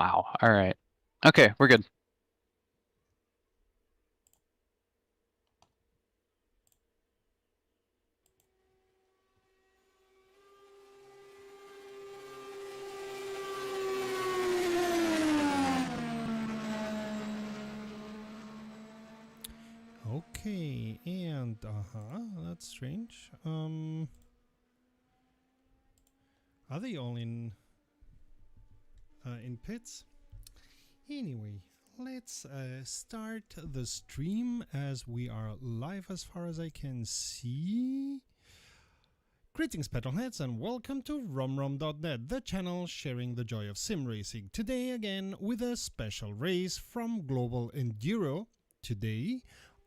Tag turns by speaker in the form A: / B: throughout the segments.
A: Wow. All right. Okay, we're good.
B: Okay, and that's strange. Are they all in pits? Anyway, let's start the stream as we are live as far as I can see. Greetings, petrolheads, and welcome to RomRom.net, the channel sharing the joy of sim racing. Today, again, with a special race from Global Enduro. Today,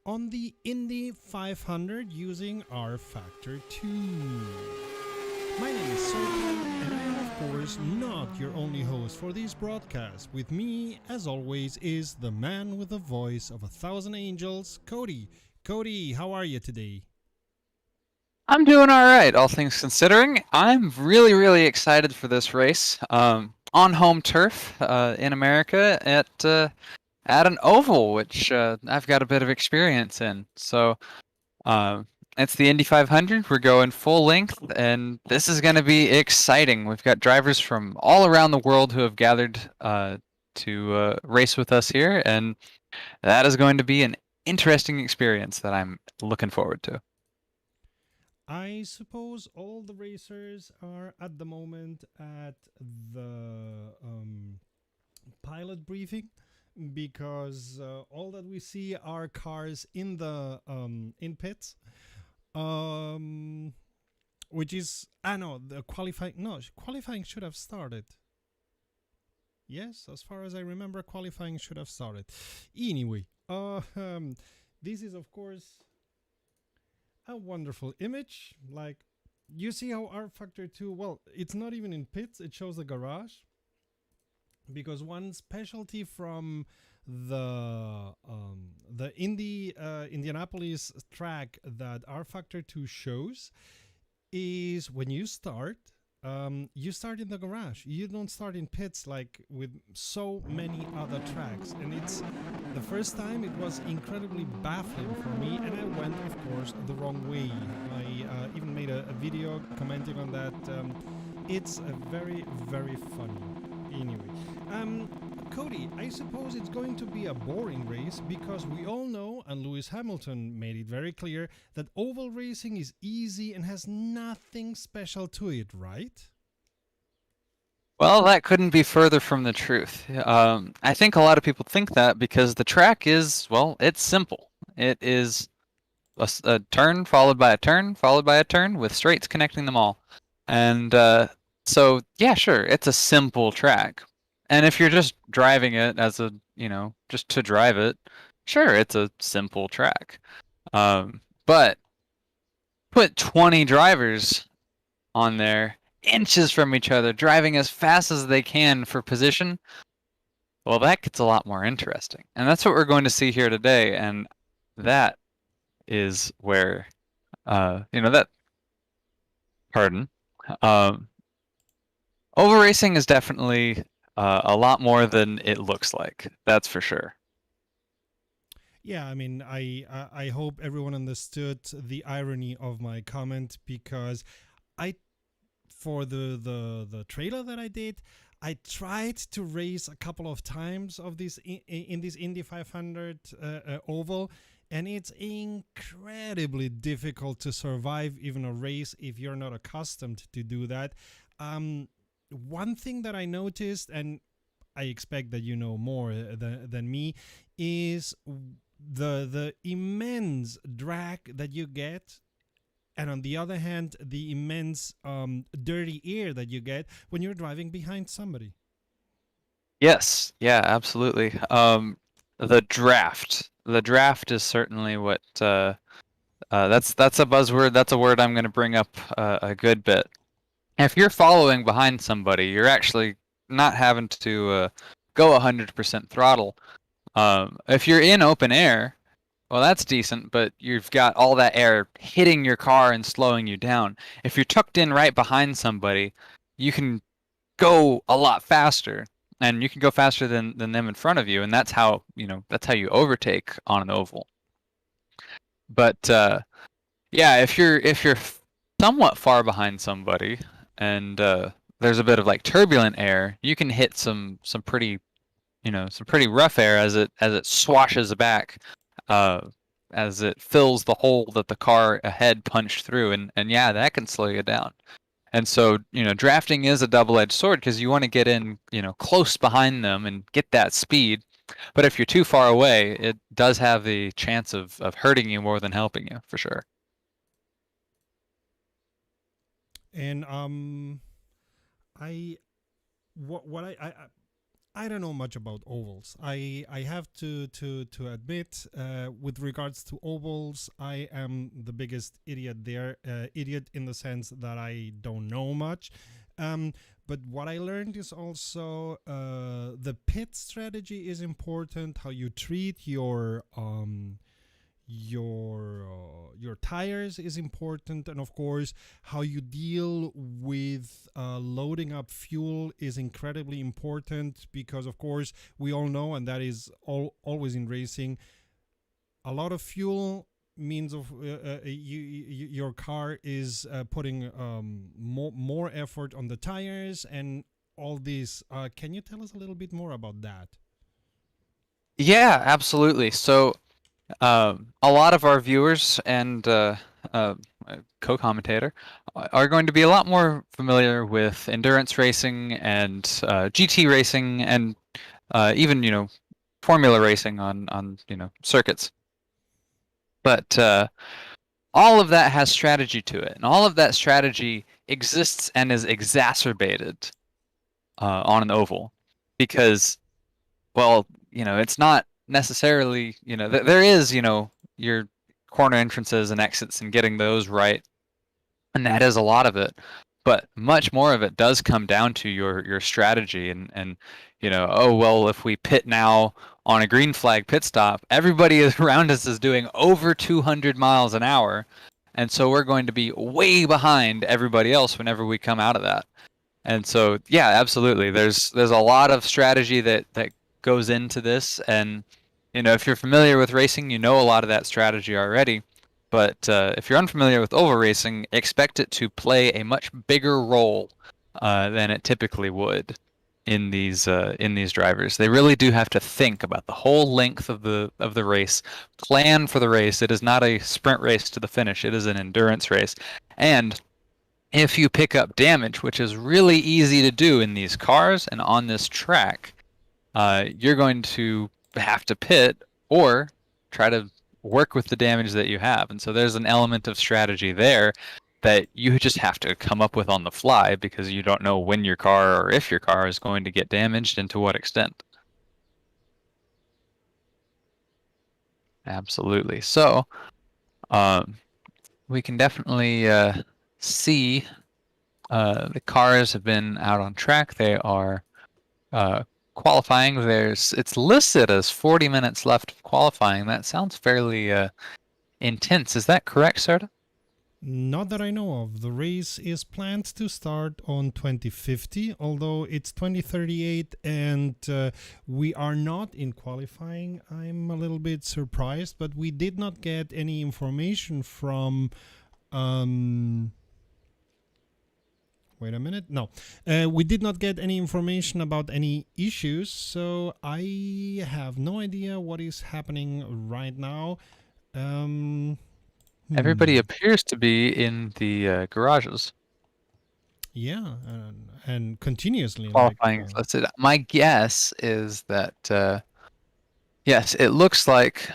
B: on the Indy 500 using R Factor 2. My name is Serkan, and I am, of course, not your only host for this broadcast. With me, as always, is the man with the voice of 1,000 angels, Cody. Cody, how are you today?
A: I'm doing all right, all things considering. I'm really, really excited for this race. On home turf in America at an oval, which I've got a bit of experience in. So uh, it's the Indy 500. We're going full length, and this is going to be exciting. We've got drivers from all around the world who have gathered to race with us here, and that is going to be an interesting experience that I'm looking forward to.
B: I suppose all the racers are at the moment at the pilot briefing because all that we see are cars in the in pits, um, which is I know the qualifying. No, qualifying should have started. Yes, as far as I remember, qualifying should have started. Anyway, this is of course a wonderful image. Like you see how R Factor 2, well, it's not even in pits, it shows the garage. Because one specialty from the Indianapolis track that R Factor 2 shows is when you start in the garage. You don't start in pits like with so many other tracks. And it's the first time it was incredibly baffling for me, and I went, of course, the wrong way. I even made a video commenting on that. It's a very, very funny. Anyway, um, Cody, I suppose it's going to be a boring race because we all know, and Lewis Hamilton made it very clear, that oval racing is easy and has nothing special to it, right?
A: Well, that couldn't be further from the truth. I think a lot of people think that because the track is, well, it's simple. It is a turn followed by a turn followed by a turn with straights connecting them all. And so, yeah, sure, it's a simple track. And if you're just driving it as a, just to drive it, sure, it's a simple track. But put 20 drivers on there, inches from each other, driving as fast as they can for position, well, that gets a lot more interesting. And that's what we're going to see here today. And that is where, that, pardon, um, oval racing is definitely a lot more than it looks like. That's for sure.
B: Yeah, I mean, I hope everyone understood the irony of my comment because I for the trailer that I did, I tried to race a couple of times of this in this Indy 500 oval, and it's incredibly difficult to survive even a race if you're not accustomed to do that. One thing that I noticed, and I expect that you know more than me, is the immense drag that you get, and on the other hand, the immense dirty air that you get when you're driving behind somebody.
A: Yes, yeah, absolutely. The draft. The draft is certainly what that's a buzzword. That's a word I'm going to bring up a good bit. If you're following behind somebody, you're actually not having to go 100% throttle. If you're in open air, well, that's decent, but you've got all that air hitting your car and slowing you down. If you're tucked in right behind somebody, you can go a lot faster. and you can go faster than them in front of you, and that's how, that's how you overtake on an oval. But yeah, if you're somewhat far behind somebody and there's a bit of like turbulent air, you can hit some pretty, some pretty rough air as it swashes back, uh, as it fills the hole that the car ahead punched through, and yeah, that can slow you down. And so, drafting is a double-edged sword because you want to get in, close behind them and get that speed. But if you're too far away, it does have the chance of hurting you more than helping you, for sure.
B: And I what I don't know much about ovals. I have to admit, with regards to ovals, I am the biggest idiot there. Idiot in the sense that I don't know much. Um, but what I learned is also the pit strategy is important. How you treat your tires is important, and of course how you deal with loading up fuel is incredibly important, because of course we all know, and that is always in racing, a lot of fuel means of your car is putting more effort on the tires and all this. Can you tell us a little bit more about that?
A: Yeah, absolutely. So, a lot of our viewers and uh, co-commentator are going to be a lot more familiar with endurance racing and GT racing and even formula racing on circuits. But all of that has strategy to it, and all of that strategy exists and is exacerbated on an oval because, well, it's not necessarily, there is, your corner entrances and exits and getting those right, and that is a lot of it. But much more of it does come down to your strategy and oh well, if we pit now on a green flag pit stop, everybody around us is doing over 200 miles an hour, and so we're going to be way behind everybody else whenever we come out of that. And so, yeah, absolutely. There's a lot of strategy that goes into this, and if you're familiar with racing, you know a lot of that strategy already. But if you're unfamiliar with oval racing, expect it to play a much bigger role than it typically would in these drivers. They really do have to think about the whole length of the race, plan for the race. It is not a sprint race to the finish. It is an endurance race, and if you pick up damage, which is really easy to do in these cars and on this track, you're going to have to pit or try to work with the damage that you have. And so there's an element of strategy there that you just have to come up with on the fly because you don't know when your car or if your car is going to get damaged and to what extent. Absolutely. So, um, we can definitely see the cars have been out on track. They are uh, qualifying. It's listed as 40 minutes left of qualifying. That sounds fairly intense. Is that correct, Serta?
B: Not that I know of. The race is planned to start on 2050, although it's 2038 and we are not in qualifying. I'm a little bit surprised, but we did not get any information from. Wait a minute. No, we did not get any information about any issues, so I have no idea what is happening right now. Um,
A: Everybody
B: hmm.
A: appears to be in the garages.
B: Yeah, and continuously, like
A: Qualifying is listed. My guess is that yes, it looks like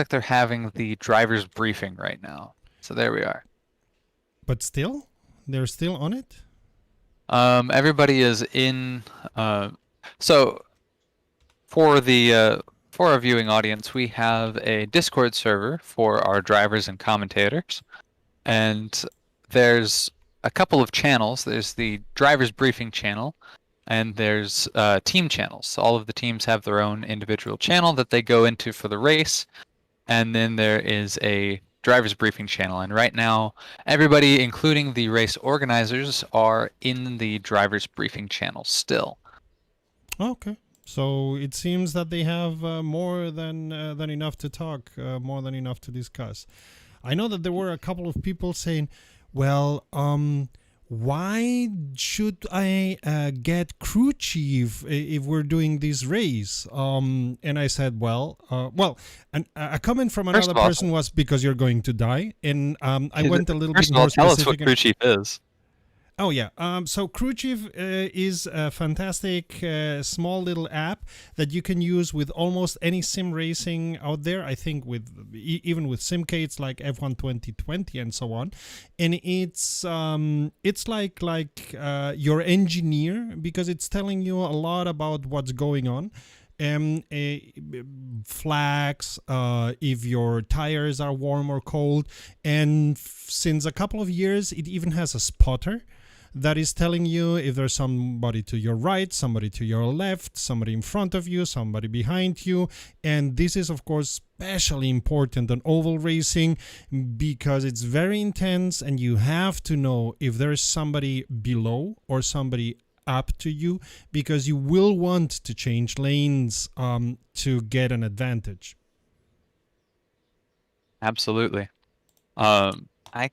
A: they're having the driver's briefing right now. So there we are.
B: but still, they're still on it.
A: Everybody is in. Uh, so for the for our viewing audience, we have a Discord server for our drivers and commentators, and there's a couple of channels. There's the drivers briefing channel, and there's team channels. So all of the teams have their own individual channel that they go into for the race, and then there is a drivers briefing channel. And right now, everybody, including the race organizers, are in the drivers briefing channel still.
B: Okay. So it seems that they have more than enough to talk, more than enough to discuss. I know that there were a couple of people saying, "Well, why should I get crew chief if we're doing this race?" And I said, "Well, a comment from
A: First
B: another
A: of all,
B: person was because you're going to die." And I went a little bit
A: first of all,
B: more
A: tell us what
B: specific.
A: crew chief is.
B: Oh yeah. So Crew Chief is a fantastic small little app that you can use with almost any sim racing out there. I think with even with simcates like F1 2020 and so on. And it's like your engineer because it's telling you a lot about what's going on. Flags, if your tires are warm or cold, and since a couple of years, it even has a spotter that is telling you if there's somebody to your right, somebody to your left, somebody in front of you, somebody behind you. And this is, of course, especially important on oval racing because it's very intense and you have to know if there's somebody below or somebody up to you because you will want to change lanes to get an advantage.
A: Absolutely. I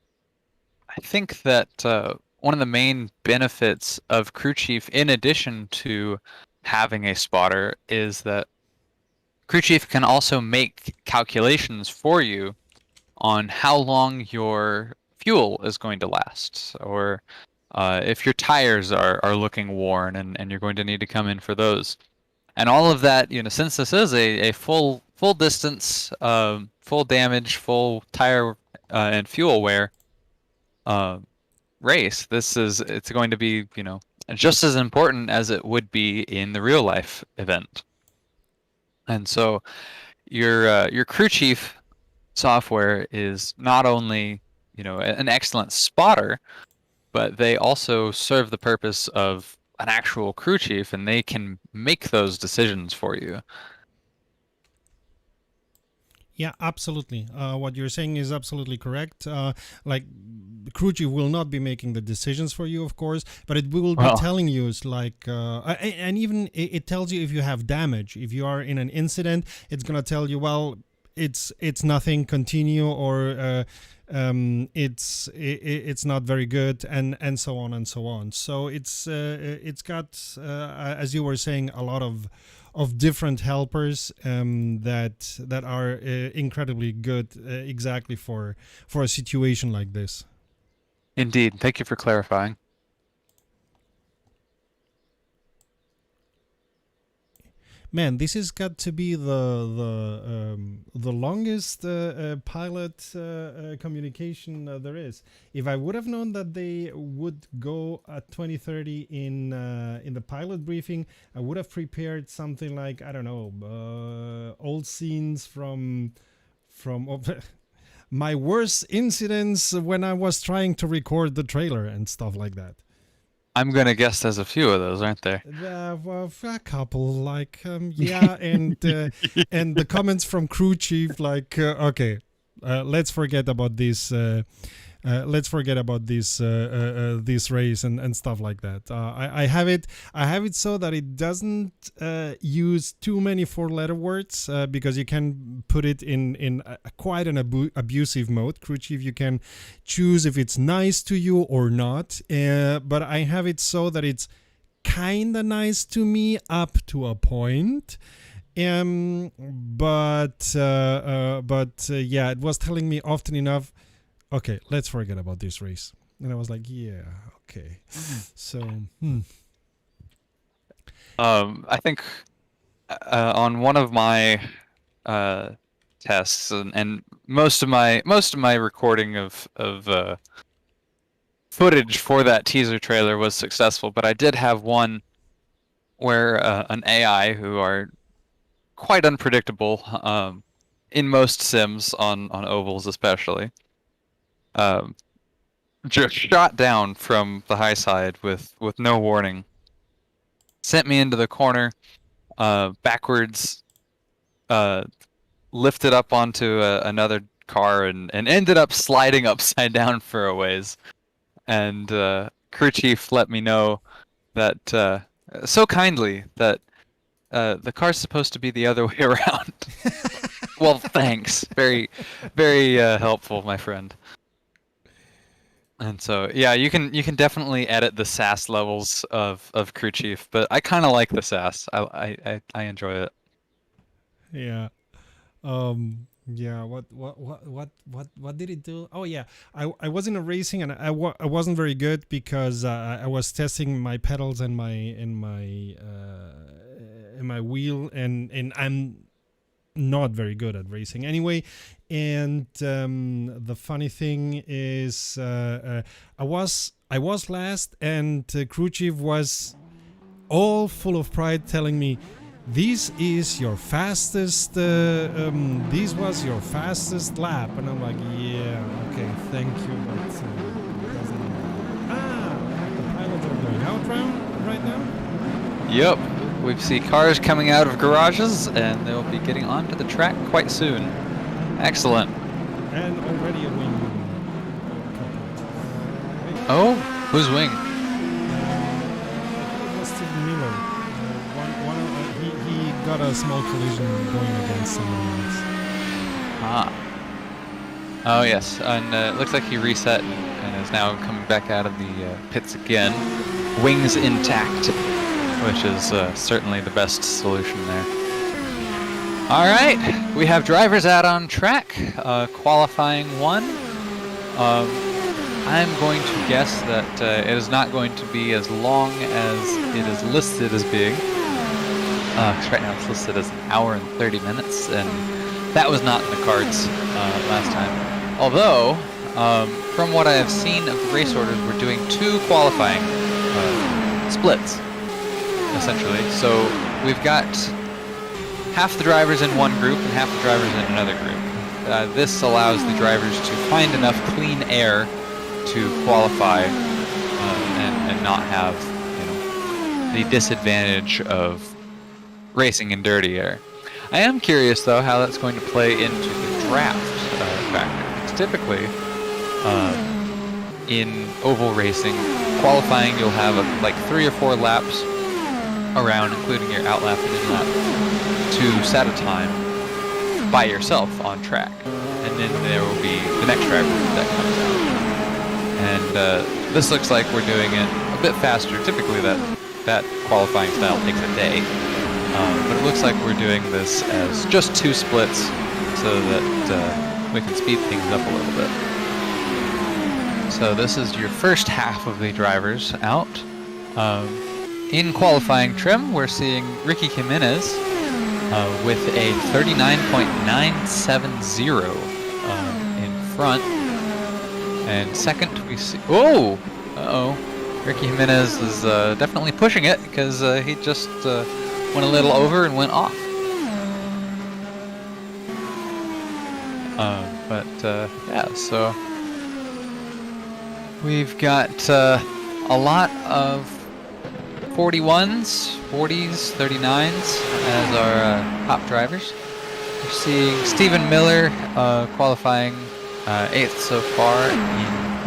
A: think that one of the main benefits of crew chief, in addition to having a spotter, is that crew chief can also make calculations for you on how long your fuel is going to last, or if your tires are looking worn and you're going to need to come in for those. And all of that, since this is a full distance, full damage, full tire and fuel wear uh, race, it's going to be, just as important as it would be in the real life event. And so your crew chief software is not only, an excellent spotter, but they also serve the purpose of an actual crew chief, and they can make those decisions for you.
B: Yeah, absolutely. What you're saying is absolutely correct. Like, crew chief will not be making the decisions for you, of course, but it will be
A: Well,
B: telling you, it's like, and even it tells you if you have damage. If you are in an incident, it's gonna tell you, well, it's nothing, continue, or it's not very good, and so on and so on. So it's got, as you were saying, a lot of different helpers that are incredibly good exactly for a situation like this.
A: indeed. Thank you for clarifying.
B: Man, this has got to be the longest pilot communication there is. If I would have known that they would go at 2030 in the pilot briefing, I would have prepared something like, I don't know, old scenes from my worst incidents when I was trying to record the trailer and stuff like that.
A: I'm gonna guess there's a few of those, aren't there?
B: Well, a couple, like, yeah, and the comments from crew chief, like, okay, let's forget about this. Let's forget about this race and stuff like that. I have it. I have it so that it doesn't use too many four-letter words because you can put it in quite an abusive mode. Crew chief, you can choose if it's nice to you or not. But I have it so that it's kinda nice to me up to a point. But yeah, it was telling me often enough, okay, let's forget about this race. And I was like, yeah, okay. So,
A: I think on one of my uh, tests, and most of my recording of footage for that teaser trailer was successful, but I did have one where an AI, who are quite unpredictable in most sims, on ovals especially, um, just shot down from the high side with no warning, sent me into the corner, backwards, uh, lifted up onto another car, and ended up sliding upside down for a ways. And crew chief let me know that so kindly that the car's supposed to be the other way around. Well, thanks. Very, very helpful, my friend. And so, yeah, you can definitely edit the sass levels of crew chief, but I kind of like the sass. I enjoy it.
B: Yeah. Yeah. What did it do? Oh yeah. I was in a racing and I wasn't very good because I was testing my pedals and my wheel and I'm not very good at racing anyway. And the funny thing is, I was last, and crew chief was all full of pride, telling me, "This is your fastest. This was your fastest lap." And I'm like, "Yeah, okay, thank you." But the pilots are going out round right now.
A: Yep. We see cars coming out of garages, and they'll be getting onto the track quite soon. Excellent.
B: And already a wing couple.
A: Oh, whose wing?
B: It was Stephen Miller. He got a small collision going against someone else.
A: Ah. Oh, yes. And it looks like he reset and is now coming back out of the pits again. Wings intact, which is certainly the best solution there. All right, we have drivers out on track, qualifying one. I'm going to guess that it is not going to be as long as it is listed as being. Because right now it's listed as 1 hour and 30 minutes, and that was not in the cards last time. Although, from what I have seen of the race orders, we're doing 2 qualifying splits, essentially. So we've got half the drivers in one group and half the drivers in another group. This allows the drivers to find enough clean air to qualify and not have, the disadvantage of racing in dirty air. I am curious, though, how that's going to play into the draft factor. Because typically, in oval racing, qualifying, you'll have like 3 or 4 laps around, including your outlap and inlap, to set a time by yourself on track. And then there will be the next driver that comes out. And this looks like we're doing it a bit faster. Typically that qualifying style takes a day. But it looks like we're doing this as just 2 splits so that we can speed things up a little bit. So this is your first half of the drivers out. In qualifying trim, we're seeing Ricky Jimenez with a 39.970 in front. And second, we see... Oh! Uh-oh. Ricky Jimenez is definitely pushing it because he just went a little over and went off. Yeah, so we've got a lot of 41s, 40s, 39s as our top drivers. We're seeing Stephen Miller qualifying 8th so far in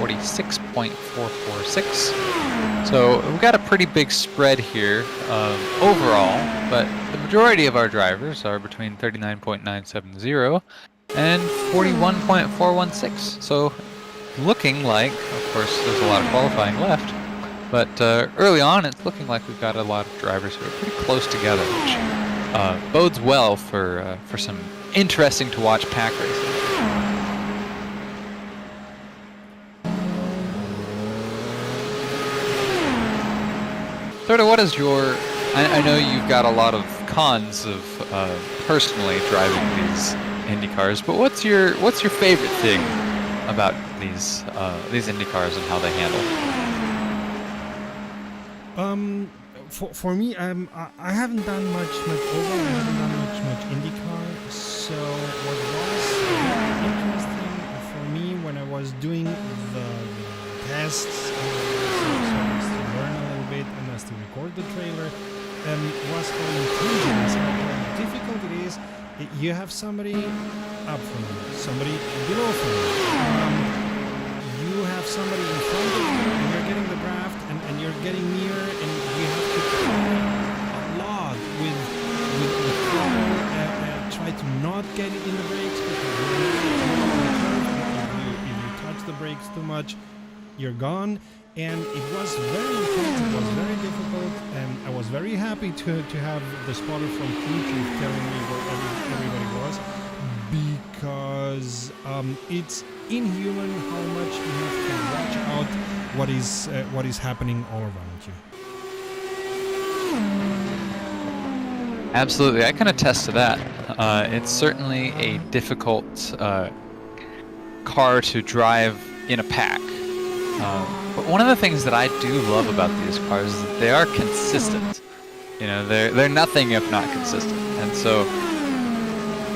A: 46.446. So we've got a pretty big spread here overall, but the majority of our drivers are between 39.970 and 41.416. So looking like, of course, there's a lot of qualifying left, but early on it's looking like we've got a lot of drivers who are pretty close together, which bodes well for some interesting to watch pack racing. Sorta, what is your... I know you've got a lot of cons of personally driving these Indy cars, but what's your favorite thing about these Indy cars and how they handle?
B: For me, I haven't done much oval. I haven't done much IndyCar. So what was very interesting for me when I was doing the tests, to learn a little bit and as to record the trailer, was how intelligent, how difficult it is. You have somebody up from you, somebody below from you. You have somebody in front of you, and you're getting the draft, and you're getting near, and you have to play a lot with you're gone. And it was very intense, it was very difficult, and I was very happy to have the spotter from Crew telling me where everybody was, because it's inhuman how much you have to watch out what is happening all around you.
A: Absolutely, I can attest to that. It's certainly a difficult car to drive in a pack. But one of the things that I do love about these cars is that they are consistent. You know, they're nothing if not consistent. And so,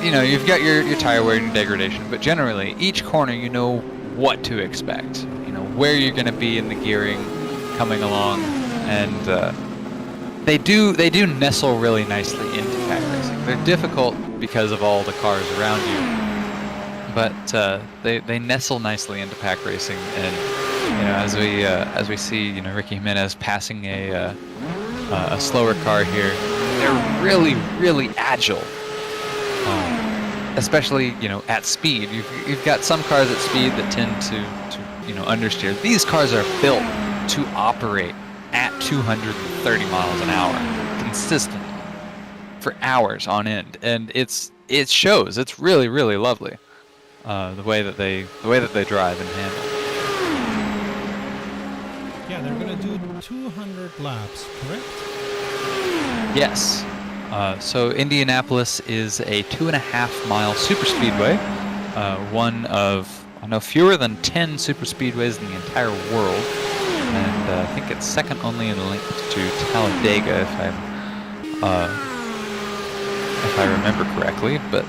A: you know, you've got your tire wear and degradation, but generally each corner you know what to expect. You know where you're going to be in the gearing coming along, and they do nestle really nicely into pack racing. They're difficult because of all the cars around you, but they nestle nicely into pack racing. And you know, as we see, you know, Ricky Jimenez passing a slower car here, they're really agile, especially, you know, at speed. You've got some cars at speed that tend to you know, understeer. These cars are built to operate at 230 miles an hour consistently for hours on end, and it shows. It's really lovely, the way that they drive and handle.
B: Yeah, they're gonna do 200 laps, correct?
A: Yes. So Indianapolis is a 2.5-mile superspeedway, one of, I know, fewer than 10 superspeedways in the entire world, and I think it's second only in length to Talladega, if I remember correctly. But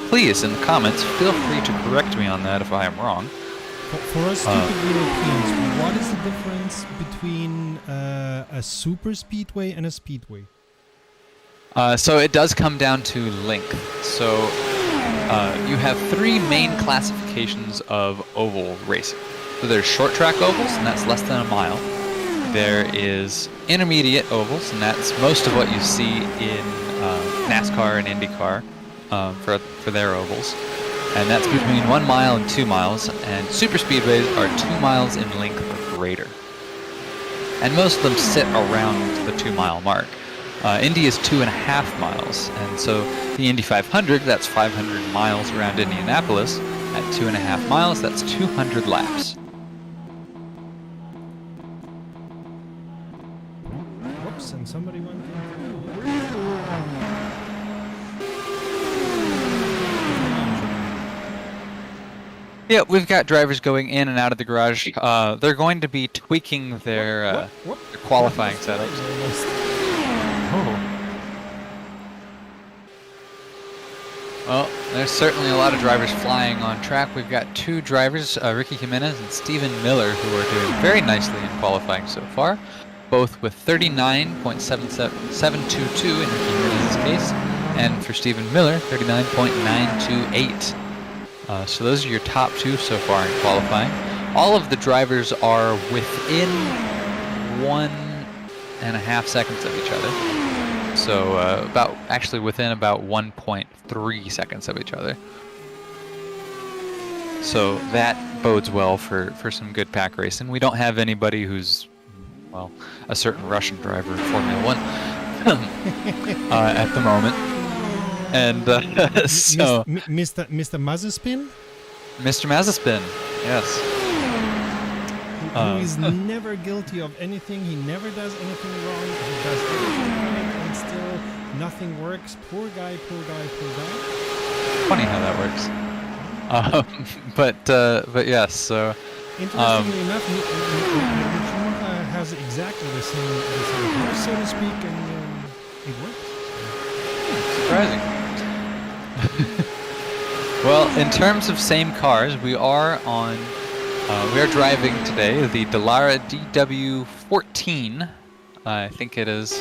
A: please, in the comments, feel free to correct me on that if I am wrong.
B: For us stupid Europeans, what is the difference between a super speedway and a speedway?
A: So it does come down to length. So you have three main classifications of oval racing. So there's short track ovals, and that's less than a mile. There is intermediate ovals, and that's most of what you see in NASCAR and IndyCar for their ovals. And that's between 1 mile and 2 miles, and super speedways are 2 miles in length or greater. And most of them sit around the 2-mile mark. Indy is 2.5 miles, and so the Indy 500, that's 500 miles around Indianapolis. At 2.5 miles, that's 200 laps.
B: Whoops, and somebody went in.
A: Yeah, we've got drivers going in and out of the garage. They're going to be tweaking their qualifying setups. Oh. Well, there's certainly a lot of drivers flying on track. We've got two drivers, Ricky Jimenez and Stephen Miller, who are doing very nicely in qualifying so far, both with 39.722 in Ricky Jimenez's case, and for Stephen Miller, 39.928. So those are your top two so far in qualifying. All of the drivers are within 1.5 seconds of each other. So within about 1.3 seconds of each other. So that bodes well for some good pack racing. We don't have anybody who's, well, a certain Russian driver in Formula 1 at the moment. And so
B: Mr. Mazepin?
A: Mr. Mazepin, yes.
B: Who is never guilty of anything. He never does anything wrong. He does everything right, and still nothing works. Poor guy.
A: Funny how that works. But yes. So
B: interestingly enough, Michel has exactly the same car, so to speak, and it works.
A: Surprising. Well, in terms of same cars, we are driving today the Dallara DW14. I think it is.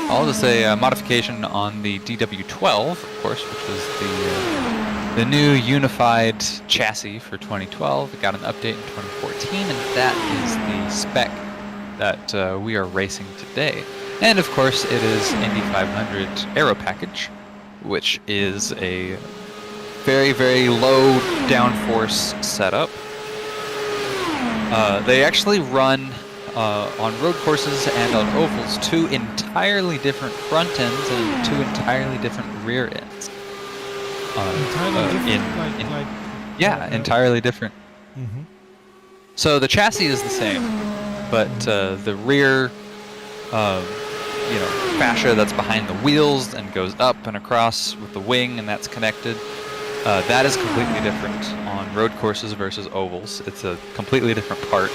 A: I'll just say a modification on the DW12, of course, which is the new unified chassis for 2012. It got an update in 2014, and that is the spec that we are racing today. And of course, it is Indy 500 Aero package, which is a very low downforce setup. They actually run on road courses and on ovals, two entirely different front ends and two entirely different rear ends.
B: Entirely different,
A: Yeah, entirely different.
B: Mhm.
A: So the chassis is the same, but the rear, fascia that's behind the wheels and goes up and across with the wing, and that's connected. That is completely different on road courses versus ovals. It's a completely different part.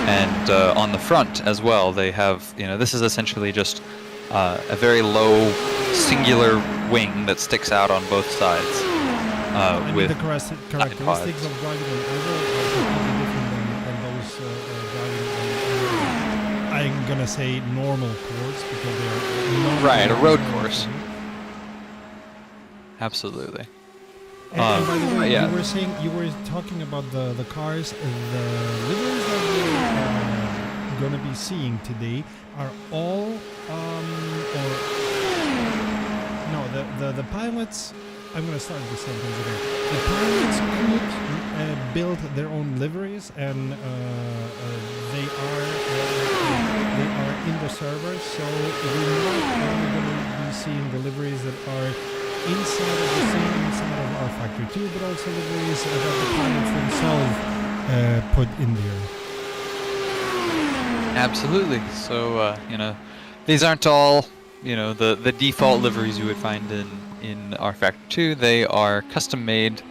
A: And on the front as well, they have, this is essentially just a very low singular wing that sticks out on both sides.
B: I mean,
A: with
B: the characteristics of driving an oval are completely different than those driving on, I'm gonna say normal course, because they're not
A: right, a road
B: designed
A: course.
B: for it.
A: Absolutely.
B: And by the way,
A: yeah.
B: you were talking about the cars. The liveries that we're gonna be seeing today are all or no, the pilots. I'm gonna start the sentence again. The pilots could build their own liveries, and they are in the server. So we're not only gonna be seeing the liveries that are inside of the same inside of our Factory 2, but also liveries that the pilots themselves put in there.
A: Absolutely. So, these aren't all, the default liveries you would find in our Factory 2. They are custom made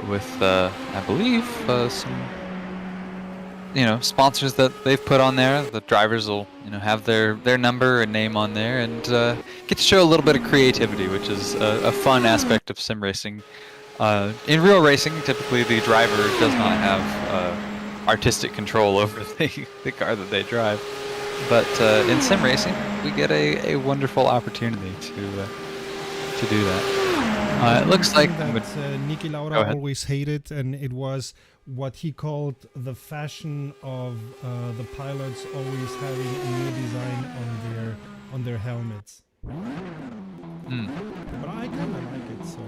A: with, I believe, some, sponsors that they've put on there. The drivers will, have their number and name on there, and get to show a little bit of creativity, which is a fun aspect of sim racing. In real racing, typically the driver does not have artistic control over the car that they drive. But in sim racing, we get a wonderful opportunity to do that. It looks like
B: that Niki
A: Go
B: Lauda
A: ahead.
B: always hated, and it was what he called the fashion of the pilots always having a new design on their helmets. But I kind of like it, so.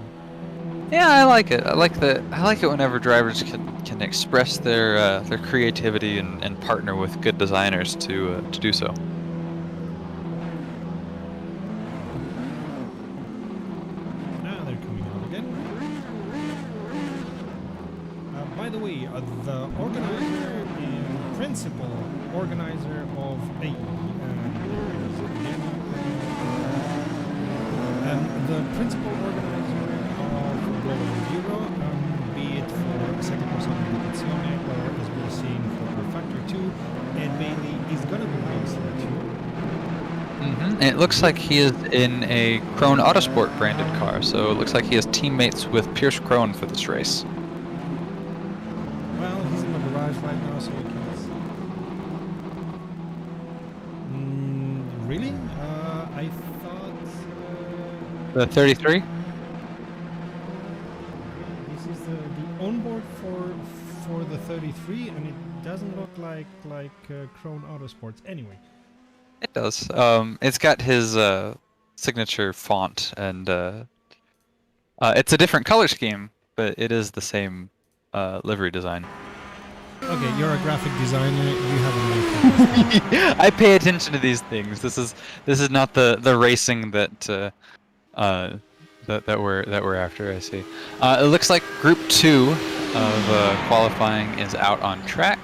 A: Yeah, I like it. I like it whenever drivers can express their creativity and partner with good designers to do so.
B: Now they're coming out again. By the way, the organizer and principal organizer of the principal organizer of Global Enduro, be it for Second Persona Competizione or as we're seeing for our Factor 2, Ed Bailey is gonna be racing too.
A: It looks like he is in a Krone Autosport branded car, so it looks like he has teammates with Pierce Krone for this race.
B: Well, he's in the garage right now, so he can't. Really? I thought
A: The 33?
B: this is the onboard for the 33, and it doesn't look like Krone Autosports. Anyway.
A: It does. It's got his signature font, and it's a different color scheme, but it is the same livery design.
B: Okay, you're a graphic designer. You have a knack.
A: I pay attention to these things. This is not the racing that that we're after. I see. It looks like Group 2 of qualifying is out on track.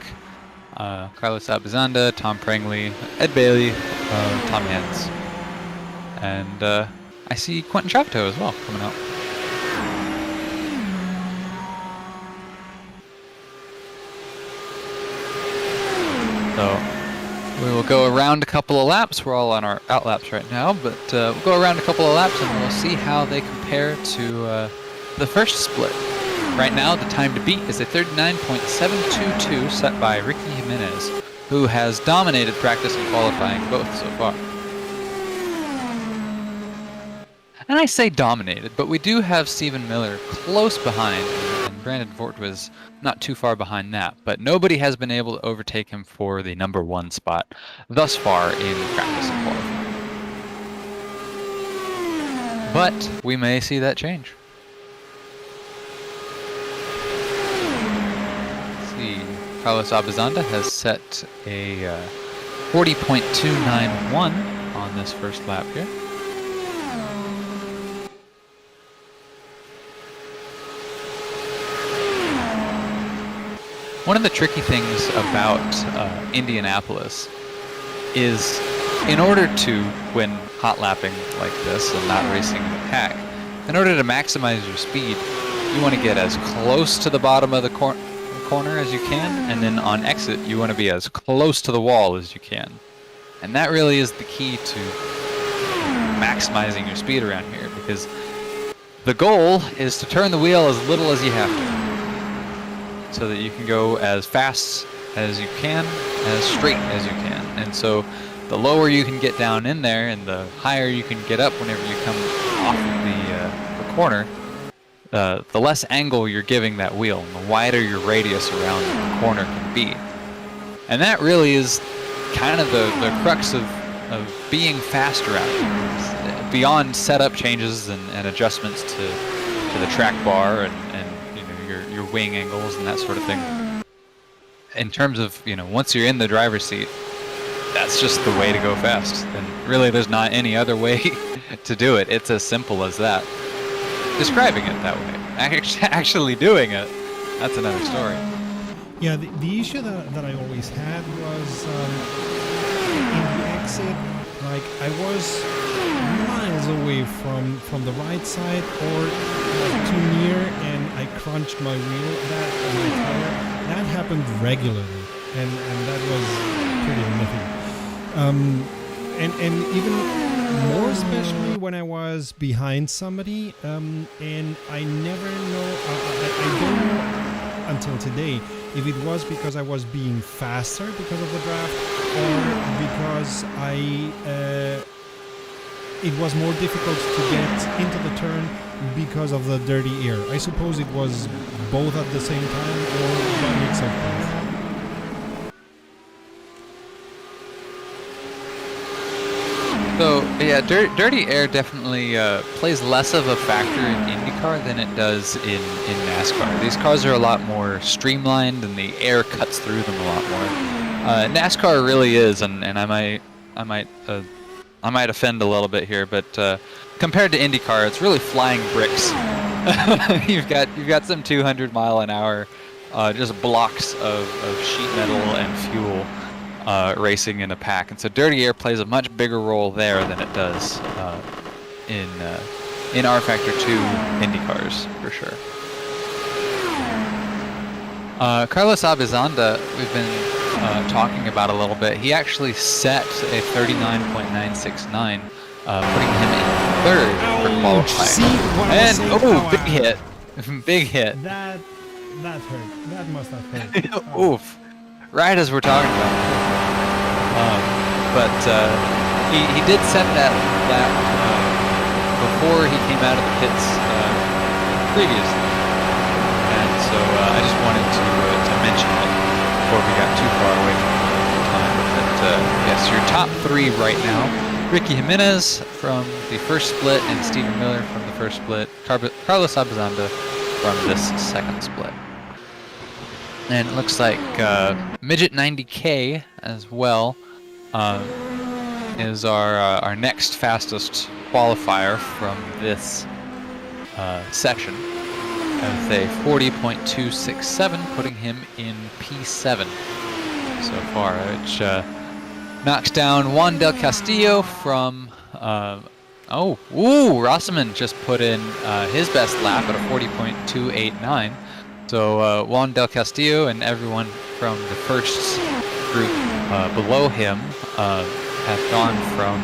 A: Carlos Abizanda, Tom Prangley, Ed Bailey, Tom Hens, and I see Quentin Chavto as well coming out. So we will go around a couple of laps. We're all on our out laps right now, but we'll go around a couple of laps and we'll see how they compare to the first split. Right now, the time to beat is a 39.722 set by Ricky Jimenez, who has dominated practice and qualifying both so far. And I say dominated, but we do have Stephen Miller close behind, and Brandon Fort was not too far behind that, but nobody has been able to overtake him for the number 1 spot thus far in practice and qualifying. But we may see that change. Carlos Abizanda has set a 40.291 on this first lap here. One of the tricky things about Indianapolis is, in order to win hot lapping like this and not racing in the pack, in order to maximize your speed, you want to get as close to the bottom of the corner as you can, and then on exit you want to be as close to the wall as you can. And that really is the key to maximizing your speed around here, because the goal is to turn the wheel as little as you have to, so that you can go as fast as you can, as straight as you can. And so the lower you can get down in there and the higher you can get up whenever you come off of the corner, the less angle you're giving that wheel, and the wider your radius around the corner can be. And that really is kind of the crux of being faster out here. Beyond setup changes and adjustments to the track bar and you know, your wing angles and that sort of thing. In terms of, you know, once you're in the driver's seat, that's just the way to go fast. And really there's not any other way to do it. It's as simple as that. Describing it that way. Actually doing it, that's another story.
B: Yeah, the issue that I always had was in the exit, like I was miles away from the right side, or like too near, and I crunched my wheel, my tire. That happened regularly, and that was pretty nifty. And even more especially when I was behind somebody, and I never know, I don't know until today if it was because I was being faster because of the draft, or because it was more difficult to get into the turn because of the dirty air. I suppose it was both at the same time, or a mix of both.
A: So yeah, dirty air definitely plays less of a factor in IndyCar than it does in NASCAR. These cars are a lot more streamlined, and the air cuts through them a lot more. NASCAR really is, and I might offend a little bit here, but compared to IndyCar, it's really flying bricks. you've got some 200-mile-an-hour just blocks of sheet metal and fuel. Racing in a pack, and so dirty air plays a much bigger role there than it does in R Factor 2 Indy cars, for sure. Carlos Abizanda, we've been talking about a little bit. He actually set a 39.969, putting him in third for qualifying. And big hit, big hit.
B: That hurt. That must have hurt.
A: Oof. Right as we're talking about. But he did set that lap before he came out of the pits previously, and so I just wanted to mention it before we got too far away from the time. But yes, your top three right now: Ricky Jimenez from the first split, and Stephen Miller from the first split. Carlos Abizanda from this second split. And it looks like Midget 90K as well is our next fastest qualifier from this session, with a 40.267, putting him in P7 so far, which knocks down Juan Del Castillo from Rossaman just put in his best lap at a 40.289. So Juan Del Castillo and everyone from the first group below him have gone from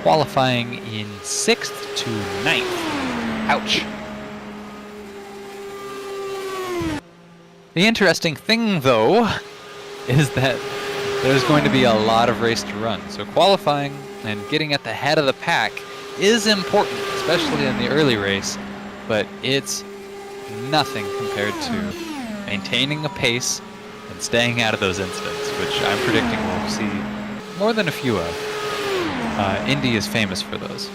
A: qualifying in 6th to 9th. Ouch. The interesting thing, though, is that there's going to be a lot of race to run. So qualifying and getting at the head of the pack is important, especially in the early race, but it's nothing compared to maintaining a pace and staying out of those incidents, which I'm predicting we'll see more than a few of. Indy is famous for those.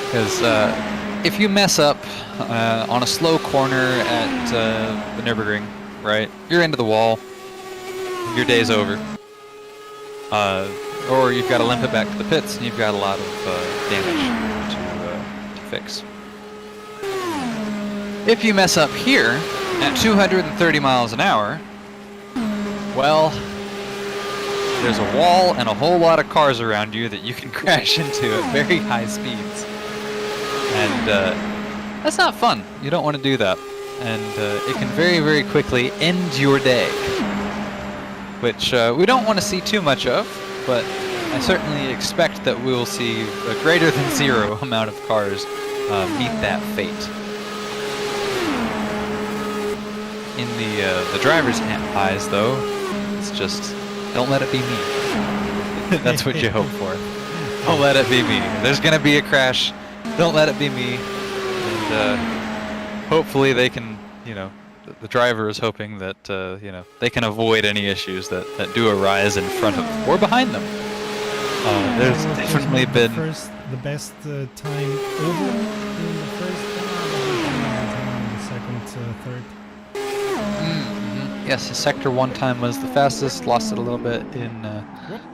A: Because if you mess up on a slow corner at the Nürburgring, right, you're into the wall. Your day's over. Or you've got to limp it back to the pits, and you've got a lot of damage to fix. If you mess up here at 230 miles an hour, well, there's a wall and a whole lot of cars around you that you can crash into at very high speeds. And that's not fun. You don't want to do that. And it can very, very quickly end your day. Which we don't want to see too much of, but I certainly expect that we will see a greater than zero amount of cars meet that fate. In the driver's eyes, though, it's just, don't let it be me. That's what you hope for. Don't let it be me. There's gonna be a crash. Don't let it be me. And hopefully they can, the driver is hoping that, they can avoid any issues that do arise in front of or behind them. There's definitely been
B: the best time over in the first, the second, third.
A: Yes, Sector 1 time was the fastest, lost it a little bit in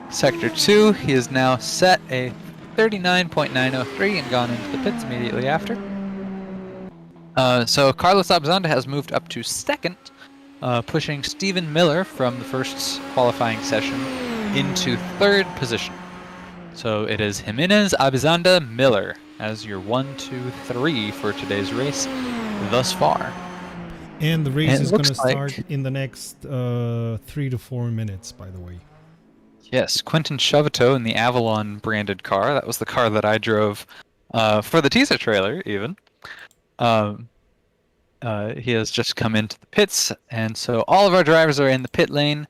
A: Sector 2. He has now set a 39.903 and gone into the pits immediately after. So Carlos Abzanda has moved up to second, pushing Stephen Miller from the first qualifying session into third position. So it is Jimenez, Abzanda, Miller as your 1, 2, 3 for today's race thus far.
B: And the race is going to start in the next 3 to 4 minutes, by the way.
A: Yes, Quentin Chauvetot in the Avalon branded car. That was the car that I drove for the teaser trailer, even. He has just come into the pits, and so all of our drivers are in the pit lane.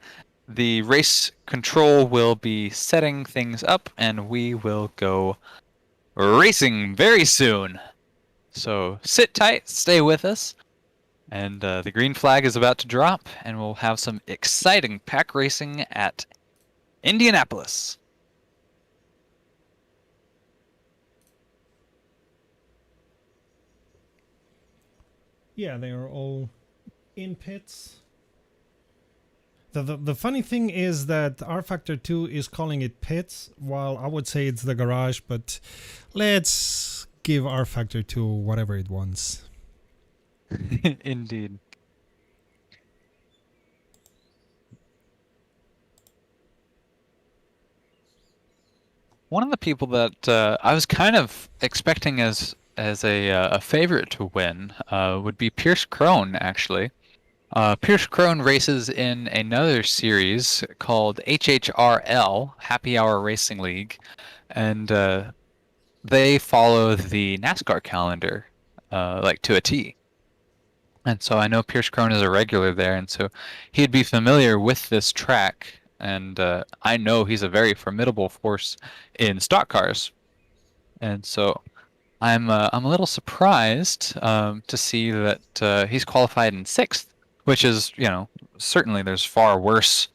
A: The race control will be setting things up, and we will go racing very soon. So sit tight, stay with us. And the green flag is about to drop, and we'll have some exciting pack racing at Indianapolis.
B: Yeah, they are all in pits. The funny thing is that R Factor 2 is calling it pits, while I would say it's the garage, but let's give R Factor 2 whatever it wants.
A: Indeed. One of the people that I was kind of expecting as a favorite to win would be Pierce Crone, actually. Pierce Crone races in another series called HHRL, Happy Hour Racing League, and they follow the NASCAR calendar like to a T. And so I know Pierce Crone is a regular there, and so he'd be familiar with this track, and I know he's a very formidable force in stock cars. And so I'm a little surprised to see that he's qualified in 6th, which is, certainly there's far worse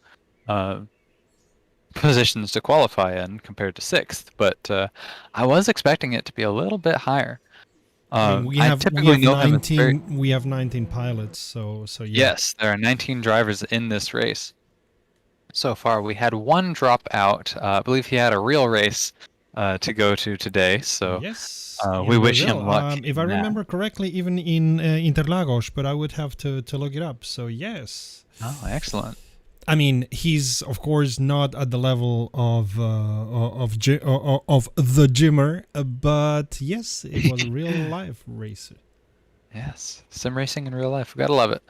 A: positions to qualify in compared to 6th, but I was expecting it to be a little bit higher.
B: We have 19 pilots, so yeah.
A: Yes, there are 19 drivers in this race. So far, we had one drop out. I believe he had a real race to go to today, so
B: yes,
A: we wish him luck.
B: If I remember correctly, even in Interlagos, but I would have to look it up. So yes.
A: Oh, excellent.
B: I mean, he's of course not at the level of the Jimmer, but yes, it was a real life racer.
A: Yes, sim racing in real life. We gotta love it.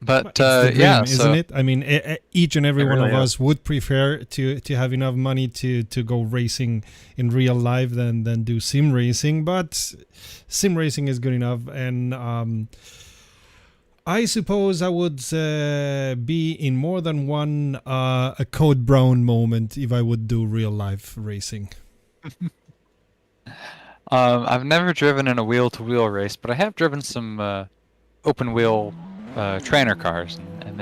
A: But
B: it's the dream,
A: yeah,
B: isn't it? I mean, each and every one of us would prefer to have enough money to go racing in real life than do sim racing. But sim racing is good enough, and I suppose I would be in more than one a Code Brown moment if I would do real life racing.
A: I've never driven in a wheel-to-wheel race, but I have driven some open-wheel trainer cars, and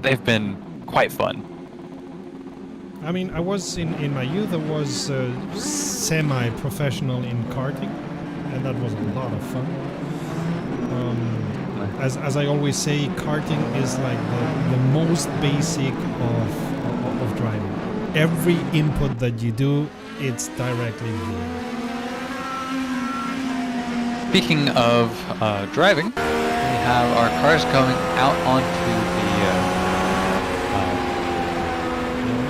A: they've been quite fun.
B: I mean, I was in my youth. I was semi-professional in karting, and that was a lot of fun. As I always say, karting is like the most basic of driving. Every input that you do, it's directly there.
A: Speaking of driving, we have our cars going out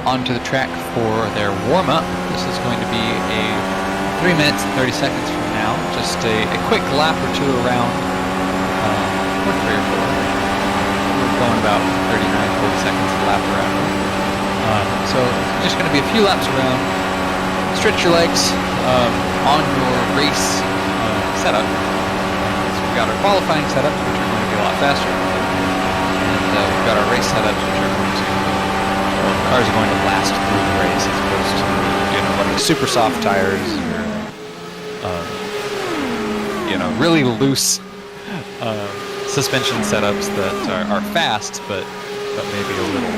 A: onto the track for their warm-up. This is going to be a 3 minutes and 30 seconds from now. Just a quick lap or two around, or 3 or 4. We're going about 39, 40 seconds a lap around. So just going to be a few laps around. Stretch your legs on your race setup. So we've got our qualifying setups, which are going to be a lot faster. And we've got our race setups, which are going to, the cars are going to last through the race as opposed to, like super soft tires or, really loose suspension setups that are fast, but maybe a little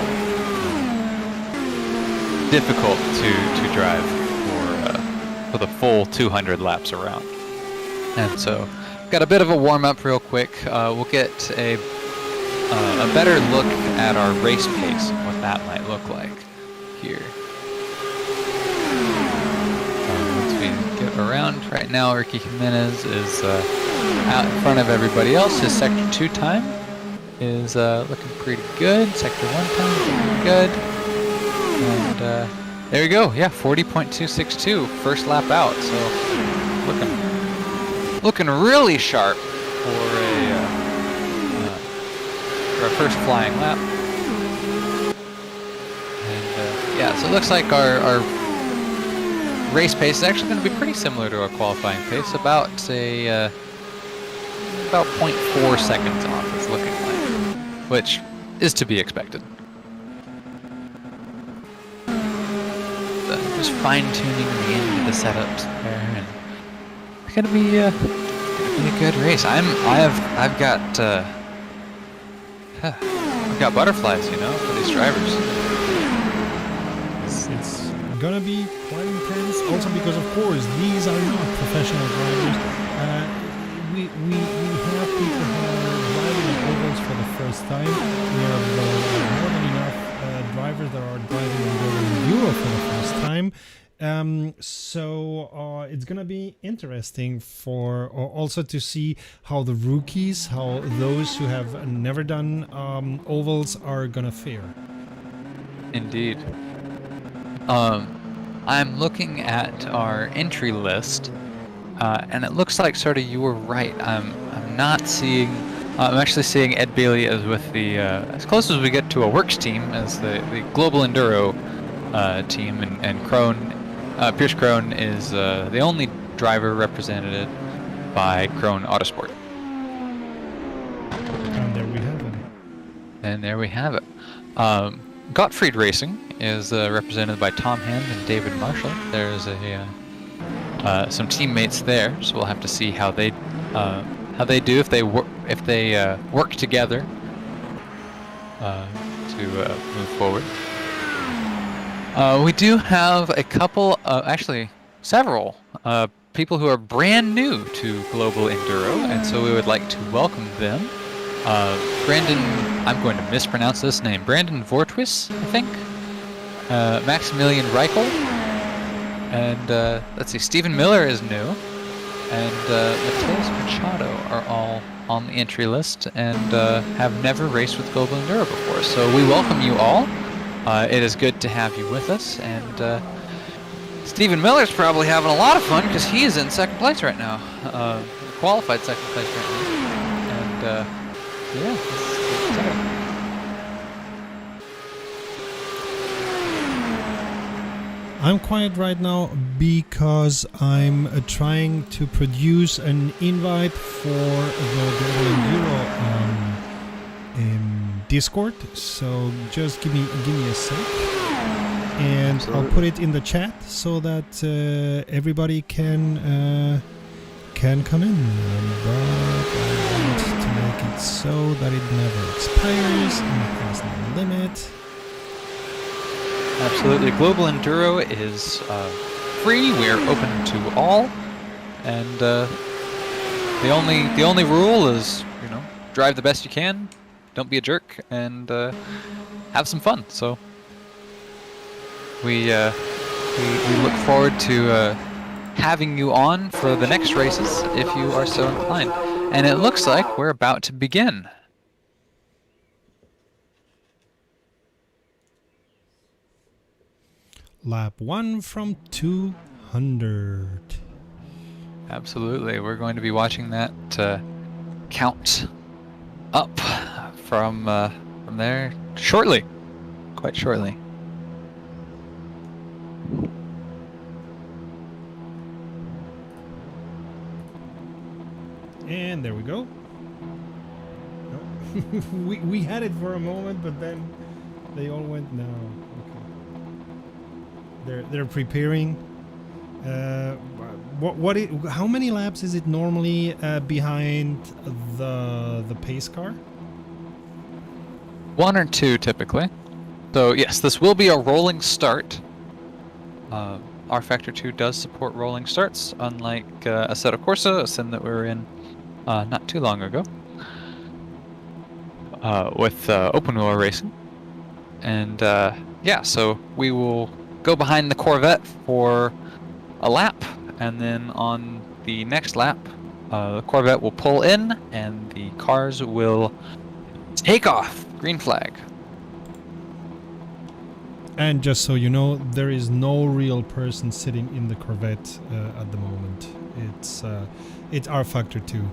A: difficult to drive for the full 200 laps around. And so, got a bit of a warm-up real quick. We'll get a better look at our race pace, what that might look like here. Once we get around, right now Ricky Jimenez is out in front of everybody else. His Sector 2 time is looking pretty good. Sector 1 time looking good. And there we go. Yeah, 40.262, first lap out. So looking really sharp for a first flying lap. And yeah, so it looks like our race pace is actually going to be pretty similar to our qualifying pace, about 0.4 seconds off. It's looking like, which is to be expected. Just fine-tuning the end of the setups there, and it's gonna be a good race. I've got butterflies, for these drivers.
B: It's gonna be quite intense. Also because, of course, these are not professional drivers. We have people who are driving in ovals for the first time. We have more than enough drivers that are driving in Enduro for the first time. So it's gonna be interesting for also to see how the rookies, how those who have never done ovals are gonna fare.
A: Indeed. I'm looking at our entry list, and it looks like sort of you were right. I'm not seeing. I'm actually seeing Ed Bailey as with the as close as we get to a works team as the Global Enduro team, and Pierce Krohn is the only driver represented by Krohn Autosport.
B: And there we have it.
A: And there we have it. Gottfried Racing is represented by Tom Hand and David Marshall. There's some teammates there, so we'll have to see how they do if they work together to move forward. We do have a couple, actually several people who are brand new to Global Enduro, and so we would like to welcome them. Brandon, I'm going to mispronounce this name, Brandon Vortwis, I think. Maximilian Reichel. And let's see, Stephen Miller is new. And Mateus Machado are all on the entry list and have never raced with Global Enduro before. So we welcome you all. It is good to have you with us. And Stephen Miller's probably having a lot of fun because he is in second place right now. Qualified second place right now. And yeah, it's exciting.
B: I'm quiet right now because I'm trying to produce an invite for the Global Enduro Discord. So just give me a sec, and absolutely, I'll put it in the chat so that everybody can come in. But I want to make it so that it never expires and it has no limit.
A: Absolutely. Global Enduro is free. We are open to all. And the only rule is, drive the best you can, don't be a jerk, and have some fun. So we look forward to having you on for the next races if you are so inclined. And it looks like we're about to begin.
B: Lap 1 from 200.
A: Absolutely, we're going to be watching that count up from there shortly, quite shortly.
B: And there we go. Oh. we had it for a moment, but then they all went no. Okay. They're preparing. How many laps is it normally behind the pace car?
A: 1 or 2 typically. So yes, this will be a rolling start. R Factor 2 does support rolling starts, unlike Assetto Corsa, a sim that we were in not too long ago, with open wheel racing. And yeah, so we will go behind the Corvette for a lap, and then on the next lap, the Corvette will pull in, and the cars will take off. Green flag.
B: And just so you know, there is no real person sitting in the Corvette at the moment. It's R Factor 2.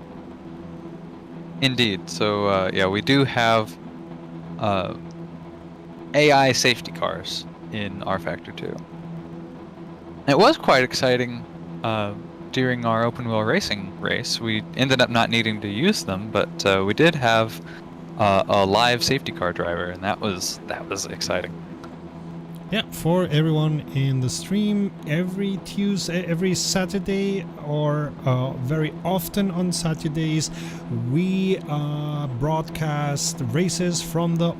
A: Indeed. So yeah, we do have AI safety cars in R Factor 2. It was quite exciting during our open wheel racing race. We ended up not needing to use them, but we did have a live safety car driver, and that was exciting.
B: Yeah, for everyone in the stream, every Tuesday, every Saturday, or very often on Saturdays, we broadcast races from the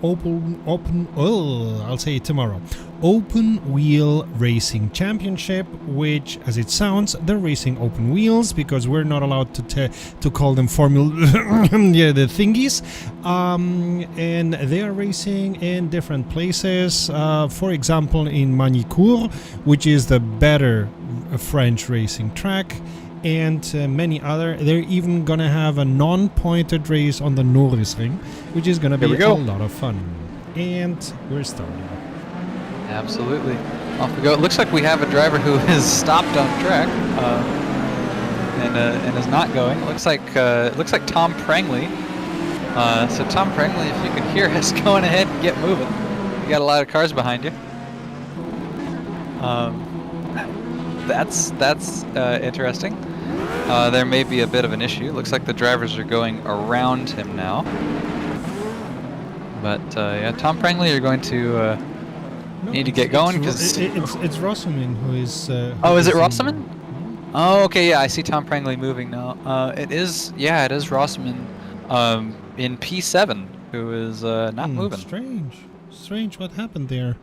B: I'll say it tomorrow, Open Wheel Racing Championship, which, as it sounds, they're racing open wheels because we're not allowed to call them yeah, the thingies, and they are racing in different places. For example, in Magny-Cours, which is the better French racing track, and many other. They're even gonna have a non-pointed race on the Nürburgring, which is gonna be a lot of fun. And we're starting.
A: Absolutely. Off we go. It looks like we have a driver who is stopped on track and is not going. It looks like Tom Prangley. So Tom Prangley, if you can hear us, going ahead and get moving. You got a lot of cars behind you. That's interesting. There may be a bit of an issue. Looks like the drivers are going around him now. But yeah, Tom Prangley, you're going to need to get going because
B: it's Rossaman who is.
A: Oh, is it Rossaman? Oh, okay. Yeah, I see Tom Prangley moving now. It is Rossaman, in P7, who is not moving.
B: Strange. What happened there?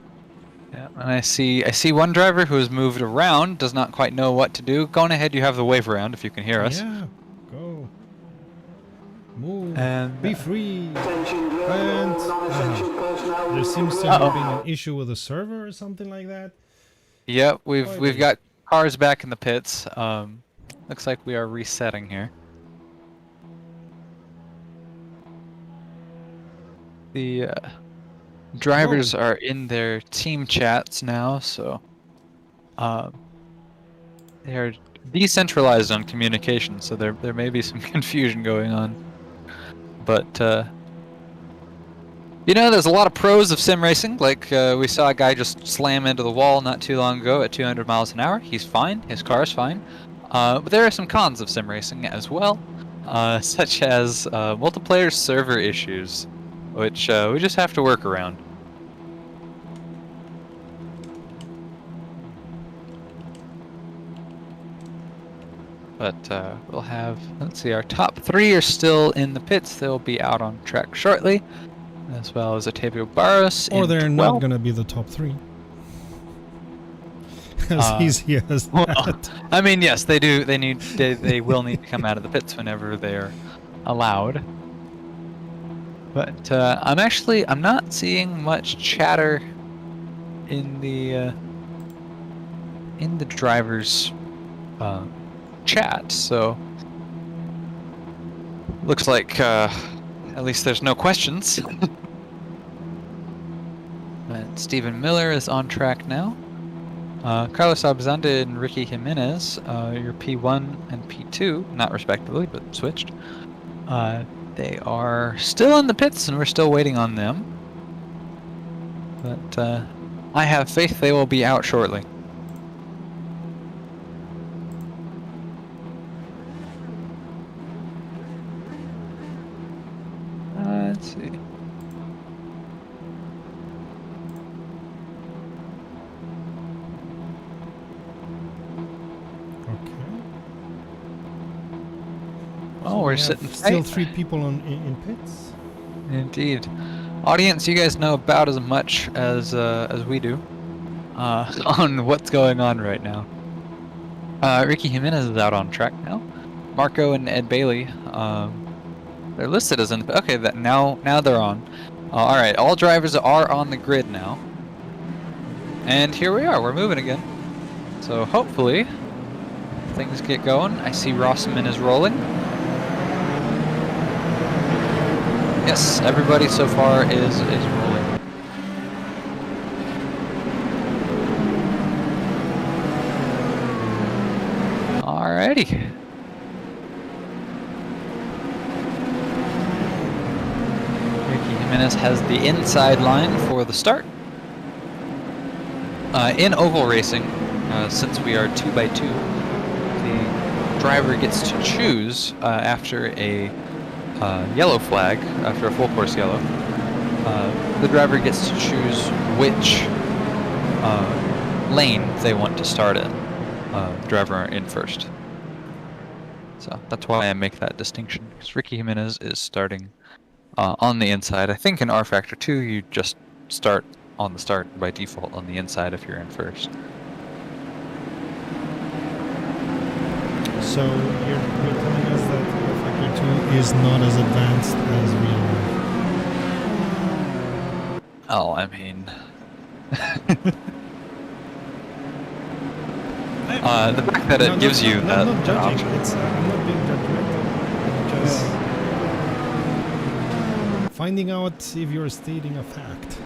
A: Yeah, and I see one driver who has moved around, does not quite know what to do. Go on ahead, you have the wave around if you can hear us.
B: Yeah, go. Move.
A: And
B: be free. And there seems to have been an issue with the server or something like that.
A: Yep, we've got cars back in the pits. Looks like we are resetting here. The drivers are in their team chats now, so they are decentralized on communication, so there may be some confusion going on. But there's a lot of pros of sim racing. Like we saw a guy just slam into the wall not too long ago at 200 miles an hour. He's fine. His car's fine. But there are some cons of sim racing as well, such as multiplayer server issues, which we just have to work around. But we'll have, let's see, our top 3 are still in the pits. They'll be out on track shortly, as well as Otavio Barros.
B: Or they're not going to be the top 3. as easy as
A: Well,
B: that.
A: I mean, yes, they do. They will need to come out of the pits whenever they're allowed. But I'm not seeing much chatter in the drivers' chat. So looks like at least there's no questions. But Stephen Miller is on track now. Carlos Abzanda and Ricky Jimenez, your P1 and P2, not respectively, but switched. They are still in the pits, and we're still waiting on them. But I have faith they will be out shortly. Let's see.
B: So
A: Oh, we're
B: we
A: sitting
B: have still
A: tight.
B: 3 people in pits.
A: Indeed. Audience, you guys know about as much as we do on what's going on right now. Ricky Jimenez is out on track now. Marco and Ed Bailey, they're listed as in. Okay, that now they're on. All right, all drivers are on the grid now, and here we are. We're moving again. So hopefully things get going. I see Rossman is rolling. Yes, everybody so far is rolling. Alrighty. Ricky Jimenez has the inside line for the start. In oval racing, since we are 2x2, the driver gets to choose after a yellow flag, after a full course yellow. The driver gets to choose which lane they want to start in. The driver in first. So that's why I make that distinction. Because Ricky Jimenez is starting on the inside. I think in R Factor 2 you just start on the start by default on the inside if you're in first.
B: So you're telling us that Factor 2 is not as advanced as real life.
A: Oh, I mean... the fact that it gives you that,
B: not judging.
A: option.
B: I'm not being judgmental. Just finding out if you're stating a fact.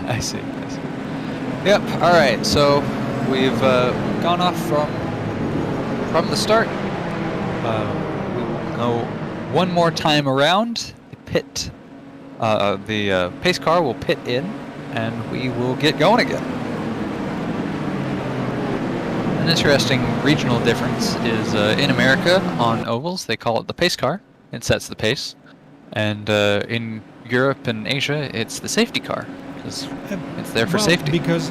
A: I see. Yep. All right. So we've gone off from the start. We will go one more time around. The pace car will pit in, and we will get going again. An interesting regional difference is in America on ovals they call it the pace car. It sets the pace, and in Europe and Asia it's the safety car because it's there for safety.
B: Because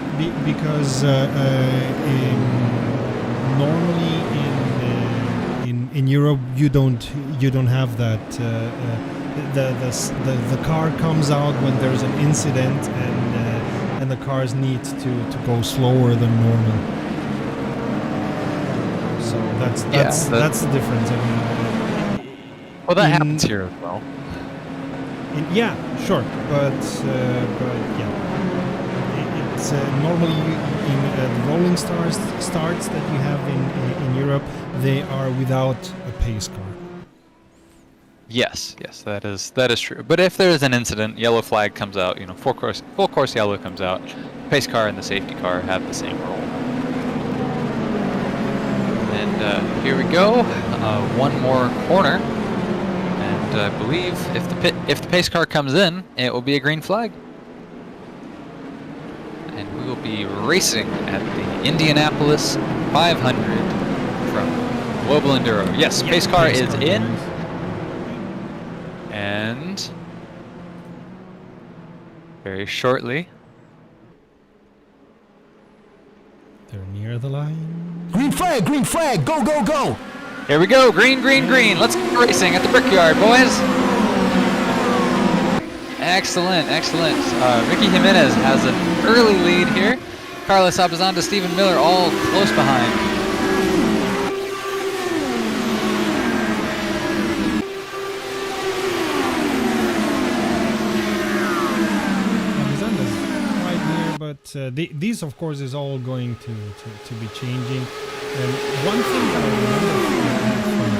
B: normally in Europe you don't have that. The car comes out when there's an incident and the cars need to go slower than normal. So that's the difference. I mean,
A: well, that happens here as well.
B: Yeah, sure, but yeah, it's normally in the rolling starts that you have in Europe, they are without a pace car.
A: Yes, that is true. But if there is an incident, yellow flag comes out. You know, full course yellow comes out. Pace car and the safety car have the same role. And here we go. One more corner. And I believe if the pace car comes in, it will be a green flag. And we will be racing at the Indianapolis 500 from Global Enduro. Yes, pace car is in. And very shortly.
B: They're near the line.
C: Green flag, go, go, go!
A: Here we go, green. Let's get racing at the Brickyard, boys. Excellent. Ricky Jimenez has an early lead here. Carlos Abazanda, Stephen Miller, all close behind.
B: Abizanda's right here, but these, of course, is all going to be changing. And one thing that I remember from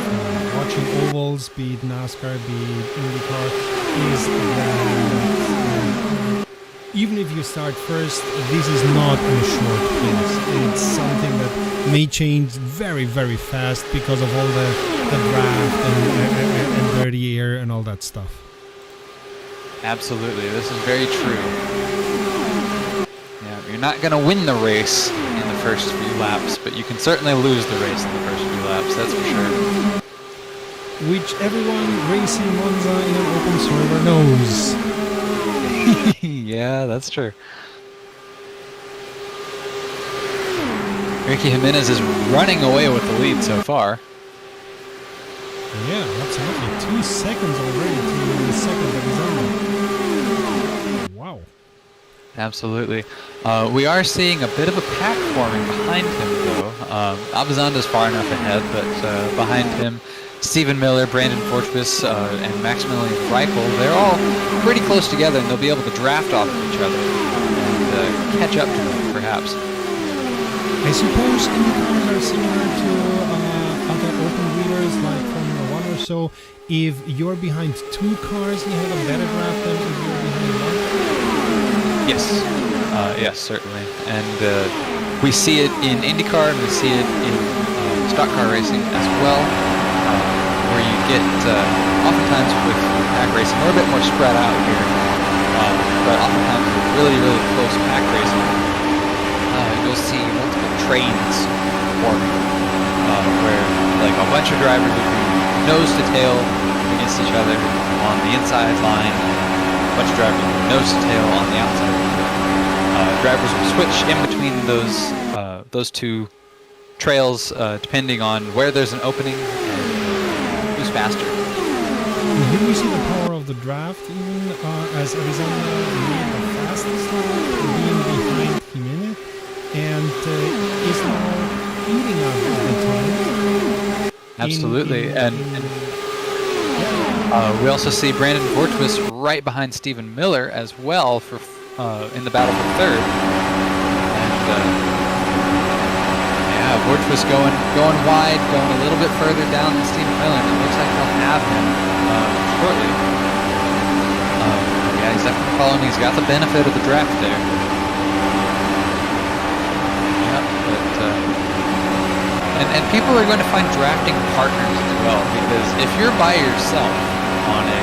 B: watching ovals, be it NASCAR, be it IndyCar, is that even if you start first, this is not in a short place. It's something that may change very, very fast because of all the draft and dirty air and all that stuff.
A: Absolutely, this is very true. Yeah, you're not going to win the race in the first few laps, but you can certainly lose the race in the first few laps, that's for sure.
B: Which everyone racing Monza in an open server knows.
A: Yeah, that's true. Ricky Jimenez is running away with the lead so far.
B: Yeah, absolutely. 2 seconds already to the second that is on. Wow.
A: Absolutely. We are seeing a bit of a pack forming behind him, though. Abazanda's far enough ahead, but behind him, Stephen Miller, Brandon Fortbus, and Maximilian Reichel, they're all pretty close together, and they'll be able to draft off of each other and catch up to them, perhaps.
B: I suppose IndyCars are similar to other open wheelers like Formula 1 or so. If you're behind 2 cars, you have a better draft than if you're behind 1?
A: Yes. Yes, certainly. And we see it in IndyCar, and we see it in stock car racing as well. Where you get, oftentimes with pack racing, we're a bit more spread out here, but oftentimes with really, really close pack racing, you'll see multiple trains forming, where like a bunch of drivers would be nose to tail against each other on the inside line, a bunch of drivers would be nose to tail on the outside line. Drivers will switch in between those two trails depending on where there's an opening and who's faster.
B: And here we see the power of the draft, even as Arizona made the fastest lap, being behind Jimenez, and is now eating up the time.
A: Absolutely, and we also see Brandon Fortwist right behind Stephen Miller as well for in the battle for third. And yeah, Fortwist going wide, going a little bit further down than Stephen Miller, and it looks like they'll have him shortly. Yeah, he's definitely following. He's got the benefit of the draft there. Yeah, but and people are going to find drafting partners as well, because if you're by yourself on a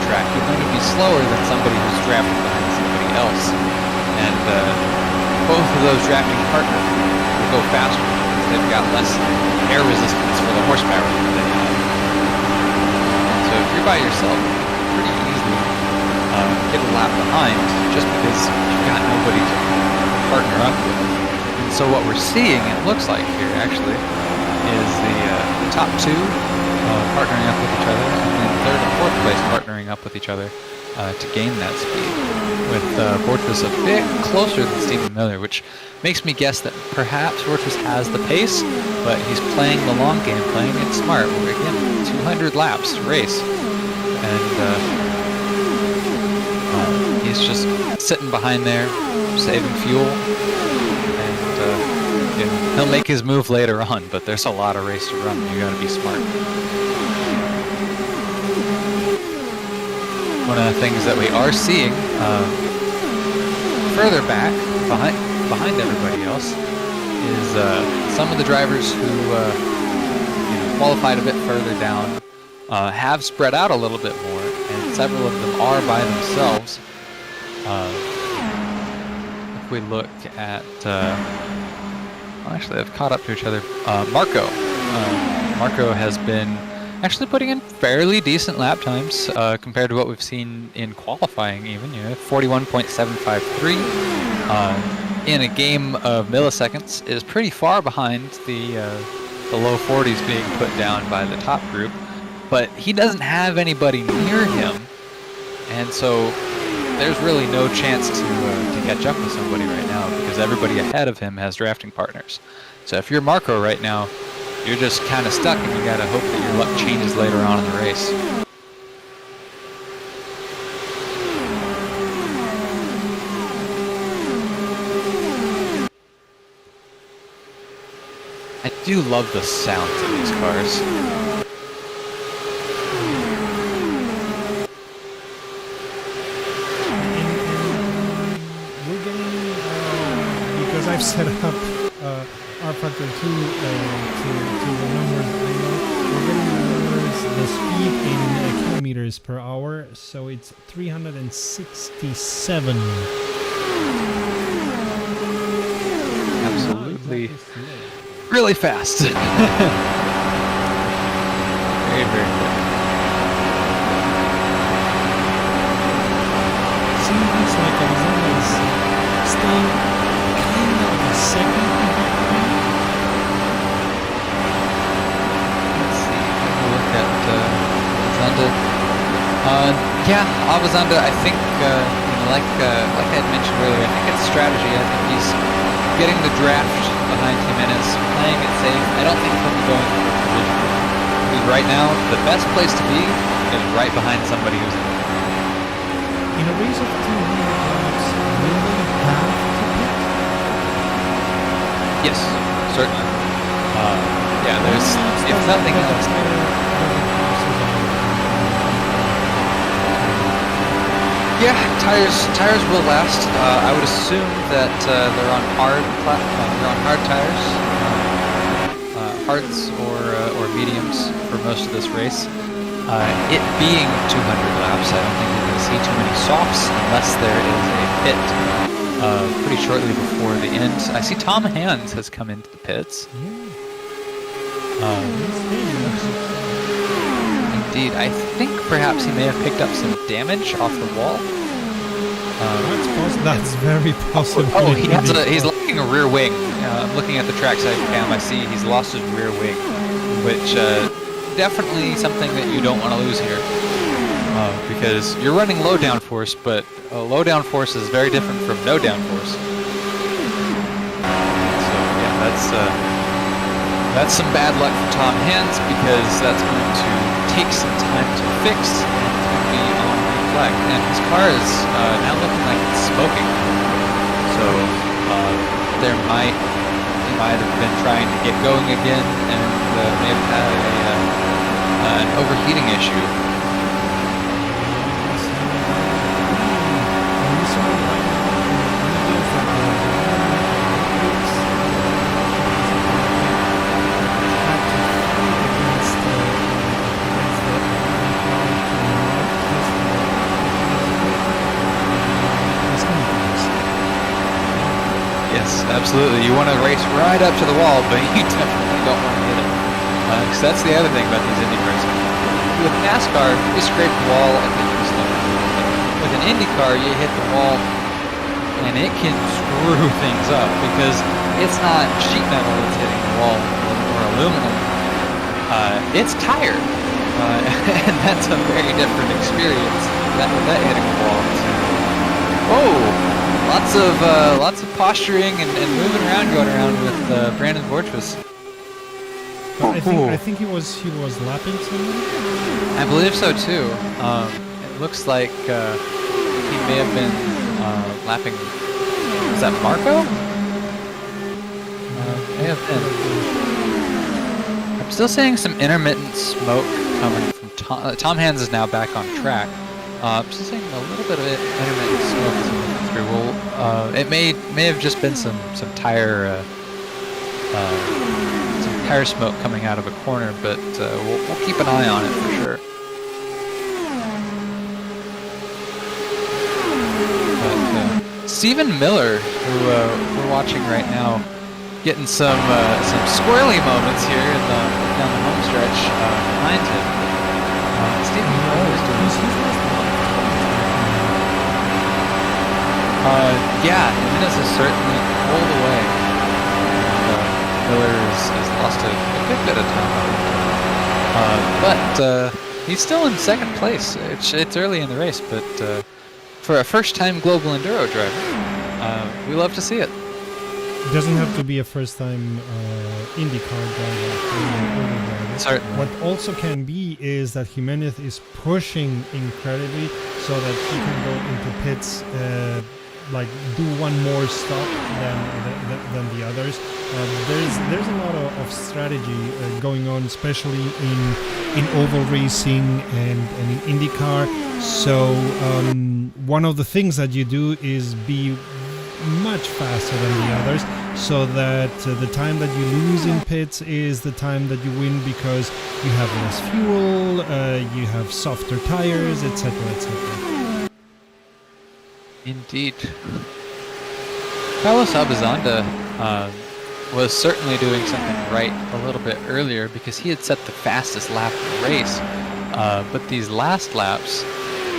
A: track, you're going to be slower than somebody who's drafting behind somebody else, and both of those drafting partners will go faster because they've got less air resistance for the horsepower that they have. So if you're by yourself, you can pretty easily get a lap behind just because you've got nobody to partner up with. And so what we're seeing, it looks like here actually, is the top two partnering up with each other, and then third and fourth place partnering up with each other to gain that speed, with Fortress a bit closer than Stephen Miller, which makes me guess that perhaps Fortress has the pace, but he's playing the long game, playing it smart. We're again 200 laps to race, and he's just sitting behind there, saving fuel, and you know, he'll make his move later on, but there's a lot of race to run. You got to be smart. One of the things that we are seeing further back, behind everybody else, is some of the drivers who you know, qualified a bit further down have spread out a little bit more, and several of them are by themselves. If we look at, well, actually they've caught up to each other. Marco has been actually putting in fairly decent lap times compared to what we've seen in qualifying even, you know, 41.753 in a game of milliseconds is pretty far behind the low 40s being put down by the top group, but he doesn't have anybody near him, and so there's really no chance to catch up with somebody right now because everybody ahead of him has drafting partners. So if you're Marco right now, you're just kind of stuck, and you gotta hope that your luck changes later on in the race. I do love the sounds of these cars.
B: We're getting, because I've set up our factor 2 to the numbers I know, we're getting the speed in kilometers per hour, so it's 367.
A: Absolutely. Really fast. Very, very quick.
B: Seems like Alexander is staying kind of a second behind.
A: Let's see. Have a look at Abazanda. Yeah, Abazanda, I think, like I had mentioned earlier, I think it's strategy. I think he's getting the draft behind Jimenez, playing it safe. I don't think he'll be going for a position. I mean, right now, the best place to be is right behind somebody who's in.
B: In a race of 200 laps, will they have to pit?
A: Yes, certainly. Yeah, there's, if nothing else. Yeah, tires will last. I would assume that they're on hard tires, hards or mediums for most of this race. It being 200 laps, I don't think we're going to see too many softs unless there is a pit pretty shortly before the end. I see Tom Hands has come into the pits. Indeed, I think perhaps he may have picked up some damage off the wall.
B: That's very possible.
A: Oh, he's lacking a rear wing. I'm looking at the trackside cam. I see he's lost his rear wing, which definitely something that you don't want to lose here, because you're running low downforce, but low downforce is very different from no downforce. So yeah, that's some bad luck for Tom Hands, because that's going to take some time to fix and to be on reflect. And his car is now looking like it's smoking. So he might have been trying to get going again and may have had an overheating issue. Yes, absolutely. You want to race right up to the wall, but you definitely don't want to hit it. Because that's the other thing about these Indy racing. With NASCAR, you scrape the wall and then you slow it. With an Indy car, you hit the wall and it can screw things up because it's not sheet metal that's hitting the wall or aluminum. It's tire. And that's a very different experience than with that hitting the wall. Oh! Lots of posturing and moving around going around with Brandon Borchwas.
B: I think he was lapping somebody.
A: I believe so too. It looks like he may have been lapping. Is that Marco? May have been. I'm still seeing some intermittent smoke coming from Tom. Tom Hands is now back on track. I'm still seeing a little bit of intermittent smoke through. Well, it may have just been some tire smoke coming out of a corner, but we'll keep an eye on it for sure. But Stephen Miller, who we're watching right now, getting some squirrely moments here down the home stretch behind him. Stephen Miller is doing. Yeah, Jimenez is certainly pulled away. Miller has lost a good bit of time. But he's still in second place. It's early in the race, but for a first-time global enduro driver, we love to see it.
B: It doesn't have to be a first-time IndyCar driver.
A: Certainly.
B: What also can be is that Jimenez is pushing incredibly so that he can go into pits, like do one more stop than the others. There's a lot of strategy going on, especially in oval racing and in IndyCar. So one of the things that you do is be much faster than the others, so that the time that you lose in pits is the time that you win, because you have less fuel, you have softer tires, etc., etc.
A: Indeed. Carlos Abizanda was certainly doing something right a little bit earlier, because he had set the fastest lap of the race. But these last laps,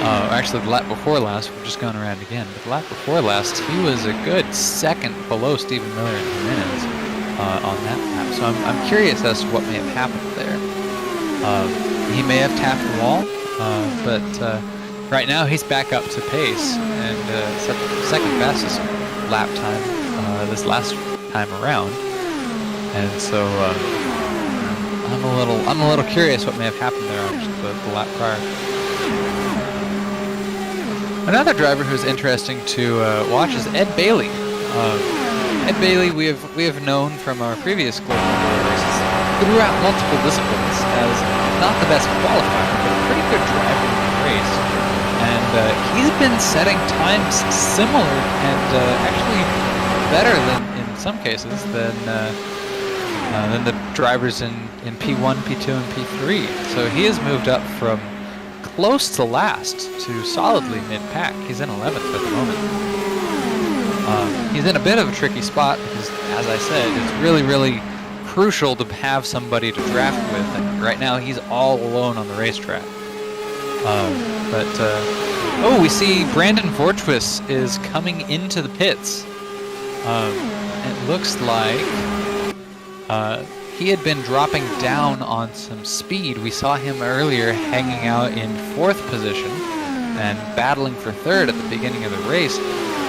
A: actually the lap before last, we're just going around again, but the lap before last, he was a good second below Stephen Miller and Jimenez on that lap. So I'm curious as to what may have happened there. He may have tapped the wall, but right now he's back up to pace and set the second fastest lap time this last time around. And so I'm a little curious what may have happened there on the lap prior. Another driver who's interesting to watch is Ed Bailey. Ed Bailey we have known from our previous global races throughout multiple disciplines as not the best qualifier, but a pretty good driver in the race. And he's been setting times similar and actually better than, in some cases, than the drivers in P1, P2, and P3. So he has moved up from close to last to solidly mid-pack. He's in 11th at the moment. He's in a bit of a tricky spot because, as I said, it's really, really crucial to have somebody to draft with, and right now he's all alone on the racetrack. Oh, we see Brandon Vortwis is coming into the pits. It looks like he had been dropping down on some speed. We saw him earlier hanging out in 4th position and battling for 3rd at the beginning of the race.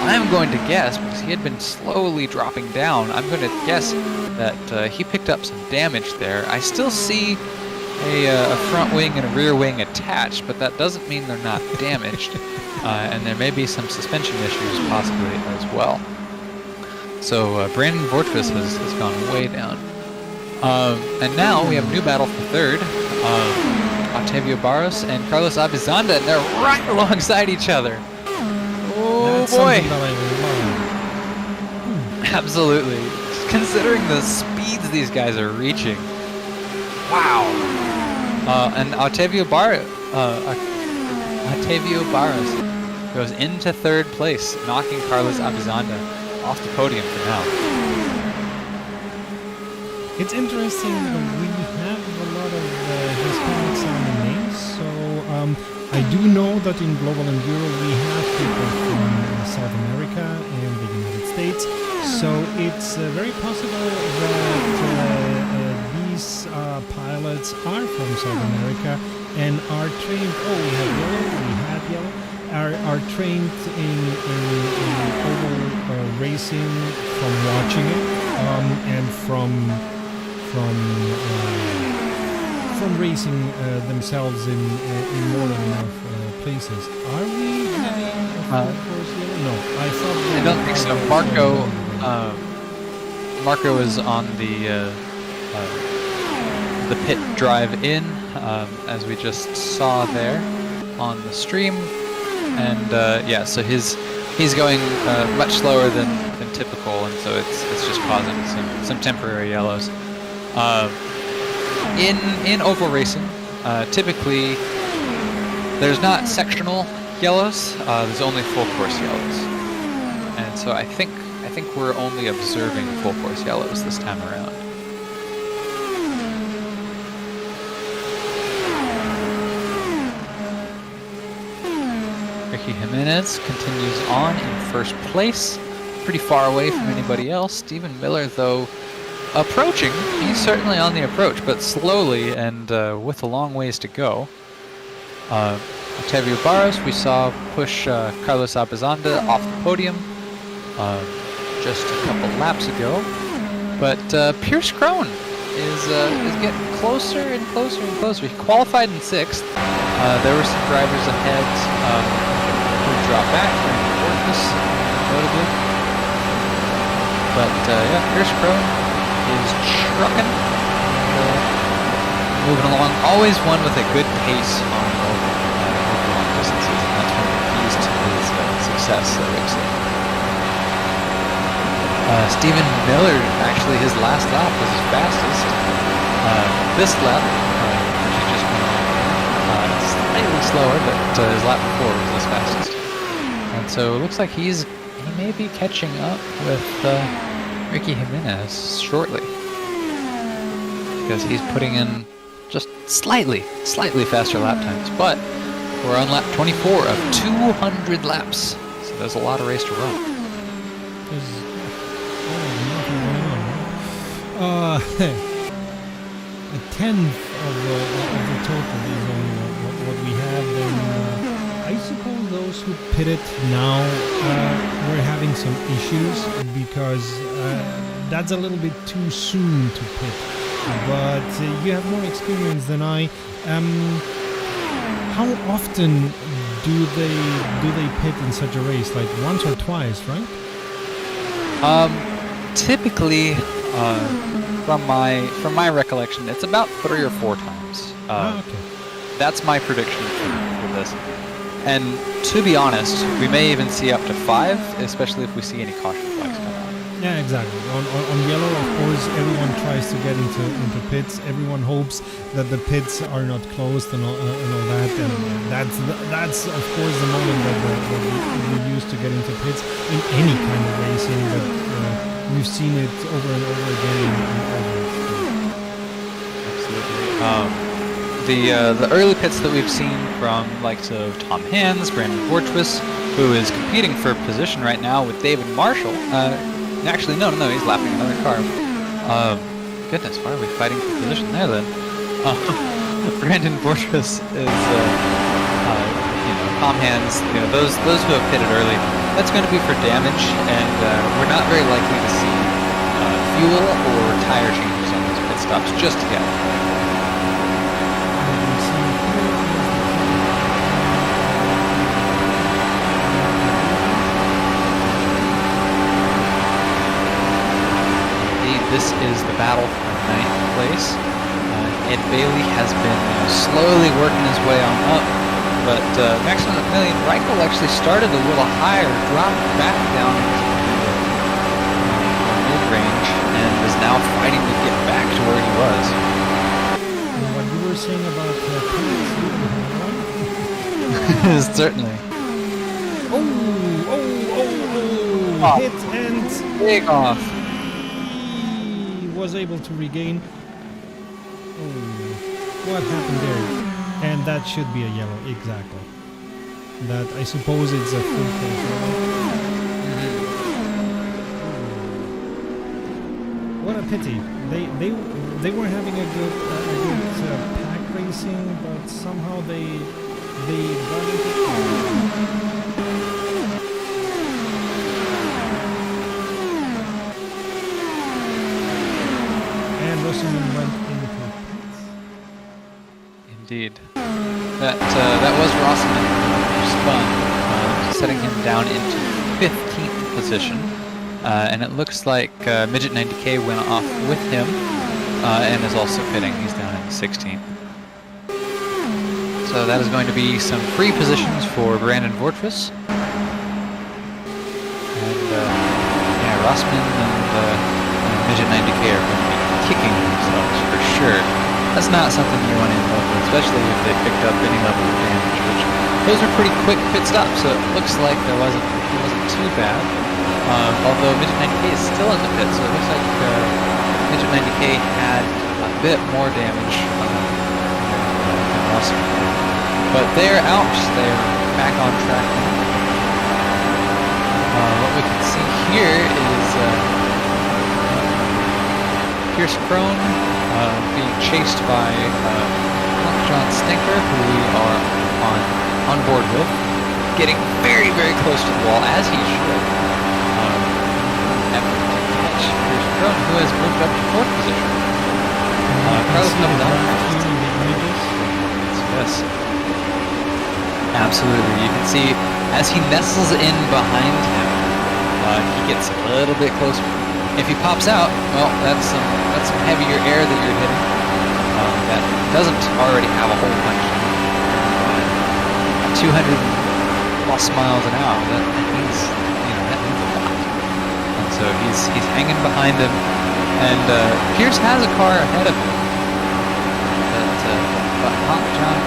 A: I'm going to guess, because he had been slowly dropping down, I'm going to guess that he picked up some damage there. I still see a front wing and a rear wing attached, but that doesn't mean they're not damaged. And there may be some suspension issues possibly as well. So Brandon Vortwis has gone way down. And now we have a new battle for 3rd. Octavio Barros and Carlos Abizanda, and they're right alongside each other. Oh,
B: That's
A: boy.
B: something that I love.
A: Absolutely. Considering the speeds these guys are reaching. Wow. And Octavio Barros goes into 3rd place, knocking Carlos Abizanda off the podium for now.
B: It's interesting, we have a lot of Hispanic sounding names, so I do know that in Global Enduro we have people from South America and the United States, so it's very possible that these pilots are from South America and are trained, we had yellow, are trained in oval racing from watching it, and from racing themselves in more than enough places. Are we having a full course yellow? No, I thought.
A: I don't think so. Marco is on the pit drive in, as we just saw there on the stream, and yeah, so he's going much slower than typical, and so it's just causing some temporary yellows. In oval racing, typically there's not sectional yellows. There's only full course yellows, and so I think we're only observing full course yellows this time around. Ricky Jimenez continues on in 1st place, pretty far away from anybody else. Stephen Miller, though, approaching. He's certainly on the approach, but slowly and with a long ways to go. Octavio Barros, we saw push Carlos Abizanda off the podium. just a couple laps ago. But Pierce Crone is getting closer and closer and closer. He qualified in 6th. There were some drivers ahead who dropped back, Orcus, notably. But yeah, Pierce Crone is trucking, moving along. Always one with a good pace on over long distances, and that's one of the keys to his success, I would say. Stephen Miller, actually, his last lap was his fastest. This lap, which he just went on, slightly slower, but his lap before was his fastest. And so it looks like he may be catching up with Ricky Jimenez shortly, because he's putting in just slightly faster lap times. But we're on lap 24 of 200 laps, so there's a lot of race to run.
B: A tenth of the total is only what we have. Then I suppose those who pitted now were having some issues because that's a little bit too soon to pit. But you have more experience than I. How often do they pit in such a race? Like once or twice, right?
A: Typically, from my recollection, it's about 3 or 4 times.
B: Okay.
A: That's my prediction for this. And to be honest, we may even see up to 5, especially if we see any caution flags come out.
B: Yeah, exactly. On yellow, of course, everyone tries to get into pits. Everyone hopes that the pits are not closed and all that. And that's of course the moment that we use to get into pits in any kind of racing. But we've seen it over and over again.
A: Absolutely. The early pits that we've seen from likes of Tom Hands, Brandon Borchwis, who is competing for position right now with David Marshall. Actually, no, he's lapping another car. Goodness, why are we fighting for position there then? Brandon Borchwis is, Tom Hands, those who have pitted early, that's going to be for damage, and we're not very likely to see fuel or tire changes on those pit stops just yet. This is the battle for 9th place. Ed Bailey has been slowly working his way on up, but Maximilian Reichel actually started a little higher, dropped back down into the mid-range, and is now fighting to get back to where he was.
B: And what you were saying about
A: Certainly.
B: Oh! Hit and
A: big off.
B: Was able to regain. Oh, what happened there? And that should be a yellow, exactly. That, I suppose, it's a full course. What a pity. They were having a good pack racing, but somehow they got into. Went into pits.
A: Indeed. That was Rossman who spun, setting him down into 15th position. And it looks like Midget 90K went off with him and is also pitting. He's down in 16th. So that is going to be some free positions for Brandon Vortvis. And yeah, Rossman and Midget 90K are going to be kicking themselves for sure. That's not something you want to involve with, especially if they picked up any level of damage, which those are pretty quick pit stops, so it looks like it wasn't too bad. Although Midget 90K is still in the pit, so it looks like Midget 90K had a bit more damage than Russell. But they're out, they're back on track now. What we can see here is Pierce Crone being chased by John Stinker, who we are on board with, getting very, very close to the wall, as he should. Crone, who has moved up to 4th position. Carlos Navarro. Yes. Absolutely. You can see as he nestles in behind him, he gets a little bit closer. If he pops out, well, that's some heavier air that you're hitting. That doesn't already have a hole punched in it. 200 plus miles an hour. That means, that means a lot. And so he's hanging behind him, and Pierce has a car ahead of him. But Hot John,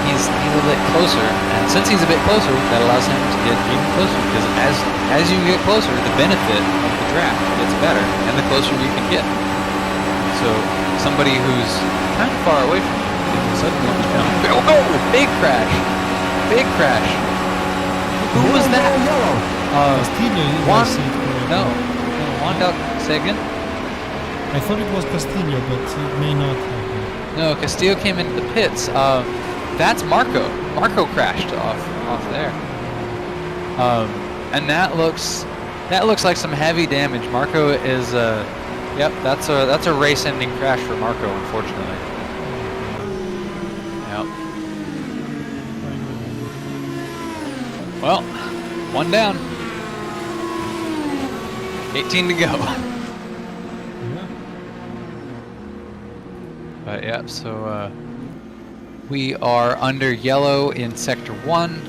A: he's a bit closer, and since he's a bit closer, that allows him to get even closer. Because as you get closer, the benefit of the draft gets better, and the closer you can get. So somebody who's kind of far away from you suddenly, oh, big crash, big crash. Who was that? Juan? No, Juan Del. Say again.
B: I thought it was Castillo, but it may not have been.
A: No, Castillo came into the pits. That's Marco. Marco crashed off there. And that looks like some heavy damage. Marco is yep, that's a race-ending crash for Marco, unfortunately. Yep. Well, one down. 18 to go. But yeah, so we are under yellow in Sector 1,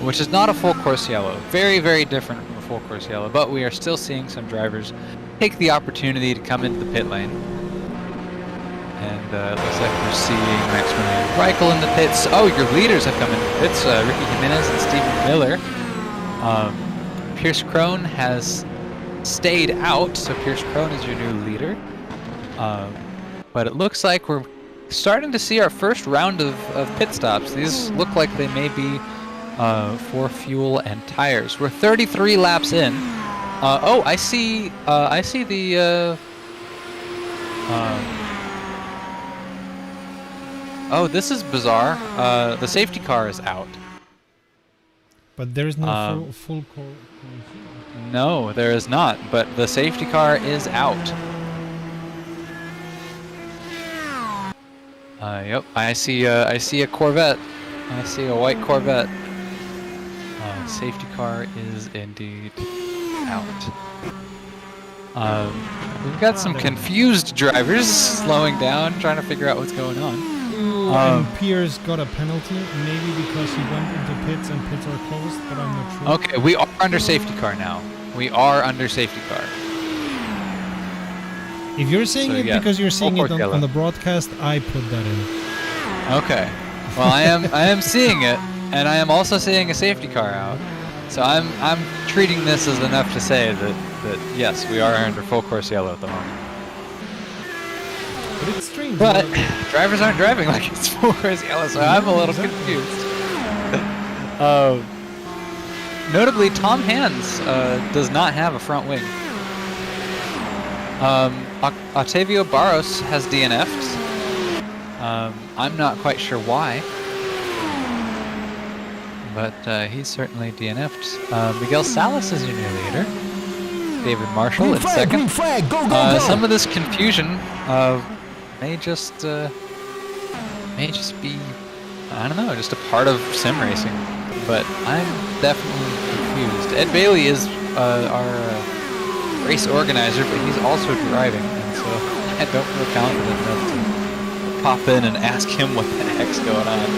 A: which is not a full course yellow. Very, very different from a full course yellow, but we are still seeing some drivers take the opportunity to come into the pit lane. And it looks like we're seeing Maximilian Reichel in the pits. Oh, your leaders have come into the pits, Ricky Jimenez and Stephen Miller. Pierce Crone has stayed out, so Pierce Crone is your new leader. But it looks like we're starting to see our first round of pit stops. These look like they may be for fuel and tires. We're 33 laps in. Oh, I see the oh, this is bizarre. The safety car is out.
B: But there is no full core.
A: No, there is not, but the safety car is out. Yep, I see a Corvette. I see a white Corvette. Safety car is indeed out. We've got some confused drivers slowing down, trying to figure out what's going on.
B: And Pierce got a penalty, maybe because he went into pits and pits are closed, but I'm not sure.
A: Okay, we are under safety car now. We are under safety car.
B: If you're saying it
A: yeah,
B: because you're seeing it
A: yellow.
B: on the broadcast, I put that in.
A: Okay. Well, I am seeing it, and I am also seeing a safety car out. So I'm treating this as enough to say that yes, we are under full course yellow at the moment.
B: But it's strange.
A: But drivers aren't driving like it's full course yellow, so I'm a little confused. Notably, Tom Hands does not have a front wing. Octavio Barros has DNF'd. I'm not quite sure why, but he's certainly DNF'd. Miguel Salas is your new leader. David Marshall in second.
C: Green flag, go, go, go.
A: Some of this confusion may just be, I don't know, just a part of sim racing. But I'm definitely confused. Ed Bailey is our race organizer, but he's also driving, and so I don't feel confident enough to pop in and ask him what the heck's going on.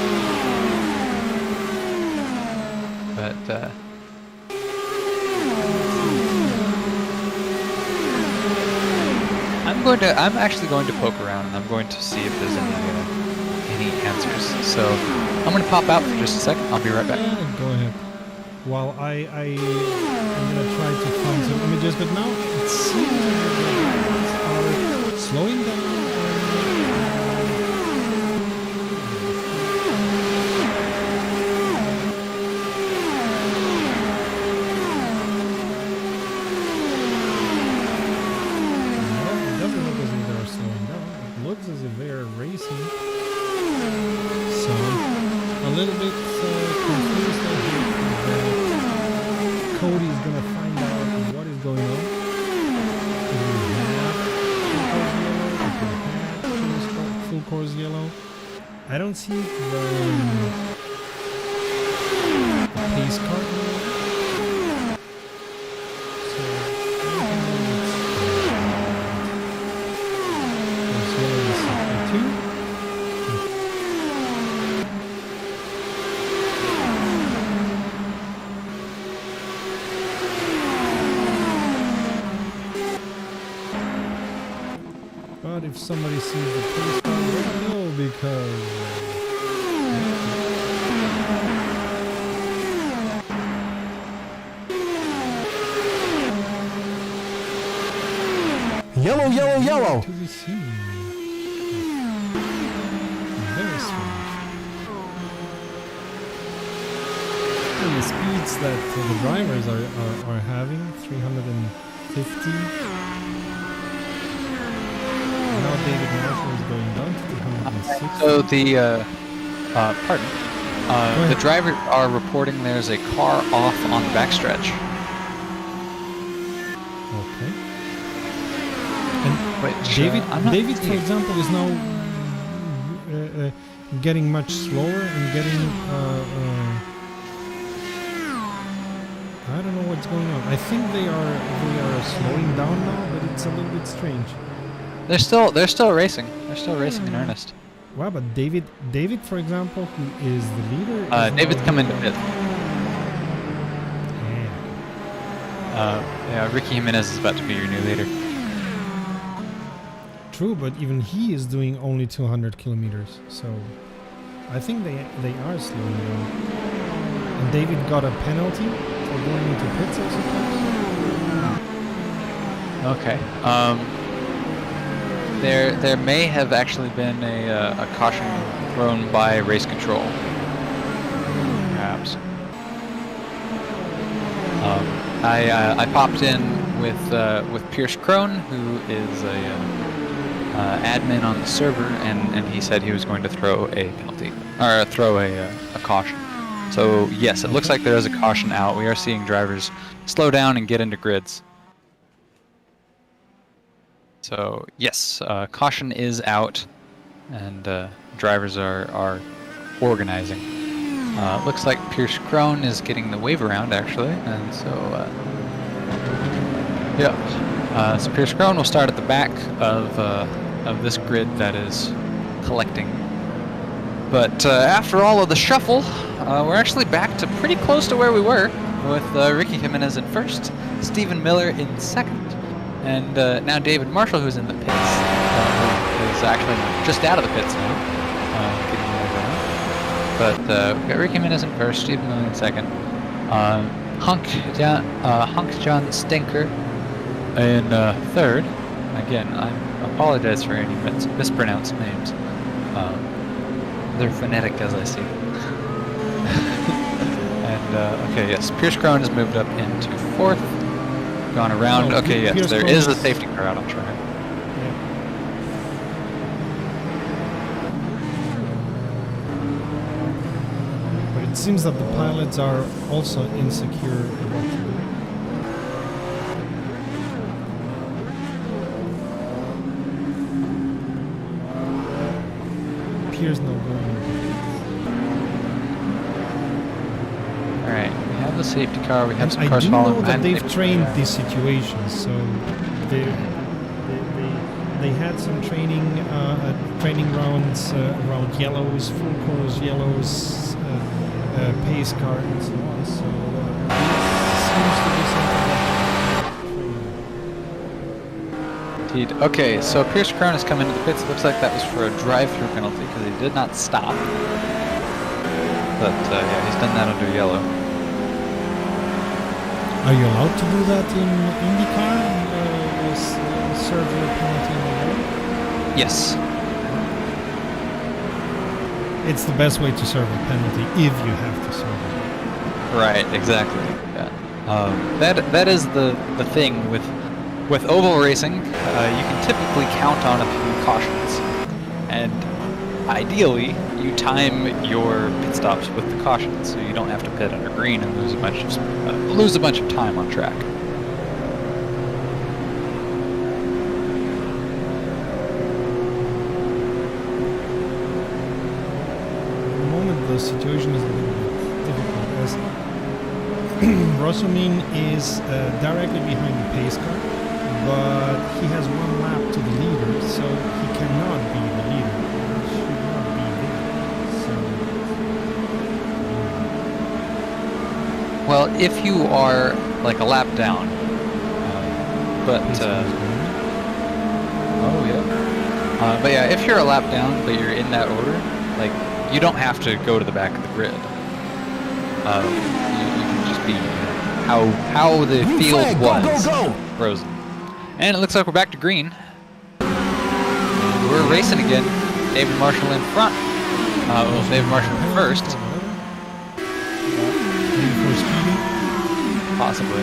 A: But I'm actually going to poke around, and I'm going to see if there's any answers. So I'm going to pop out for just a second. I'll be right back.
B: Go ahead. While I'm gonna try to find some images, but now it seems that the drivers are slowing down. No, it doesn't look as if they're slowing down. It looks as if they're racing. So a little bit confused. Cody's gonna find out what is going on. I don't see the pace car. So but if somebody sees the pace car, they know because.
C: Yellow, yellow, yellow.
B: To be seen. Very strange. And the speeds that the drivers are having, 350. Now David Marshall is going down to 260.
A: So the pardon. The drivers are reporting there's a car off on the backstretch.
B: Okay. And
A: Which
B: David,
A: I'm not
B: David, for
A: seeing.
B: example, is now getting much slower and getting. I don't know what's going on. I think they are slowing down now, but it's a little bit strange.
A: They're still racing. They're still racing in earnest.
B: Wow, but David, for example, who is the leader? Is
A: David's
B: now-
A: coming to pit.
B: Yeah.
A: Yeah, Ricky Jimenez is about to be your new leader.
B: True, but even he is doing only 200 kilometers, so I think they are slowing down. And David got a penalty for going into pits, I suppose.
A: Okay. There may have actually been a caution thrown by race control. Perhaps. I popped in with Pierce Crone, who is a admin on the server, and he said he was going to throw a penalty or throw a caution. So yes, it looks like there is a caution out. We are seeing drivers slow down and get into grids. So yes, caution is out, and drivers are organizing. Looks like Pierce Crone is getting the wave around actually, and so yeah. So Pierce Crone will start at the back of this grid that is collecting. But after all of the shuffle, we're actually back to pretty close to where we were, with Ricky Jimenez in first, Stephen Miller in second. And now David Marshall, who's in the pits, who is actually just out of the pits now. Getting over. But we've got Ricky Jimenez in first, Stephen Miller in second. Hunk John Stinker in third. Again, I apologize for any mispronounced names. They're phonetic as I see them. And okay, yes, Pierce Crone has moved up into fourth. Gone around.
B: Oh,
A: Okay, yes,
B: Pierce
A: there
B: Crone
A: is a
B: is-
A: safety car out on track.
B: Yeah. But it seems that the pilots are also insecure about to do. Pierce no going.
A: All right, we have the safety car. We have
B: And
A: some
B: I
A: cars
B: do
A: following
B: know that
A: behind.
B: they've trained these situations, so they had some training rounds around yellows, full course yellows, pace car, and so on. So this seems to be something that.
A: Indeed. Okay, so Pierce Crone has come into the pits. It looks like that was for a drive-through penalty because he did not stop. But yeah, he's done that under yellow.
B: Are you allowed to do that in IndyCar? Serve a penalty in the yellow?
A: Yes.
B: It's the best way to serve a penalty if you have to serve it.
A: Right. Exactly. Yeah. That is the thing with oval racing. You can typically count on a few cautions, and ideally you time your pit stops with the cautions, so you don't have to pit under green and lose a bunch of time on track.
B: situation is a little bit difficult as Rosomin is directly behind the pace car, but he has one lap to the leader, so he cannot be the leader. He should not be there. So,
A: Well, if you are like a lap down, but oh yeah, if you're a lap down, but you're in that order, like you don't have to go to the back of the grid. You can just be how the
C: Green
A: field
C: flag,
A: was
C: go!
A: frozen. And it looks like we're back to green. And we're racing again. David Marshall in front. Well, David Marshall in first,
B: maybe for speeding.
A: possibly.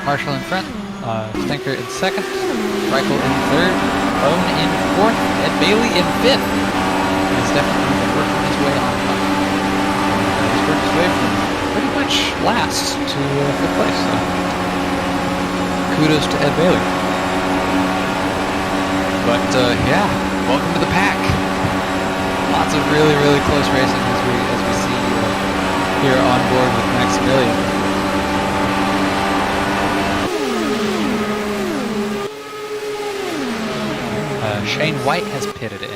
A: Marshall in front. Stinker in second. Reichel in third. Bone in fourth. And Bailey in fifth. He's definitely been working his way on top. He's worked his way from pretty much last to fifth place. So kudos to Ed Bailey. But yeah, welcome to the pack. Lots of really, really close racing as we see here on board with Maximilian. Shane White has pitted in.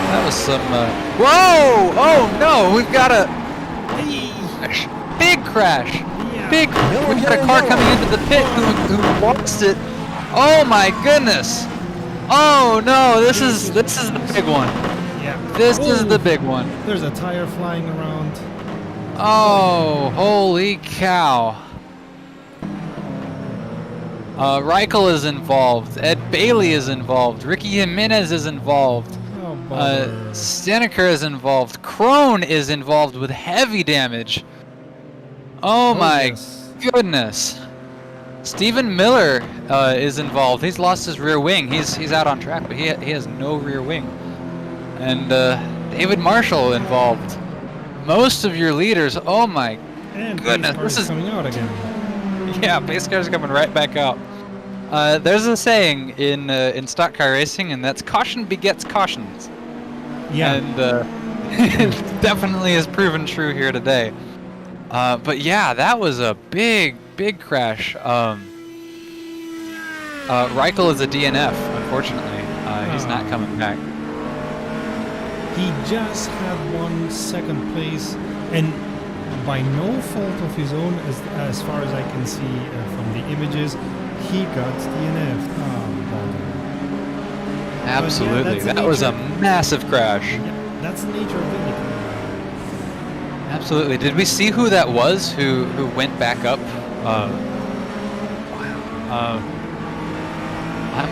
A: That was some. Whoa! Oh no! We've got a big crash.
B: Yeah.
A: Big. We've got a car coming into the pit who lost it. Oh my goodness! Oh no! This is the big one.
B: Yeah.
A: This is the big one.
B: There's a tire flying around.
A: Oh, holy cow! Reichel is involved. Ed Bailey is involved. Ricky Jimenez is involved.
B: Oh, bother.
A: Steneker is involved. Krone is involved with heavy damage. Oh my
B: yes.
A: goodness. Stephen Miller is involved. He's lost his rear wing. He's out on track, but he has no rear wing. And David Marshall involved. Most of your leaders. Oh my
B: And
A: goodness.
B: this is coming out again.
A: Yeah, pace cars coming right back out. There's a saying in stock car racing, and that's caution begets cautions.
B: Yeah.
A: And it definitely is proven true here today. But yeah, that was a big crash. Reichel is a DNF, unfortunately. He's not coming back.
B: He just had 1 second place, and by no fault of his own, as far as I can see from the images, he got DNF'd. Oh, bother.
A: Absolutely,
B: yeah,
A: that was a massive crash.
B: Yeah, that's the nature of Indy.
A: Absolutely. Did we see who that was who went back up? I'm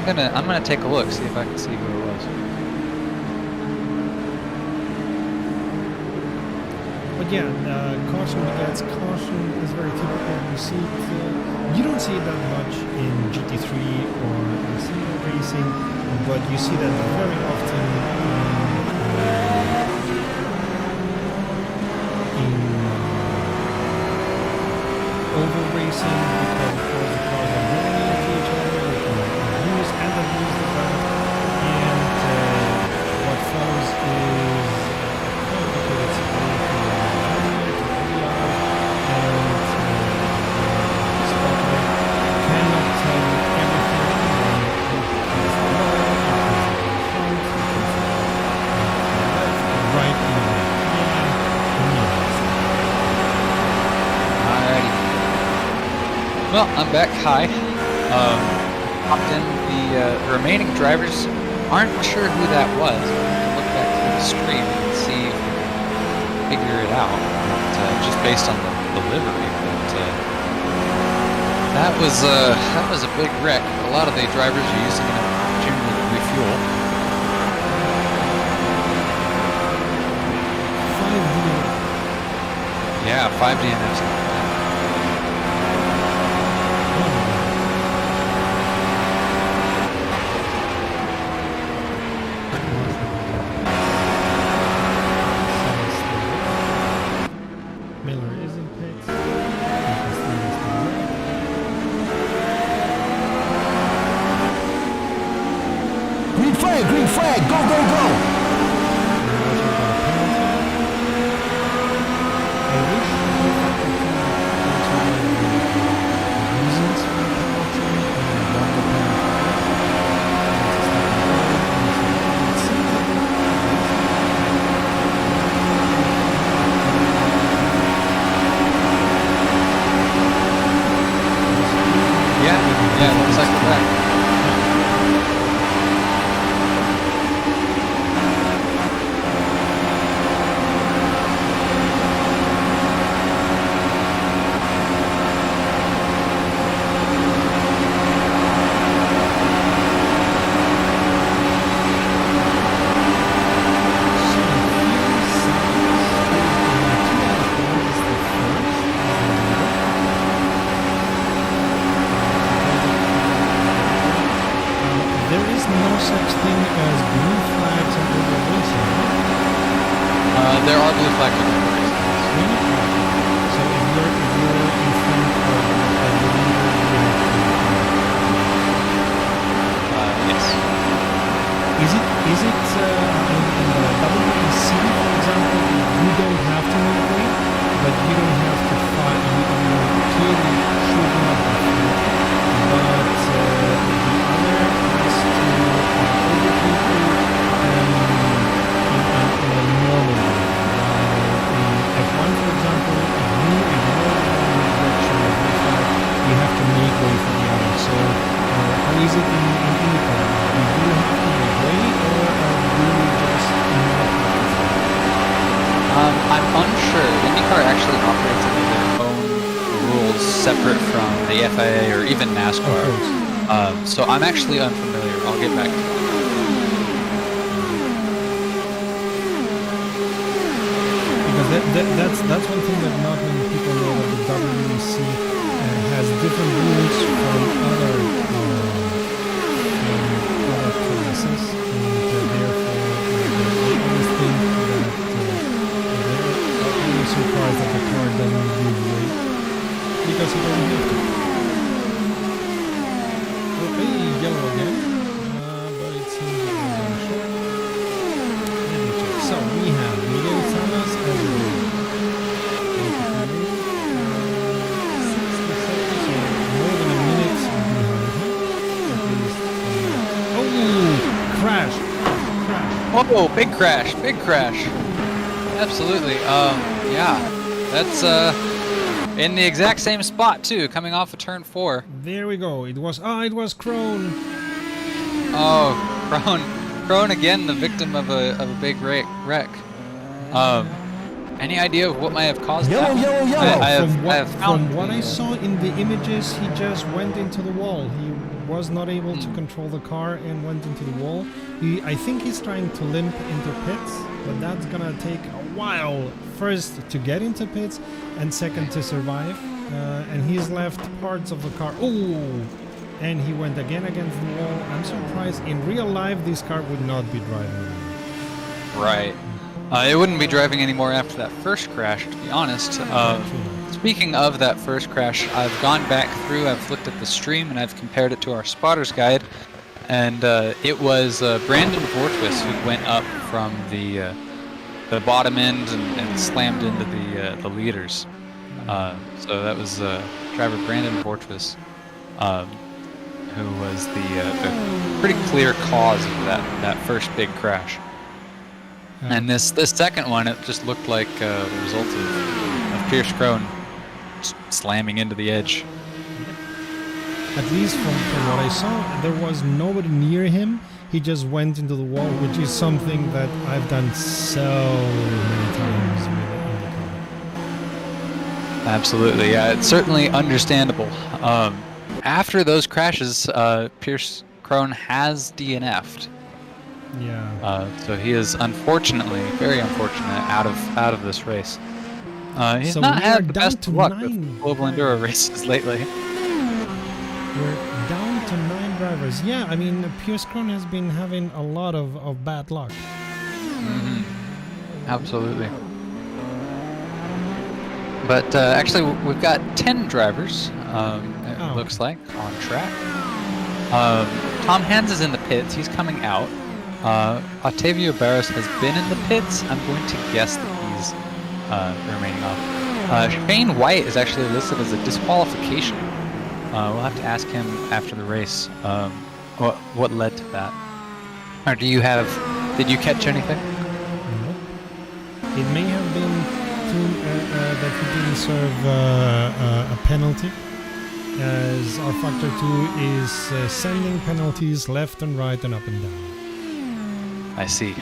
A: gonna take a look, see if I can see who it was.
B: But yeah, caution begets caution is very typical. You see it, you don't see it that much in GT3 or single racing, but you see that very often in oval racing, because of course the cars are running into each other, use and abuse the ground, and what follows is complicated situation.
A: Well, I'm back. Hi. Hopped in. The remaining drivers aren't sure who that was. I'll look back through the stream and see if we can figure it out, just based on the livery. But that was a big wreck. A lot of the drivers are using an opportunity to refuel.
B: 5 DNFs.
A: Yeah, 5 DNFs.
C: flag, go, go, go!
A: Yeah, it looks like we're back. There are blue flags on the races.
B: So if you're in front of a leader,
A: Yes.
B: Is it in the WEC, for example, you don't have to make way, but you don't have to fight. You clearly should not be fighting, but the other has to overtake you in a normal way. F1, for example, if you ignore the direction of the flag, you have to make way for the other. So how is it in IndyCar? Do you have to make way, or do you just not have to fight?
A: I'm unsure. IndyCar actually operates under their own rules separate from the FIA or even NASCAR. So I'm actually unfamiliar. I'll get back to that.
B: That's one thing that not many people know, that the WEC has different rules from other classes, and therefore they always think that they're always surprised that the car doesn't give way because it doesn't have to. Okay, yellow again, but it seems that we're going short. Let me check. So we have Miguel Salas as a crash.
A: Oh, big crash. Absolutely. Yeah, that's in the exact same spot too, coming off of turn 4.
B: There we go. It was Krone.
A: Oh, Krone again, the victim of a big wreck. Any idea of what might have caused that?
C: Yellow.
B: From what I saw in the images, he just went into the wall. He was not able to control the car and went into the wall. I think he's trying to limp into pits, but that's gonna take a while. First to get into pits, and second to survive. And he's left parts of the car. Oh, and he went again against the wall. I'm surprised. In real life, this car would not be driving anymore.
A: Right. It wouldn't be driving anymore after that first crash, to be honest. Speaking of that first crash, I've gone back through, I've looked at the stream, and I've compared it to our spotter's guide. And it was Brandon Vortwis who went up from the bottom end and slammed into the leaders. So that was driver Brandon Vortwis, who was the pretty clear cause of that first big crash. And this second one, it just looked like the result of Pierce Krone slamming into the edge.
B: At least from what I saw, there was nobody near him. He just went into the wall, which is something that I've done so many times with IndyCar.
A: Absolutely, yeah, it's certainly understandable. After those crashes, Pierce Krone has DNF'd.
B: Yeah.
A: So he is unfortunately, very unfortunate, out of this race. He's
B: So
A: not
B: we are
A: had the
B: down
A: best
B: to
A: of luck
B: 9
A: with global enduro races lately.
B: We're down to 9 drivers. Yeah, I mean, Pierce Krone has been having a lot of bad luck.
A: Absolutely. But actually, we've got 10 drivers, it looks like, on track. Tom Hans is in the pits. He's coming out. Octavio Barros has been in the pits. I'm going to guess that he's remaining off. Shane White is actually listed as a disqualification. We'll have to ask him after the race what led to that. Or did you catch anything?
B: No. It may have been that he didn't serve a penalty, as our Factor 2 is sending penalties left and right and up and down.
A: I see.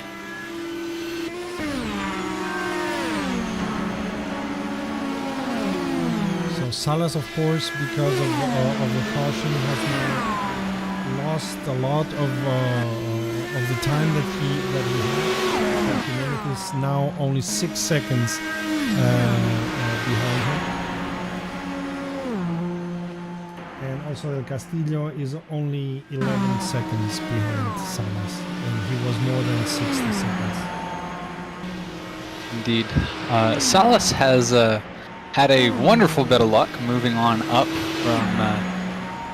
B: So Salas, of course, because of the caution, has now lost a lot of the time that he had. He is now only 6 seconds behind him. And also Del Castillo is only 11 seconds behind Salas, and he was more than 60 seconds.
A: Indeed. Salas has had a wonderful bit of luck moving on up from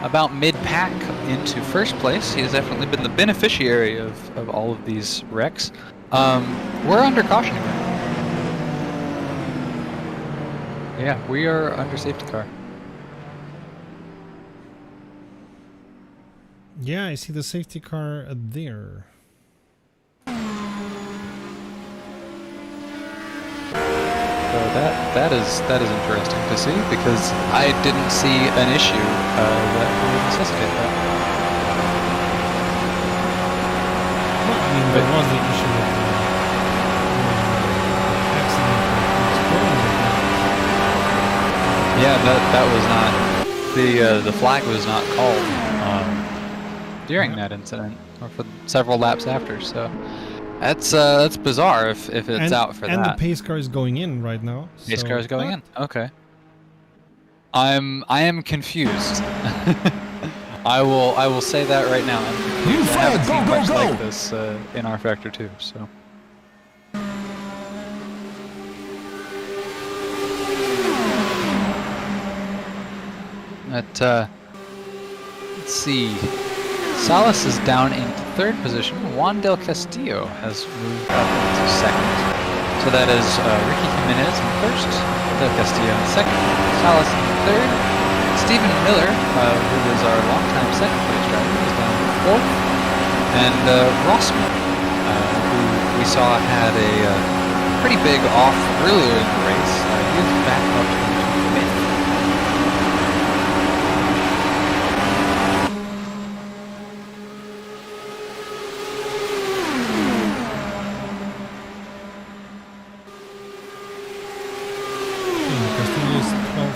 A: about mid-pack into first place. He has definitely been the beneficiary of all of these wrecks. We're under caution again. Yeah, we are under safety car.
B: Yeah, I see the safety car there.
A: So that is interesting to see, because I didn't see an issue that would necessitate that.
B: Well, I mean, there was the issue of the accident with
A: Yeah, that was not the flag was not called during that incident, or for several laps after. So that's bizarre if it's out for that.
B: And the pace car is going in right now.
A: Pace car is going in. Okay. I am confused. I will say that right now. I'm confused. I haven't seen much like this in R Factor 2. So. Let's see. Salas is down into third position. Juan Del Castillo has moved up into second. So that is Ricky Jimenez in first, Del Castillo in second, Salas in third, Stephen Miller, who was our longtime second place driver, is down in fourth, and Rossman, who we saw had a pretty big off earlier in the race. He is back up to fifth.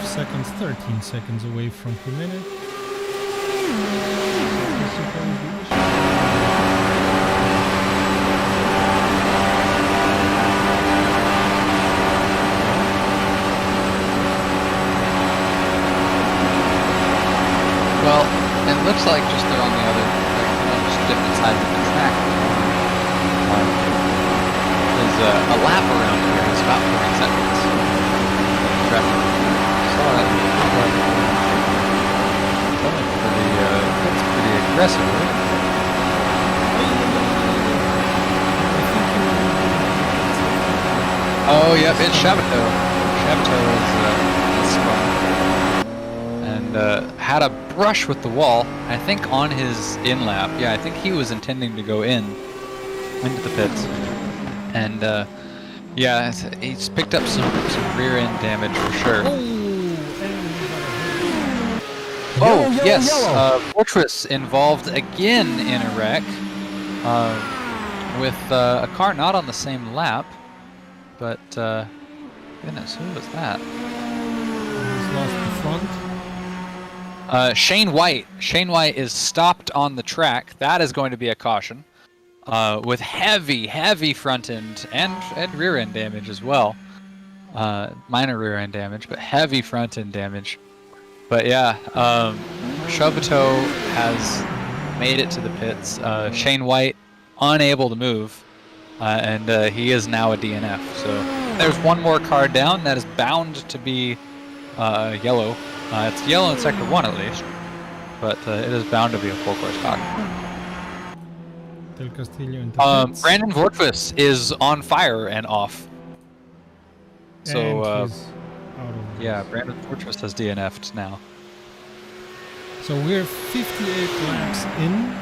B: Seconds, 13 seconds away from Jimenez.
A: Well, it looks like just they're on the other, just different sides of the track. There's a lap around here. It's about 40 seconds. Traffic. That's pretty aggressive, right? Oh, yep, it's Chabateau. Chabateau is and had a brush with the wall, I think on his in-lap. Yeah, I think he was intending to go into the pits. And yeah, he's picked up some rear-end damage for sure. Oh, yes, Fortress involved again in a wreck with a car not on the same lap, but goodness, who was that?
B: He's lost the front.
A: Shane White. Shane White is stopped on the track. That is going to be a caution with heavy front end and rear end damage as well. Minor rear end damage, but heavy front end damage. But yeah, Chabateau has made it to the pits. Shane White unable to move, and he is now a DNF. So there's one more car down that is bound to be yellow. It's yellow in Sector 1 at least, but it is bound to be a full course car.
B: Del Castillo into pits.
A: Brandon Vortvis is on fire and off. So
B: and he's out of
A: yeah,
B: race.
A: Brandon Vortvis has DNF'd now.
B: So we're 58 laps in.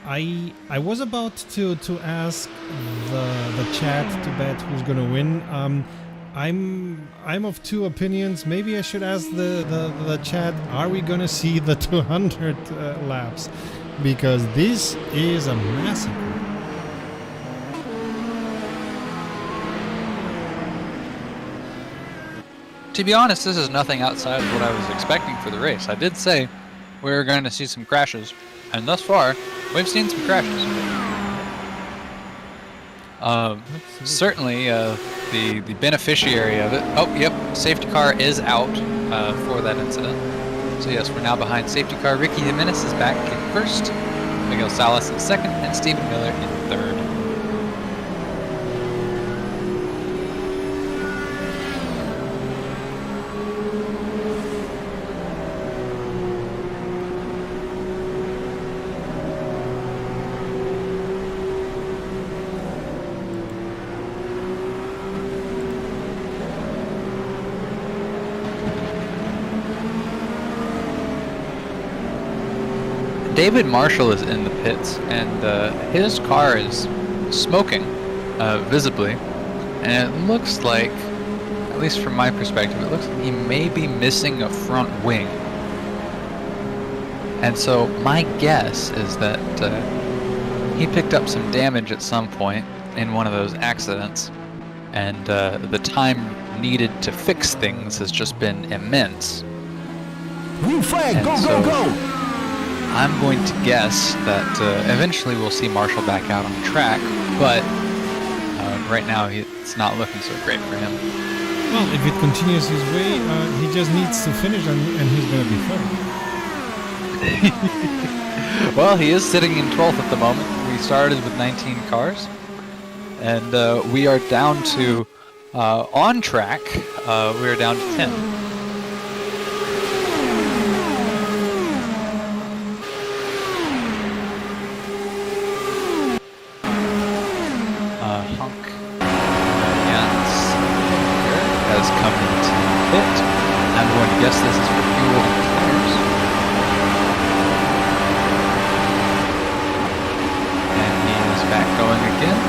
B: I was about to ask the chat to bet who's gonna win. I'm of two opinions. Maybe I should ask the chat. Are we gonna see the 200 laps? Because this is a massacre.
A: To be honest, this is nothing outside of what I was expecting for the race. I did say we were going to see some crashes, and thus far, we've seen some crashes. Certainly, the beneficiary of it. Oh, yep, safety car is out for that incident. So yes, we're now behind safety car. Ricky Jimenez is back in first, Miguel Salas in second, and Stephen Miller in third. David Marshall is in the pits, and his car is smoking, visibly, and it looks like, at least from my perspective, it looks like he may be missing a front wing. And so my guess is that he picked up some damage at some point in one of those accidents, and the time needed to fix things has just been immense.
C: Green flag,
A: And
C: go,
A: so-
C: go, go!
A: I'm going to guess that eventually we'll see Marshall back out on the track, but right now it's not looking so great for him.
B: Well, if it continues his way, he just needs to finish and he's going to be third.
A: Well, he is sitting in 12th at the moment. We started with 19 cars, and we are down to, on track, we are down to 10. Hunk Jans has come into pit. I'm going to guess this is for fuel and tires. And he is back going again.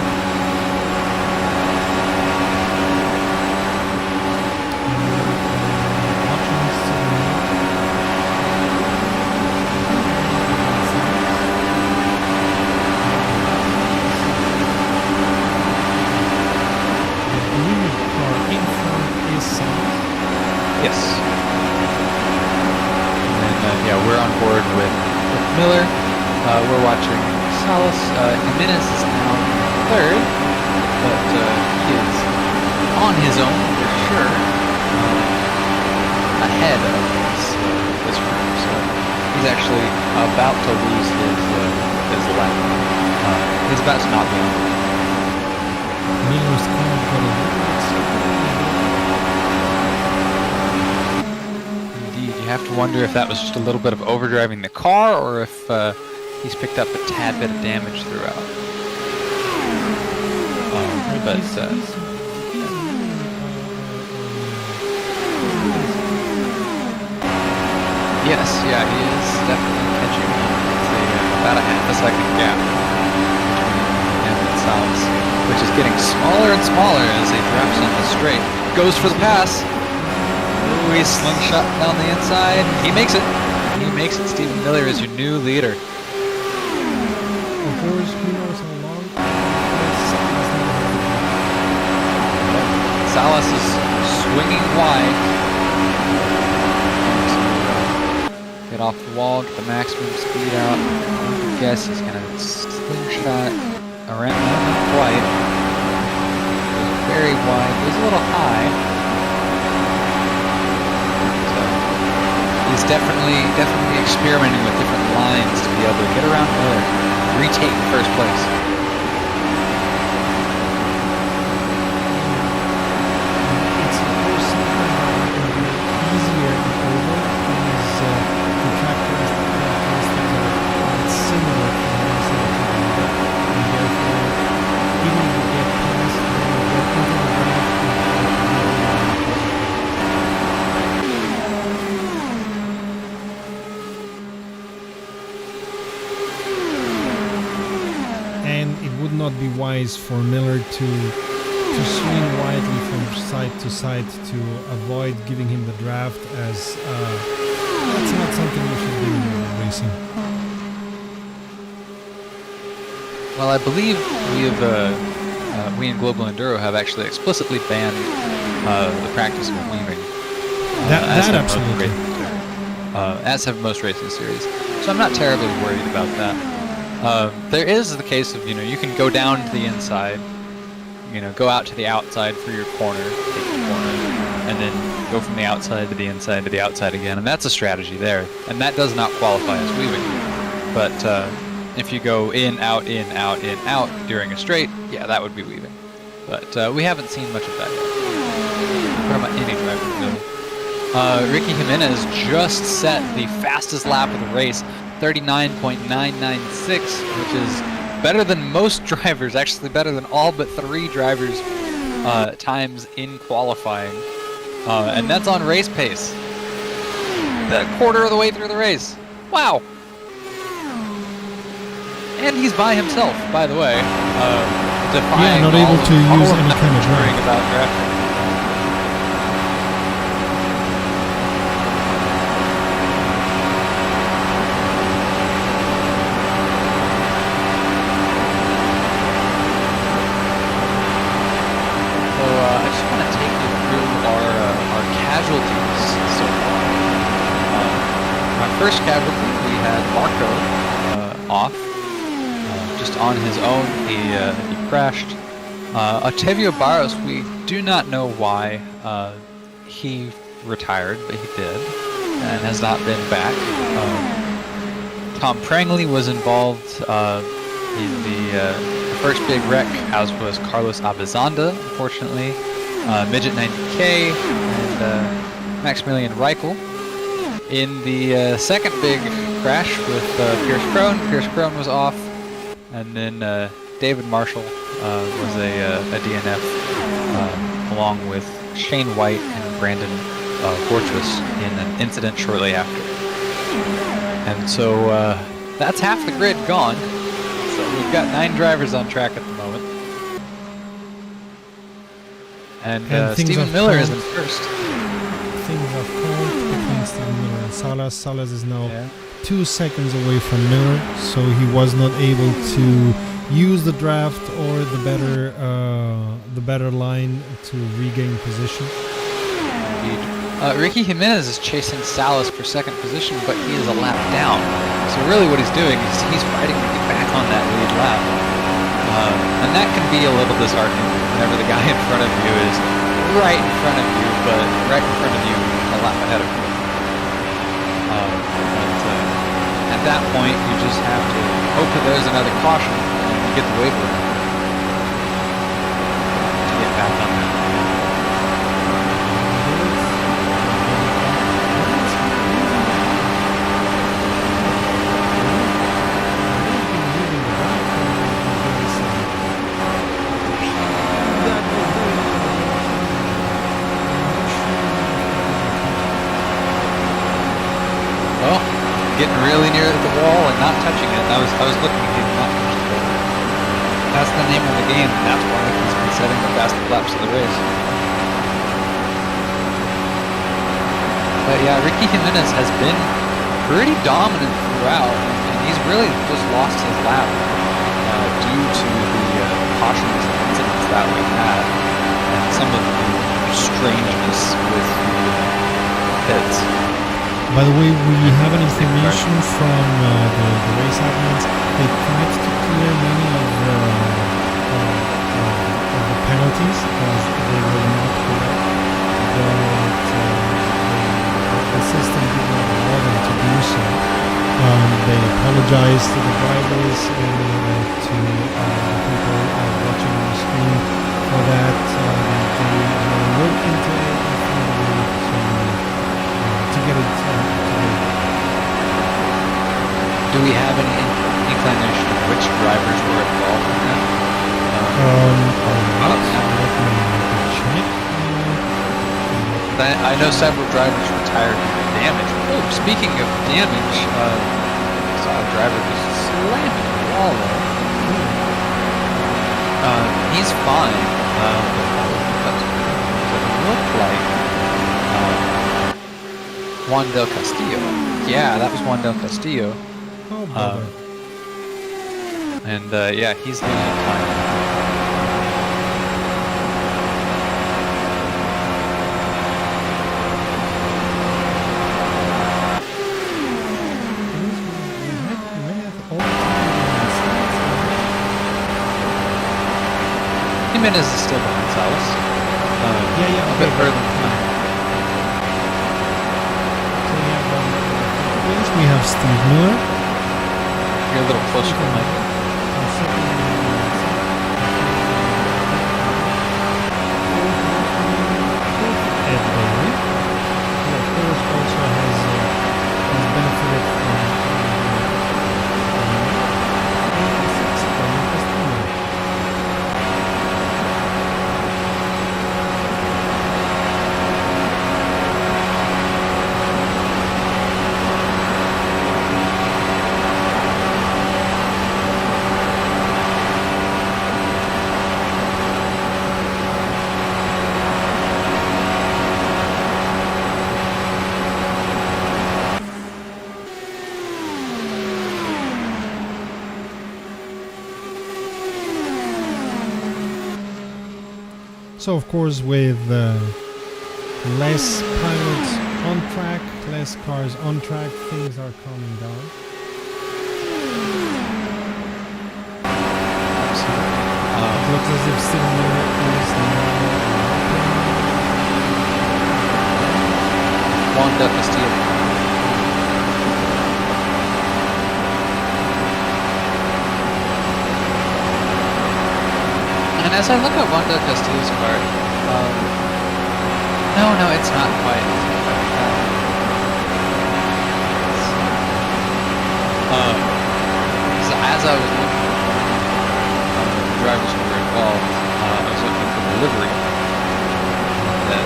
A: Yes. And then, yeah, we're on board with Miller. We're watching Salas. Jimenez is now third, but he is on his own for sure, ahead of this group. So he's actually about to lose his lap. He's about to not be on.
B: Miller's car got a
A: Indeed, you have to wonder if that was just a little bit of overdriving the car, or if he's picked up a tad bit of damage throughout. Yes, yeah, he is definitely catching on. It's about a half a second gap between him and Salas, which is getting smaller and smaller as he drops on the straight. Goes for the pass. Ooh, he's slingshot down the inside. He makes it. He makes it. Stephen Miller is your new leader.
B: Of course, who knows how long.
A: Salas is swinging wide. Get off the wall, get the maximum speed out. I guess he's gonna slingshot around, not quite. Goes very wide, goes a little high. So he's definitely experimenting with different lines to be able to get around Miller, retake first place.
B: It's supposed to be easier to over because the track characteristics are similar to the ones that not be wise for Miller to swing widely from side to side to avoid giving him the draft, as that's not something we should do in racing.
A: Well, I believe we in Global Enduro have actually explicitly banned the practice of weaving.
B: That
A: have
B: absolutely.
A: As have most racing series. So I'm not terribly worried about that. There is the case of, you can go down to the inside, go out to the outside for your corner, take your corner, and then go from the outside to the inside to the outside again, and that's a strategy there. And that does not qualify as weaving. But if you go in, out, in, out, in, out during a straight, yeah, that would be weaving. But we haven't seen much of that yet. What about any driver, really? Ricky Jimenez just set the fastest lap of the race, 39.996, which is better than most drivers, actually better than all but 3 drivers' times in qualifying. And that's on race pace. A quarter of the way through the race. Wow! And he's by himself, by the way. Defying
B: not able to use any kind of
A: worrying about drafting. First casualty, we had Marco off, just on his own. He crashed. Otavio Barros, we do not know why he retired, but he did, and has not been back. Tom Prangley was involved in the first big wreck, as was Carlos Abizanda, unfortunately, Midget 90K, and Maximilian Reichel. In the second big crash with Pierce Krone was off, and then David Marshall was a DNF, along with Shane White and Brandon Fortress in an incident shortly after. And so that's half the grid gone. So we've got 9 drivers on track at the moment. And Stephen Miller is in first.
B: Things have called between Stephen Miller and Salas. Salas is now 2 seconds away from Miller, so he was not able to use the draft or the better line to regain position.
A: Indeed. Ricky Jimenez is chasing Salas for second position, but he is a lap down. So really what he's doing is he's fighting to get back on that lead lap. And that can be a little disheartening whenever the guy in front of you is right in front of you, but right in front of you a lap ahead of you. But at that point, you just have to hope that there's another caution and you get the waiver to get back on that. Getting really near the wall and not touching it. I was looking at him not touching it. That's the name of the game. That's why he's been setting the fastest laps of the race. But yeah, Ricky Jimenez has been pretty dominant throughout, and he's really just lost his lap due to the cautions and incidents that we had, and some of the strangeness with the pits.
B: By the way, we have an information from the race admins. They tried to clear many of the penalties as they were not correct, but the system did not allow them to do so. They apologized to the drivers and to the people watching on the screen for that. They will look into it and find a way to get it
A: Do we have any inclination of which drivers were involved in that? I know several drivers retired due to damage. Oh, speaking of damage, I saw a driver just slamming the wall there. he's fine. But it looked like Juan del Castillo. Yeah, that was Juan del Castillo.
B: Oh, brother.
A: And yeah, he's losing time. Jimenez is still behind Salas.
B: Yeah,
A: A bit
B: okay.
A: further behind.
B: We have Steve Miller.
A: You're a little closer to the mic.
B: Ed Bailey, who of course also has benefited from So of course with less pilots on track, less cars on track, things are calming down. It looks as if Steve Miller is now
A: Juan del Castillo. And as I look at Juan del Castillo's car, no, it's not quite. So as I was looking at the drivers who were involved, I was looking for the livery.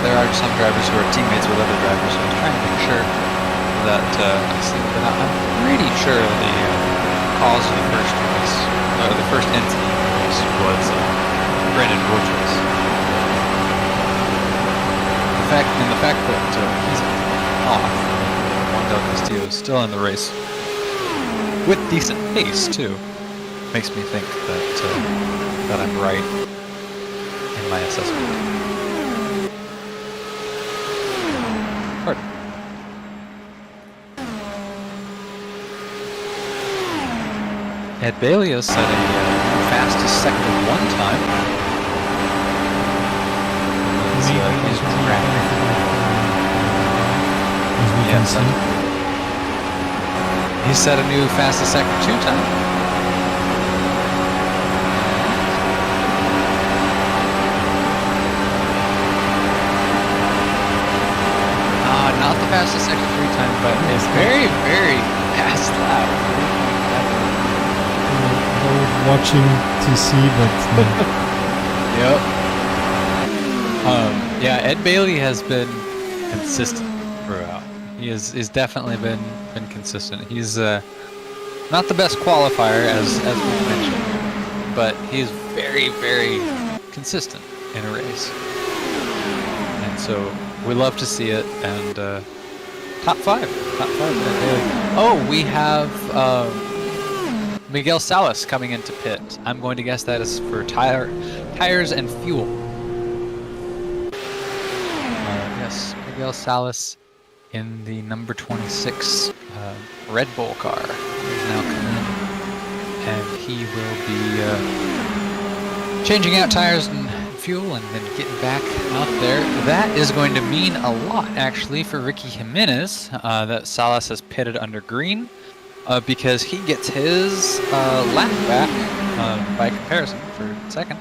A: There are some drivers who are teammates with other drivers, so I was trying to make sure that I see. But I'm pretty sure the cause of the first race, or the first incident was Brandon Roach's. The fact that he's off, Juan del Castillo is still in the race with decent pace too, makes me think that I'm right in my assessment. Pardon. Ed Bailey has set a fastest second of one time. Yes, he set a new fastest second 2 time. Not the fastest second 3 time, but a very, very fast lap.
B: both watching to see, but
A: Yep. Yeah, Ed Bailey has been consistent throughout. He's definitely been consistent. He's not the best qualifier as we mentioned, but he's very, very consistent in a race. And so we love to see it. And top five Ed Bailey. Oh, we have Miguel Salas coming into pit. I'm going to guess that is for tires and fuel. Yes, Miguel Salas in the number 26 Red Bull car is now coming in, and he will be changing out tires and fuel and then getting back out there. That is going to mean a lot, actually, for Ricky Jimenez, that Salas has pitted under green, because he gets his lap back by comparison for second.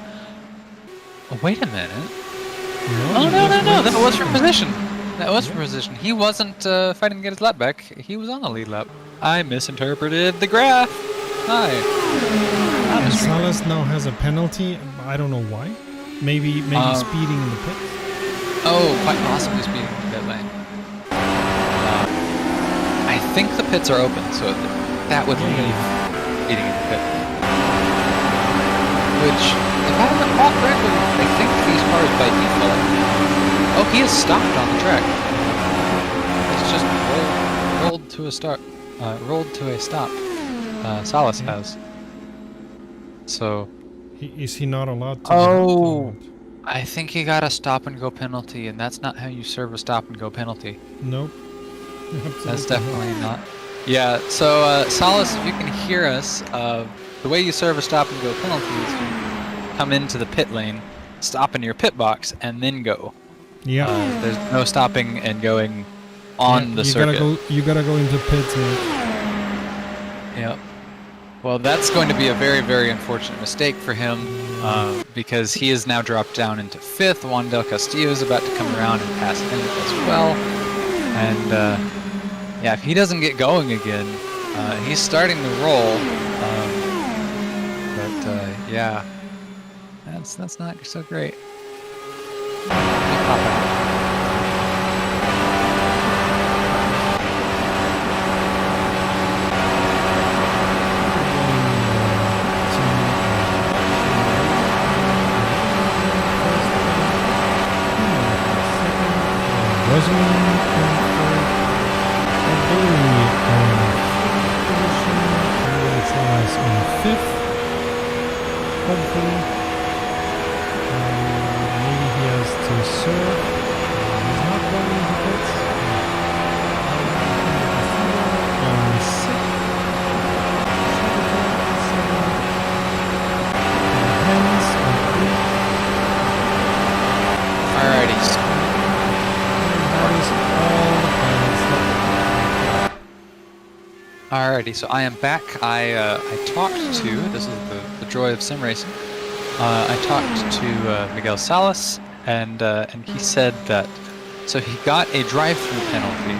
A: Oh, wait a minute. No, that was for position. That was for position. He wasn't fighting to get his lap back. He was on the lead lap. I misinterpreted the graph. Hi.
B: And Salas now has a penalty. I don't know why. Maybe speeding in the pit.
A: Oh, quite possibly speeding in the pit lane. I think the pits are open, so that would leave speeding in the pit. Which, if I recall, recall correctly, I think these cars by default. Oh, he has stopped on the track. It's just rolled to a start. Rolled to a stop. Salas
B: Okay.
A: has. So.
B: Is he not allowed to?
A: Oh, I think he got a stop and go penalty, and that's not how you serve a stop and go penalty.
B: Nope.
A: That's
B: Absolutely
A: definitely not. Yeah. So Salas, if you can hear us, the way you serve a stop and go penalty is you come into the pit lane, stop in your pit box, and then go.
B: Yeah.
A: There's no stopping and going on the circuit.
B: You gotta go into pits.
A: Yep. Well, that's going to be a very, very unfortunate mistake for him because he is now dropped down into 5th. Juan Del Castillo is about to come around and pass him as well. And yeah, if he doesn't get going again, he's starting to roll. But yeah, that's not so great. Let me pop out.
B: Maybe he has to serve. He's not going into pits. On 6th.
A: Alrighty. Alrighty, so I am back. I talked to, this is the joy of sim racing. I talked to Miguel Salas, and he said that, so he got a drive-through penalty,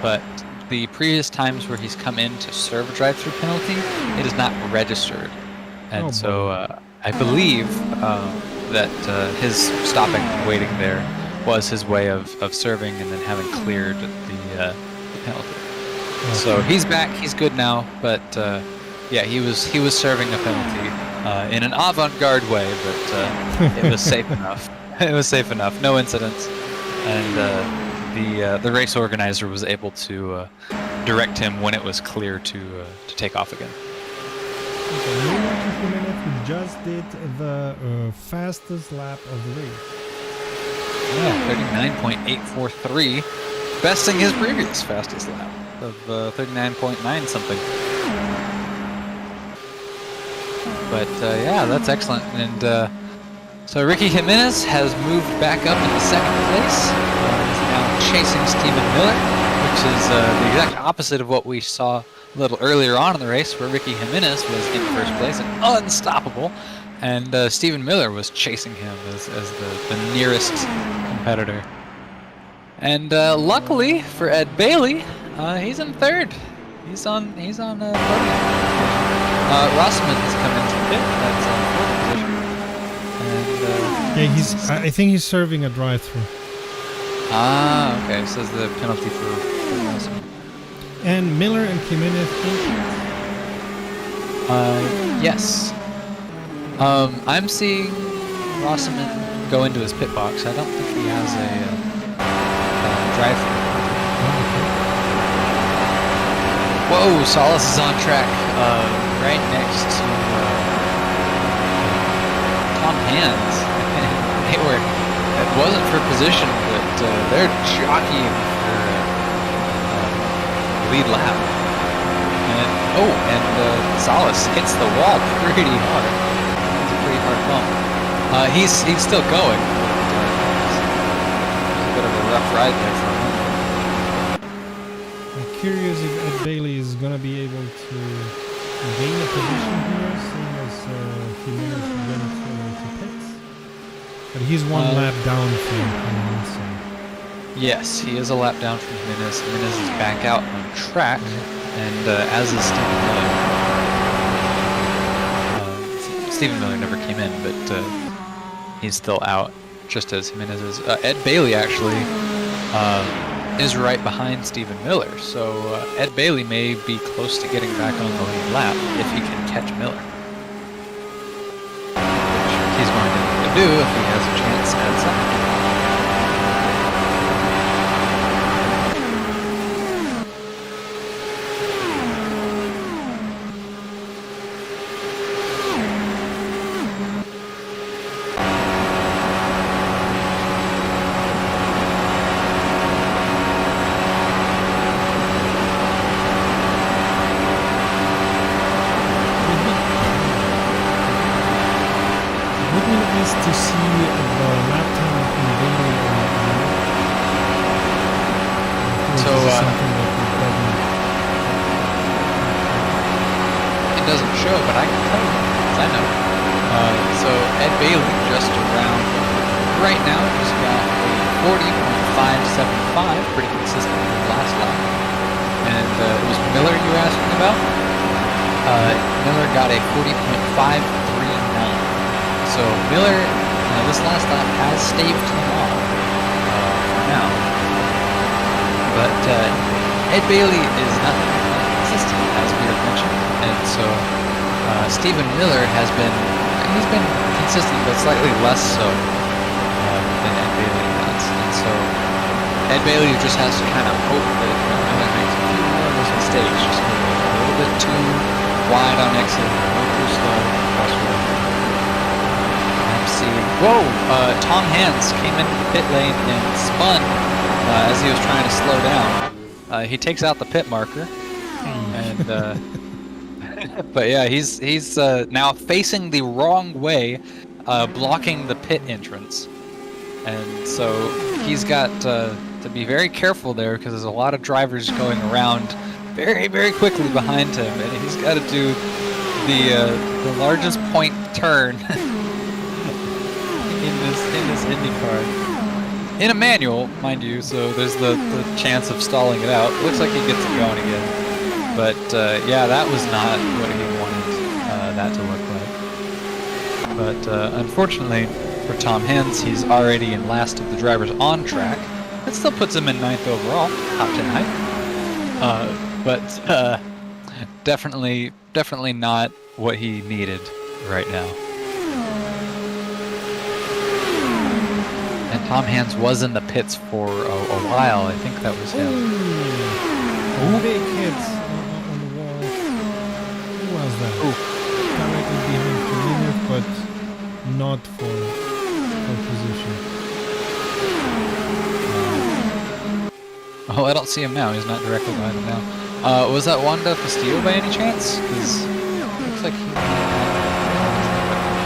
A: but the previous times where he's come in to serve a drive-through penalty, it is not registered. And I believe that his stopping and waiting there was his way of serving and then having cleared the penalty. Okay. So he's back. He's good now. But yeah, he was serving a penalty in an avant-garde way, but it was safe enough. It was safe enough. No incidents, and the race organizer was able to direct him when it was clear to take off again.
B: Who just did the fastest lap of the race.
A: Yeah, 39.843, besting his previous fastest lap of 39.9 something. But yeah, that's excellent. And so Ricky Jimenez has moved back up into 2nd place. He's now chasing Stephen Miller, which is the exact opposite of what we saw a little earlier on in the race, where Ricky Jimenez was in 1st place and unstoppable, and Stephen Miller was chasing him as the nearest competitor. And luckily for Ed Bailey, he's in 3rd. He's on podium. Rossman has come into the pit. That's 4th position. And
B: yeah, I think he's serving a drive-through.
A: Ah, okay. So the penalty for Rossman.
B: And Miller and Jimenez.
A: Yes. I'm seeing Rossman go into his pit box. I don't think he has a drive-through. Whoa, Salas is on track, right next to Tom Hands. It wasn't for position, but they're jockeying for lead lap. And Salas hits the wall pretty hard. It's a pretty hard bump. He's still going, but it's a bit of a rough ride there for him.
B: I'm curious if Ed Bailey is gonna be able to gain a position here, seeing as Jimenez went to pits. But he's one lap down from Jimenez. So.
A: Yes, he is a lap down from Jimenez. Jimenez is back out on track, and as is Stephen Miller. Stephen Miller never came in, but he's still out, just as Jimenez is. Ed Bailey actually is right behind Stephen Miller, so Ed Bailey may be close to getting back on the lead lap if he can catch Miller. Which he's going to do. do if he has a chance at something.
B: To see the lap time in Bailey
A: So, it doesn't show, but I can tell you, because I know. So Ed Bailey, just around right now, just got a 40.575, pretty consistent with the last lap. And it was Miller you were asking about? Miller got a 40.539. So Miller, this last lap has staved him off for now. But Ed Bailey is not consistent, as we have mentioned, and so Stephen Miller he's been consistent, but slightly less so than Ed Bailey has. And so Ed Bailey just has to kind of hope that Miller makes a few more of those mistakes, just a little bit too wide on exit, a little too slow crossroad. Whoa! Tom Hands came into the pit lane and spun as he was trying to slow down. He takes out the pit marker, and but yeah, he's now facing the wrong way, blocking the pit entrance, and so he's got to be very careful there because there's a lot of drivers going around very, very quickly behind him, and he's got to do the largest point turn. in this Indy car. In a manual, mind you, so there's the chance of stalling it out. Looks like he gets it going again. But yeah, that was not what he wanted that to look like. But unfortunately for Tom Hands, he's already in last of the drivers on track. That still puts him in 9th overall, top 10 height. But definitely not what he needed right now. And Tom Hands was in the pits for a while. I think that was him.
B: Ooh. Big hits on the wall. Who was that?
A: Ooh.
B: Directly behind Kalinin, but not for position.
A: Oh, I don't see him now. He's not directly behind him now. Was that Wanda Castillo by any chance? Because it looks like he...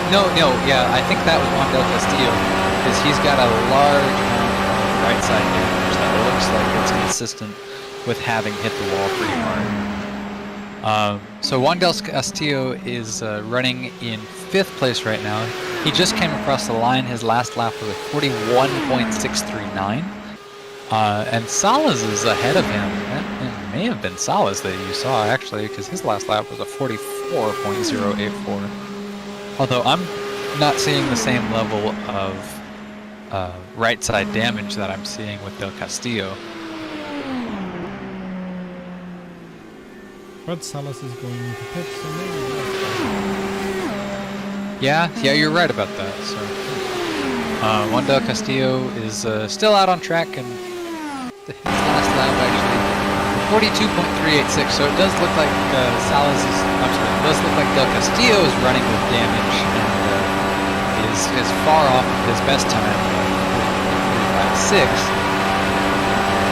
A: No, yeah, I think that was Wanda Castillo. Because he's got a large amount of right side damage that looks like it's consistent with having hit the wall pretty hard. So Wandel Castillo is running in 5th place right now. He just came across the line. His last lap was a 41.639. And Salas is ahead of him. It may have been Salas that you saw, actually, because his last lap was a 44.084. Although I'm not seeing the same level of right side damage that I'm seeing with Del Castillo.
B: But Salas is going into pits, so maybe.
A: Yeah, you're right about that. So, Juan Del Castillo is still out on track, and his last lap actually 42.386. So it does look like Salas is. I'm sorry, it does look like Del Castillo is running with damage and is far off of his best time, 3.56.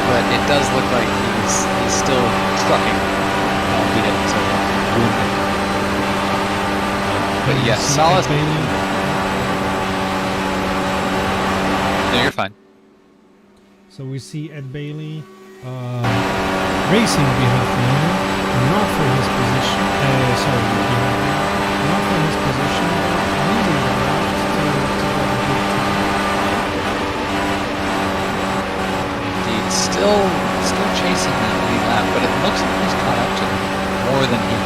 A: But it does look like he's still trucking, albeit wounded. But yes, Salas. No, you're fine.
B: So we see Ed Bailey racing behind Kalinin, not for his position. Not for his position, but leading the route to
A: Indeed, still chasing that lead lap, but it looks like he's caught up to him more than he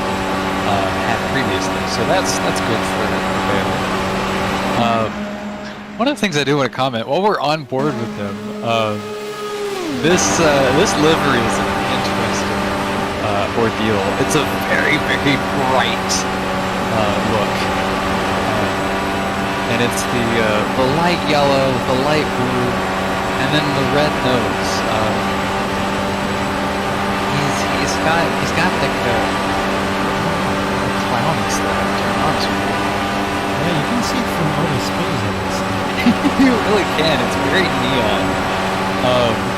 A: had previously. So that's good for Bailey. One of the things I do want to comment while we're on board with him. This livery is an interesting ordeal. It's a very, very bright look. and it's the light yellow, the light blue, and then the red nose. He's got like a clown sled, to be honest with you.
B: Yeah, you can see it from outer space, I would say.
A: You really can. It's very neon.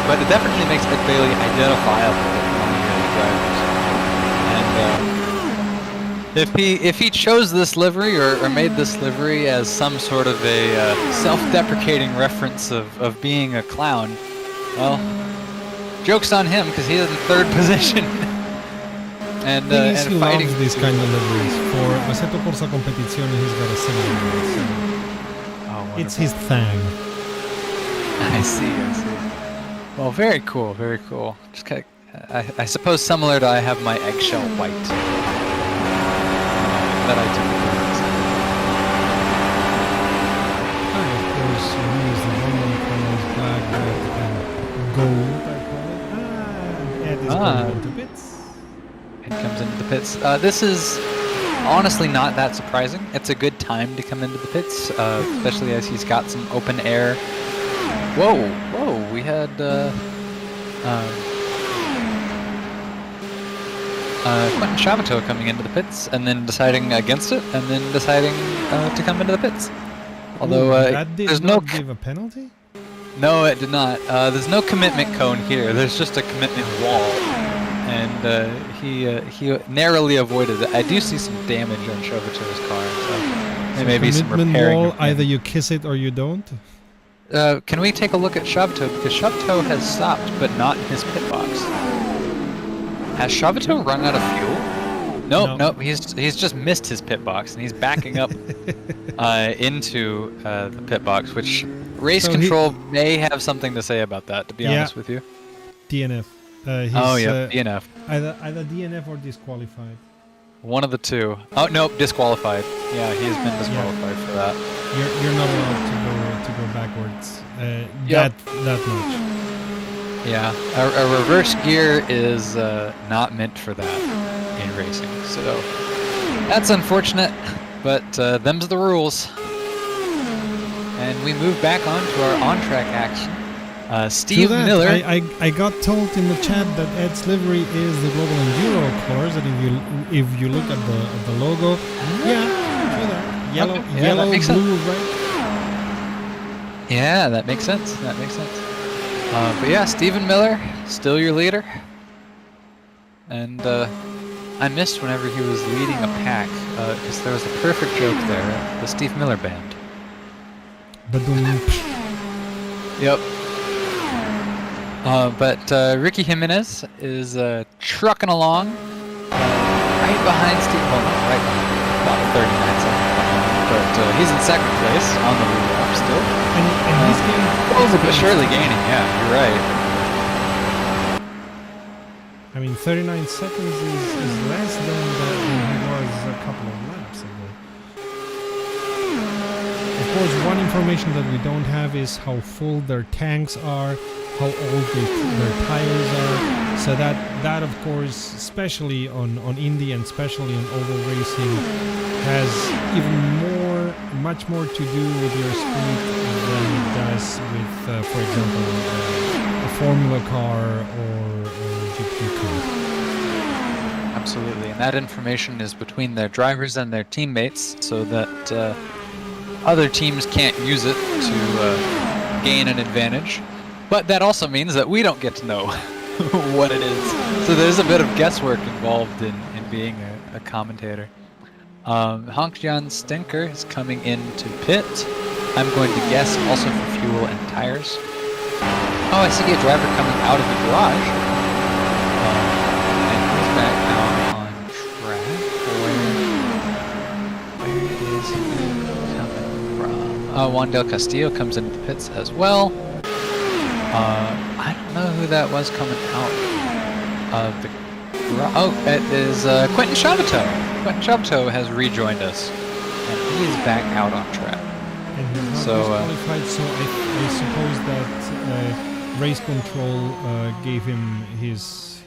A: But it definitely makes Ed Bailey identifiable among the drivers. And if he chose this livery or made this livery as some sort of a self-deprecating reference of being a clown, well, joke's on him because he is in third position. And
B: He
A: fighting
B: loves these kind of liveries. For Assetto Corsa Competizione, he's got a similar one. So it's his thing.
A: I see. Well, very cool. Just kind of, I suppose similar to I have my eggshell white that I typically use.
B: And of course, you use the normal colors, black, red, and gold, I call it. Ed is going into bits.
A: It comes into the pits. This is honestly not that surprising. It's a good time to come into the pits, especially as he's got some open air. Whoa! We had Quentin Chavito coming into the pits, and then deciding against it, and then deciding to come into the pits. Although
B: that did
A: there's
B: not
A: no
B: give a penalty?
A: No, it did not. There's no commitment cone here. There's just a commitment wall, and he narrowly avoided it. I do see some damage on Chavito's car, so maybe some
B: commitment
A: repairing.
B: wall, either you kiss it or you don't?
A: Can we take a look at Chavito? Because Chavito has stopped, but not in his pit box. Has Chavito run out of fuel? Nope. He's just missed his pit box, and he's backing up into the pit box, which race control may have something to say about that. To be honest with you.
B: DNF.
A: DNF.
B: Either DNF or disqualified.
A: One of the two. Oh nope, disqualified. Yeah, he has been disqualified for that.
B: You're not allowed to go backwards. That much.
A: Yeah, a reverse gear is not meant for that in racing, so that's unfortunate, but them's the rules. And we move back on to our on-track action. Steve Miller.
B: I got told in the chat that Ed's livery is the Global Enduro colors, and if you look at the logo, yellow, blue, right?
A: Yeah, that makes sense. But yeah, Steven Miller, still your leader. And I missed whenever he was leading a pack, because there was a perfect joke there, the Steve Miller band. Yep. But Ricky Jimenez is trucking along right behind Steve. Well, not right behind, about 39 seconds behind. But he's in second place on the lead lap still.
B: And he's gaining.
A: But surely gaining, yeah, you're right.
B: I mean, 39 seconds is less than he was a couple of laps ago. Of course, one information that we don't have is how full their tanks are, how old their tires are. So that of course, especially on Indy and especially on oval racing, has much more to do with your speed than it does with, for example, a Formula car or GP car.
A: Absolutely, and that information is between their drivers and their teammates, so that other teams can't use it to gain an advantage. But that also means that we don't get to know what it is. So there's a bit of guesswork involved in being a commentator. Hank-Jan Stenker is coming into pit. I'm going to guess also for fuel and tires. Oh, I see a driver coming out of the garage. And he's back out on track. Where is he coming from? Juan Del Castillo comes into the pits as well. I don't know who that was coming out of the garage. Oh, it is Quentin Chavito. Quentin Chavito has rejoined us, and he is back out on track.
B: And he's not disqualified, so I suppose that race control gave him his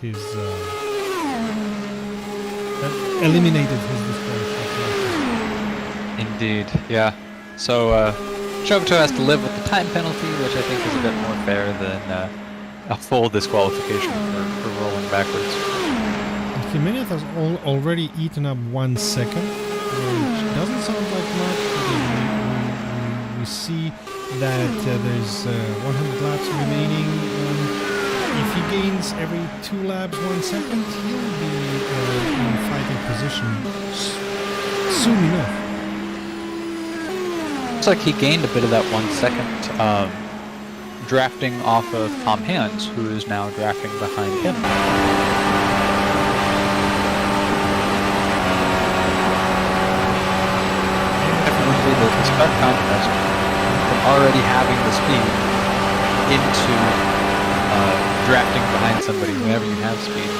B: eliminated his disqualification.
A: Indeed, yeah. So Shogoto has to live with the time penalty, which I think is a bit more fair than a full disqualification for rolling backwards.
B: Jimenez has already eaten up 1 second, which doesn't sound like much. We see that there's 100 laps remaining. If he gains every 2 laps 1 second, he'll be in fighting position soon enough.
A: Looks like he gained a bit of that 1 second, drafting off of Tom Hands, who is now drafting behind him. Definitely the start contest from already having the speed into drafting behind somebody whenever you have speed.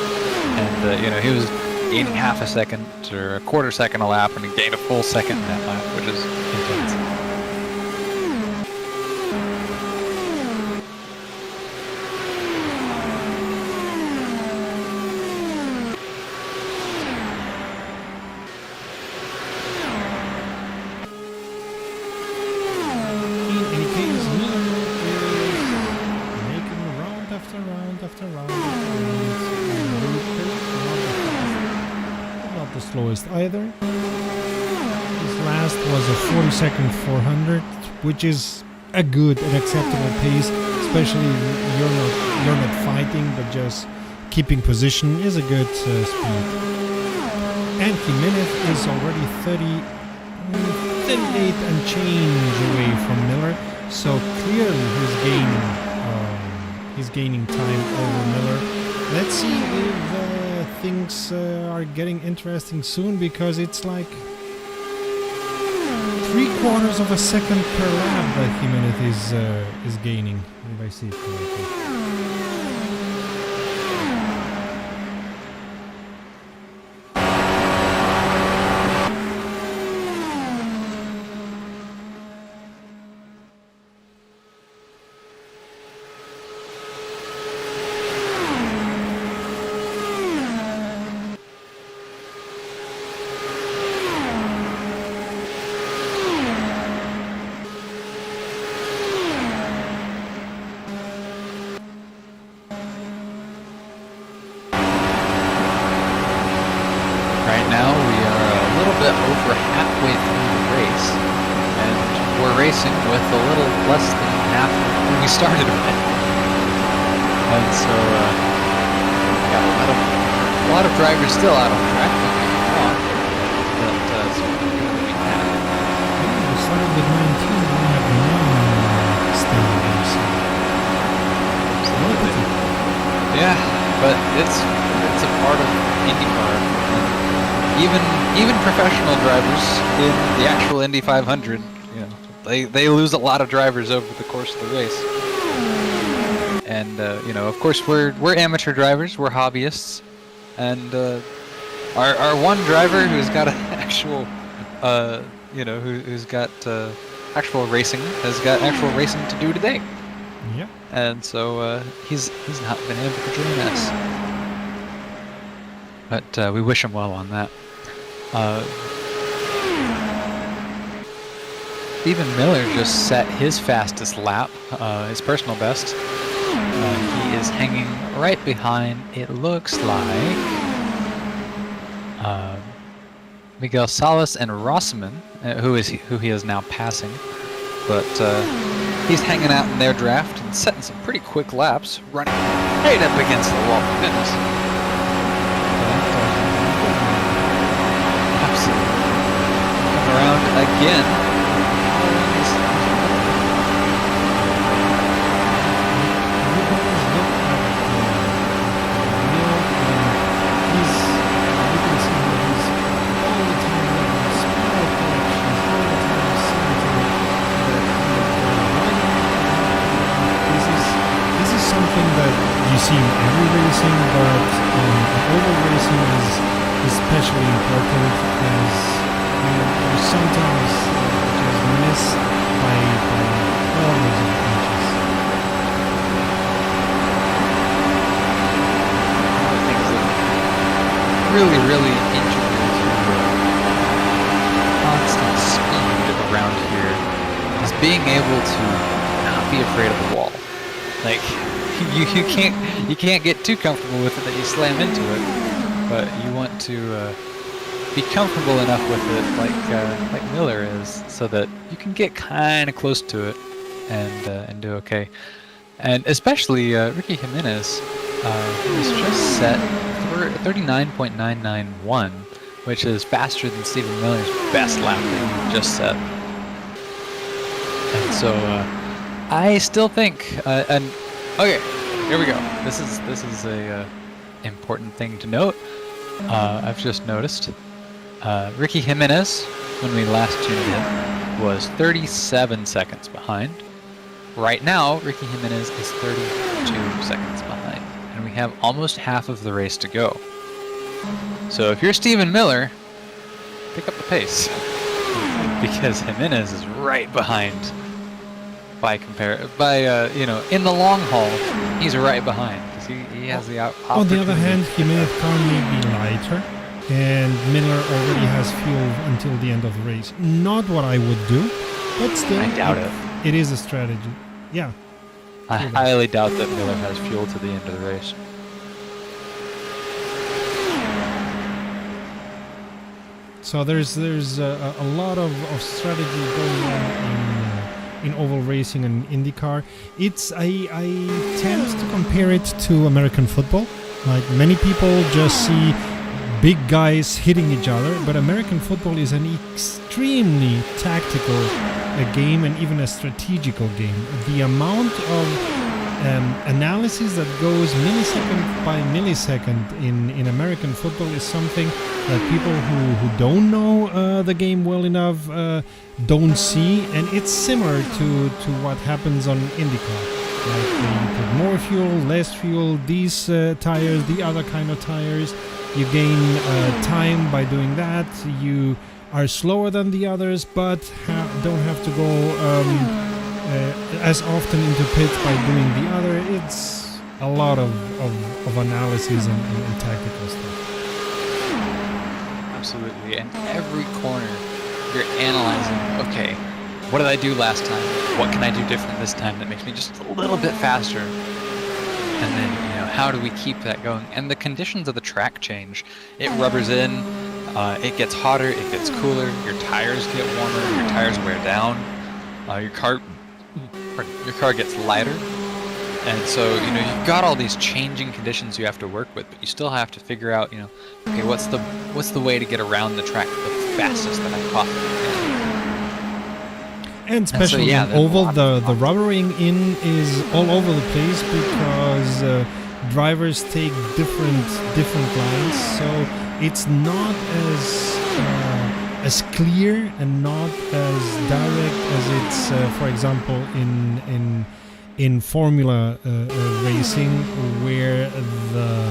A: And, you know, he was gaining half a second or a quarter second a lap, and he gained a full second in that lap, which is intense.
B: Slowest either. His last was a 40-second 400, which is a good and acceptable pace, especially you're not fighting but just keeping position is a good speed. And Jimenez is already 38 and change away from Miller, so clearly he's gaining time over Miller. Let's see if things are getting interesting soon, because it's like 3/4 of a second per lap that Jimenez is gaining, if I see it correctly.
A: Right now we are a little bit over halfway through the race, and we're racing with a little less than half than we started with. And so we got a lot of drivers still out on track, but so we're doing what we can.
B: We started with 19, we have 9 still racing.
A: Absolutely. Yeah, but it's a part of IndyCar. Even professional drivers in the actual Indy 500, you know, they lose a lot of drivers over the course of the race. And you know, of course, we're amateur drivers, we're hobbyists, and our one driver who's got an actual, you know, who's got actual racing has got actual racing to do today.
B: Yeah.
A: And so he's not been able to join us. But we wish him well on that. Stephen Miller just set his fastest lap, his personal best. He is hanging right behind, it looks like, Miguel Salas and Rossman, who he is now passing. But he's hanging out in their draft and setting some pretty quick laps, running right up against the wall. Goodness. Come around again.
B: You see in every racing, but oval racing is especially important, as you sometimes just miss by corners of inches.
A: One of the things that really injured me to constant speed around here being able to not be afraid of a wall. Like you can't get too comfortable with it that you slam into it, but you want to be comfortable enough with it, like Miller is, so that you can get kind of close to it and do okay. And especially Ricky Jimenez, who's just set 39.991, which is faster than Stephen Miller's best lap that he just set. And so I still think, and okay, here we go. This is a important thing to note. I've just noticed. Ricky Jimenez, when we last tuned in, was 37 seconds behind. Right now, Ricky Jimenez is 32 seconds behind, and we have almost half of the race to go. So if you're Stephen Miller, pick up the pace, because Jimenez is right behind. In the long haul, he's right behind because he has the opportunity.
B: On the other hand, Jimenez car may be lighter, and Miller already has fuel until the end of the race. Not what I would do, but still,
A: I doubt it.
B: It is a strategy. Yeah.
A: I highly doubt that Miller has fuel to the end of the race.
B: So there's a lot of strategy going on in oval racing and IndyCar. I tend to compare it to American football. Like, many people just see big guys hitting each other, but American football is an extremely tactical game and even a strategical game. The amount of analysis that goes millisecond by millisecond in American football is something that people who don't know the game well enough don't see, and it's similar to what happens on IndyCar. Like, you put more fuel, less fuel, these tires, the other kind of tires. You gain time by doing that. You are slower than the others, but don't have to go as often into pits by doing the other. It's a lot of analysis and tactical stuff.
A: Absolutely, and every corner you're analyzing, okay, what did I do last time? What can I do different this time that makes me just a little bit faster? And then, how do we keep that going? And the conditions of the track change. It rubbers in, it gets hotter, it gets cooler, your tires get warmer, your tires wear down, your car gets lighter. And so, you've got all these changing conditions you have to work with, but you still have to figure out, okay, what's the way to get around the track the fastest that I possibly can.
B: And especially in oval, the rubbering in is all over the place because drivers take different lines, so it's not as clear and not as direct as it's, for example, in Formula racing, where the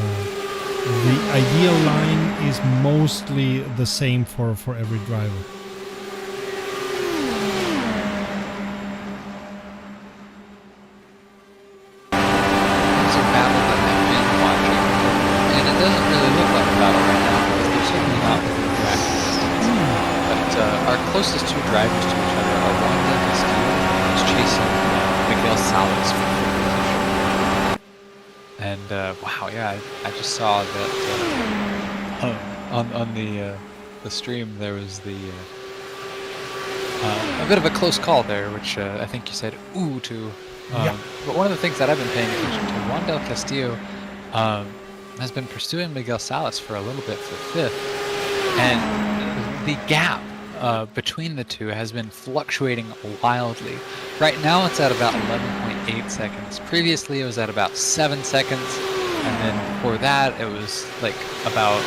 B: ideal line is mostly the same for every driver.
A: It's a battle that I've been watching, and it doesn't really look like a battle right now because they're certainly not within track distance. But our closest two drivers to each other are Wanda Castillo, who's chasing Miguel Salas for fifth position. And wow, yeah, I just saw that on the stream there was a bit of a close call there, which I think you said ooh to.
B: Yeah.
A: But one of the things that I've been paying attention to, Wanda Castillo has been pursuing Miguel Salas for a little bit for fifth, and the gap between the two has been fluctuating wildly. Right now it's at about 11.8 seconds. Previously it was at about 7 seconds, and then before that it was like about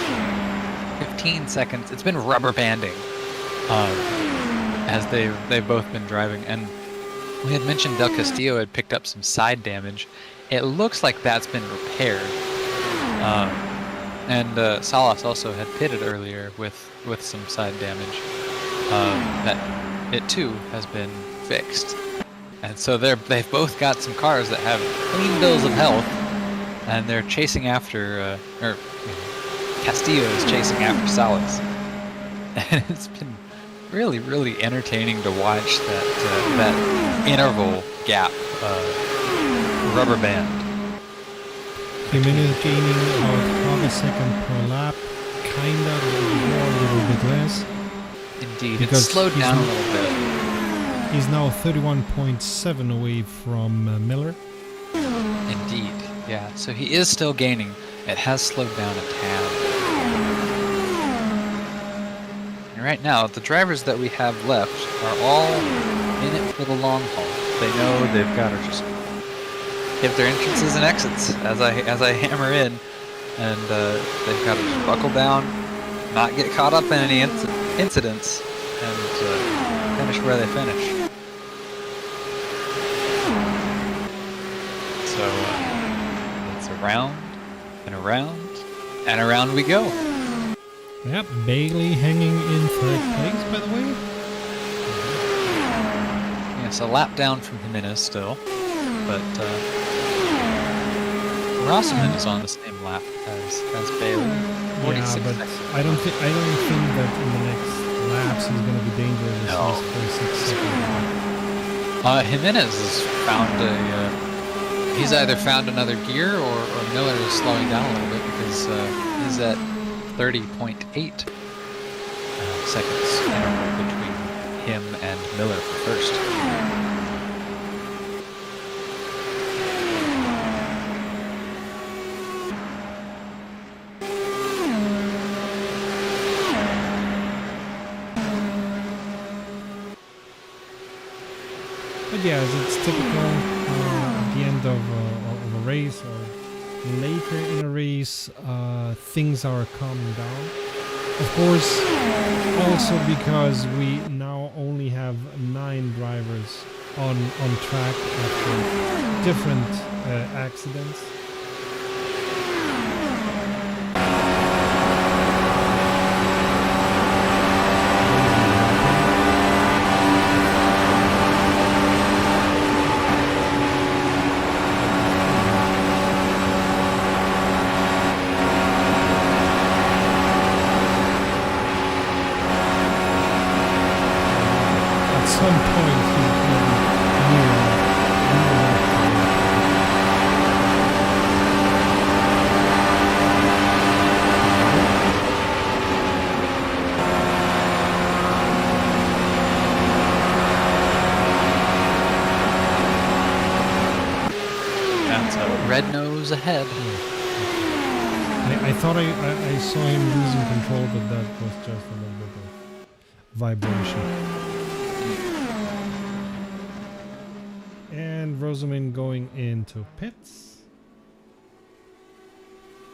A: 15 seconds. It's been rubber banding as they've both been driving. And we had mentioned Del Castillo had picked up some side damage. It looks like that's been repaired. And Salas also had pitted earlier with some side damage. That it too has been fixed. And so they've both got some cars that have clean bills of health, and they're chasing after, Castillo is chasing after Salas. And it's been really, really entertaining to watch that interval gap rubber band.
B: Jimenez gaining about half a second per lap, kinda more, a little bit less.
A: Indeed,
B: Because
A: it's slowed
B: he's
A: down a
B: n-
A: little bit.
B: He's now 31.7 away from Miller.
A: Indeed, yeah. So he is still gaining. It has slowed down a tad. And right now, the drivers that we have left are all in it for the long haul. They know they've got to just hit their entrances and exits as I hammer in, and they've got to just buckle down, not get caught up in any incidents, and finish where they finish. So it's around and around and around we go.
B: Yep, Bailey hanging in third place, by the way.
A: Yes, a lap down from Jimenez still, but Rosserman is on the same lap as Bailey. 46
B: Yeah, but
A: seconds.
B: I don't think that in the next laps he's going to be dangerous.
A: No.
B: He's 46 seconds.
A: Jimenez has found he's either found another gear or Miller is slowing down a little bit because he's at 30.8 seconds interval between him and Miller for first.
B: But yeah, as it's typical at the end of a race or later in a race, things are calming down. Of course, also because we now only have 9 drivers on track after different accidents. At some point, he's going to be
A: That's a red nose ahead.
B: I thought I saw him losing control, but that was just a little bit of vibration. And Rosamund going into pits.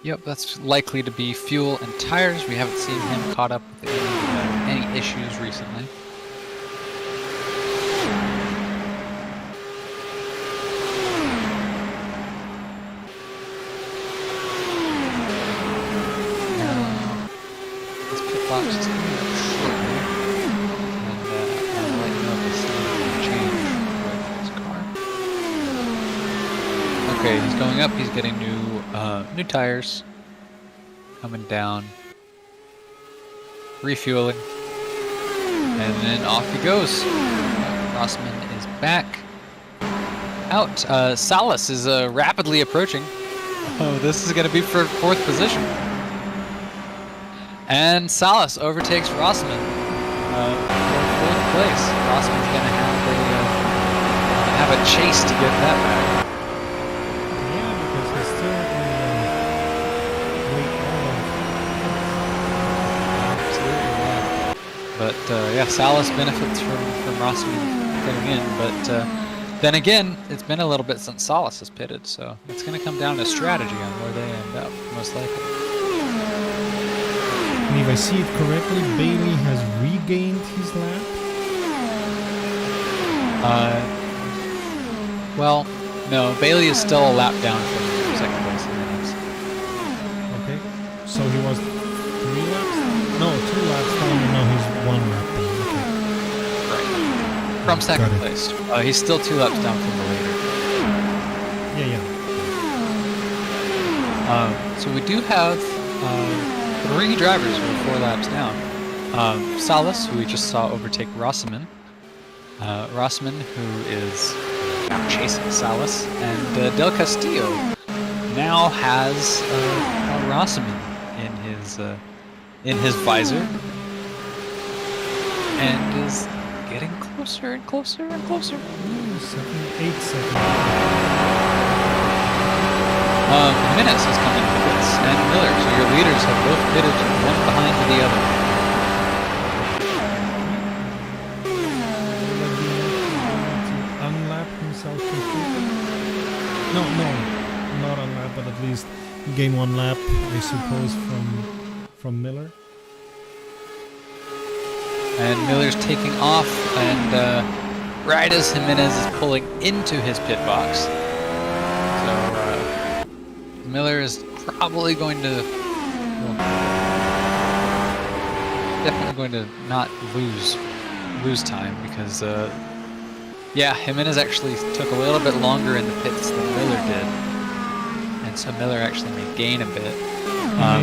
A: Yep, that's likely to be fuel and tires. We haven't seen him caught up with any issues recently. This pit box is coming up shortly, and I'll let you know if it's change with his car. Okay, he's going up. He's getting new tires. Coming down. Refueling. And then off he goes. Rossman is back. Out. Salas is rapidly approaching. Oh, this is going to be for 4th position. And Salas overtakes Rossman for 4th place. Rossman's going to have a chase to get that back.
B: Yeah, because he's still in
A: Absolutely, yeah. But yeah, Salas benefits from Rossman getting in. But then again, it's been a little bit since Salas has pitted, so it's going to come down to strategy on where they end up, most likely.
B: And if I see it correctly, Bailey has regained his lap.
A: Well, no, Bailey is still a lap down from 2nd place.
B: Okay, so he was 3 laps? No, 2 laps down, and now he's 1 lap down. Okay.
A: Right. From 2nd
B: Got it.
A: place. He's still 2 laps down from the leader.
B: Yeah.
A: So we do have 3 drivers who are 4 laps down. Salas, who we just saw overtake Rossman. Rossman, who is now chasing Salas, and Del Castillo now has Rossman in his visor, and is getting closer and closer and closer.
B: 8 seconds.
A: Jimenez is coming to this, and Miller. So your leaders have both pitted one behind the other.
B: To unlap himself completely. No, not unlap, but at least gain 1 lap, I suppose, from Miller.
A: And Miller's taking off, and right as Jimenez is pulling into his pit box. So Miller is probably going to, well, definitely going to not lose time because, yeah, Jimenez actually took a little bit longer in the pits than Miller did, and so Miller actually may gain a bit.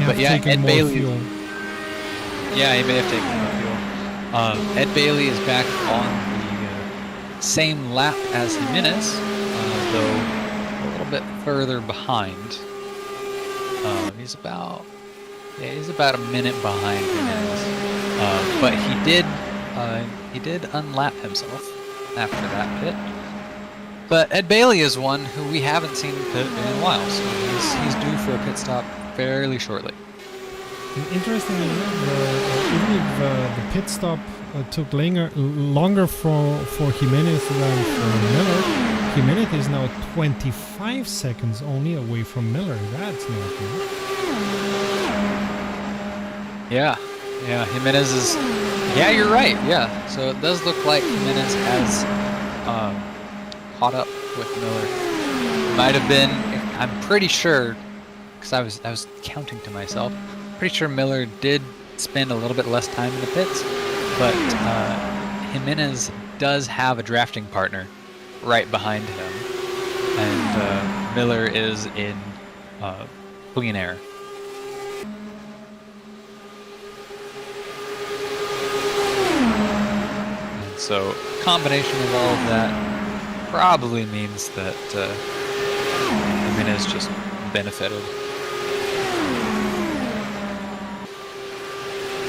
A: But yeah, Ed Bailey.
B: Fuel.
A: Yeah, he may have taken more fuel. Ed Bailey is back on the same lap as Jimenez, though a little bit further behind. He's about a minute behind Jimenez, but he did unlap himself after that pit. But Ed Bailey is one who we haven't seen pit in a while, so he's due for a pit stop fairly shortly.
B: Interestingly enough, even if the pit stop took longer for Jimenez than for Miller, Jimenez is now 25 seconds only away from Miller. That's not good.
A: Yeah, Jimenez is... Yeah, you're right, yeah. So it does look like Jimenez has caught up with Miller. Might have been... I'm pretty sure, because I was counting to myself, pretty sure Miller did spend a little bit less time in the pits, but Jimenez does have a drafting partner right behind him, and Miller is in clean air. And so, combination of all of that probably means that Jimenez just benefited.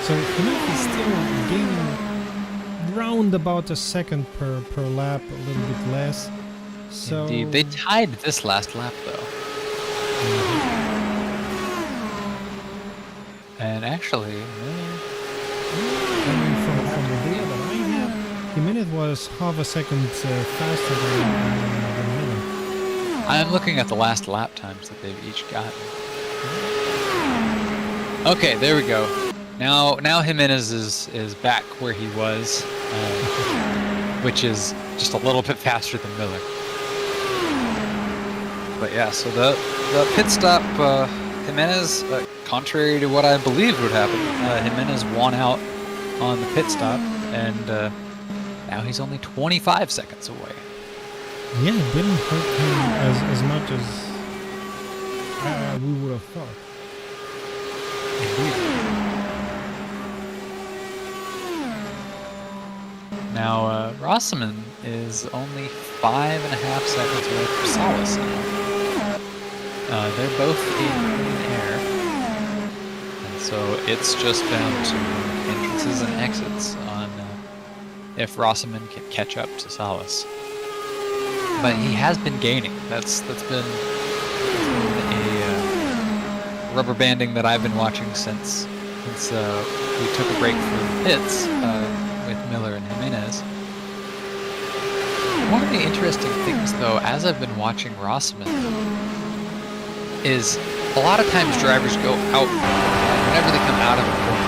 B: So Jimenez is still gaining round about a second per lap, a little bit less. So
A: Indeed. They tied this last lap though. And actually,
B: from the data that I have, Jimenez was half a second faster than Miller.
A: I'm looking at the last lap times that they've each gotten. Okay, there we go. Now Jimenez is back where he was, which is just a little bit faster than Miller. But yeah, so the pit stop, Jimenez, contrary to what I believed would happen, Jimenez won out on the pit stop, and now he's only 25 seconds away.
B: Yeah, it didn't hurt him as much as we would have thought.
A: Indeed. Now, Rossman is only 5.5 seconds away from Salas now. They're both in clean air, and so it's just down to entrances and exits on if Rossman can catch up to Salas. But he has been gaining. That's been a rubber banding that I've been watching since we took a break from the pits with Miller and Jimenez. One of the interesting things, though, as I've been watching Rossman, is a lot of times drivers go out whenever they come out of a corner.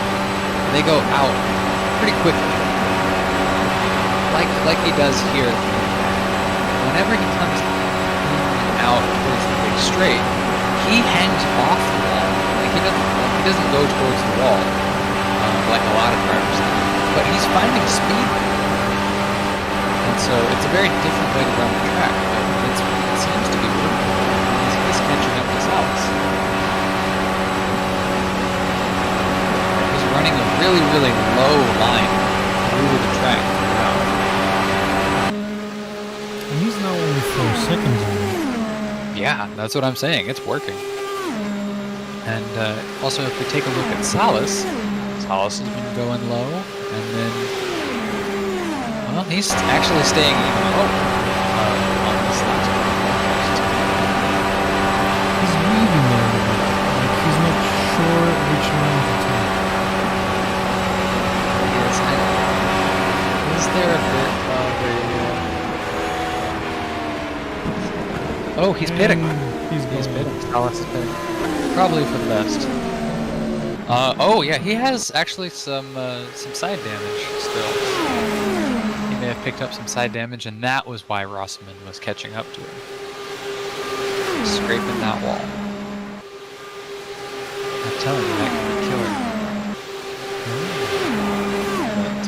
A: They go out pretty quickly, like he does here. Whenever he comes out towards the big straight, he hangs off the wall. He doesn't go towards the wall like a lot of drivers do. But he's finding speed, and so it's a very different way to run the track. But it seems to be working. He's catching up to Salas. He's running a really, really low line through the track.
B: And he's now only 4 seconds away.
A: Yeah, that's what I'm saying. It's working. And also, if we take a look at Salas has been going low, and then, well, he's actually staying even low on this last one.
B: He's weaving a little bit. Like he's not sure which line to take.
A: Is there a bit of a... Oh, he's pitting.
B: He's
A: pitting. Salas is pitting. Probably for the best. Oh yeah, he has actually some side damage still. He may have picked up some side damage, and that was why Rossman was catching up to him. Scraping that wall. I'm telling you, that can be killer.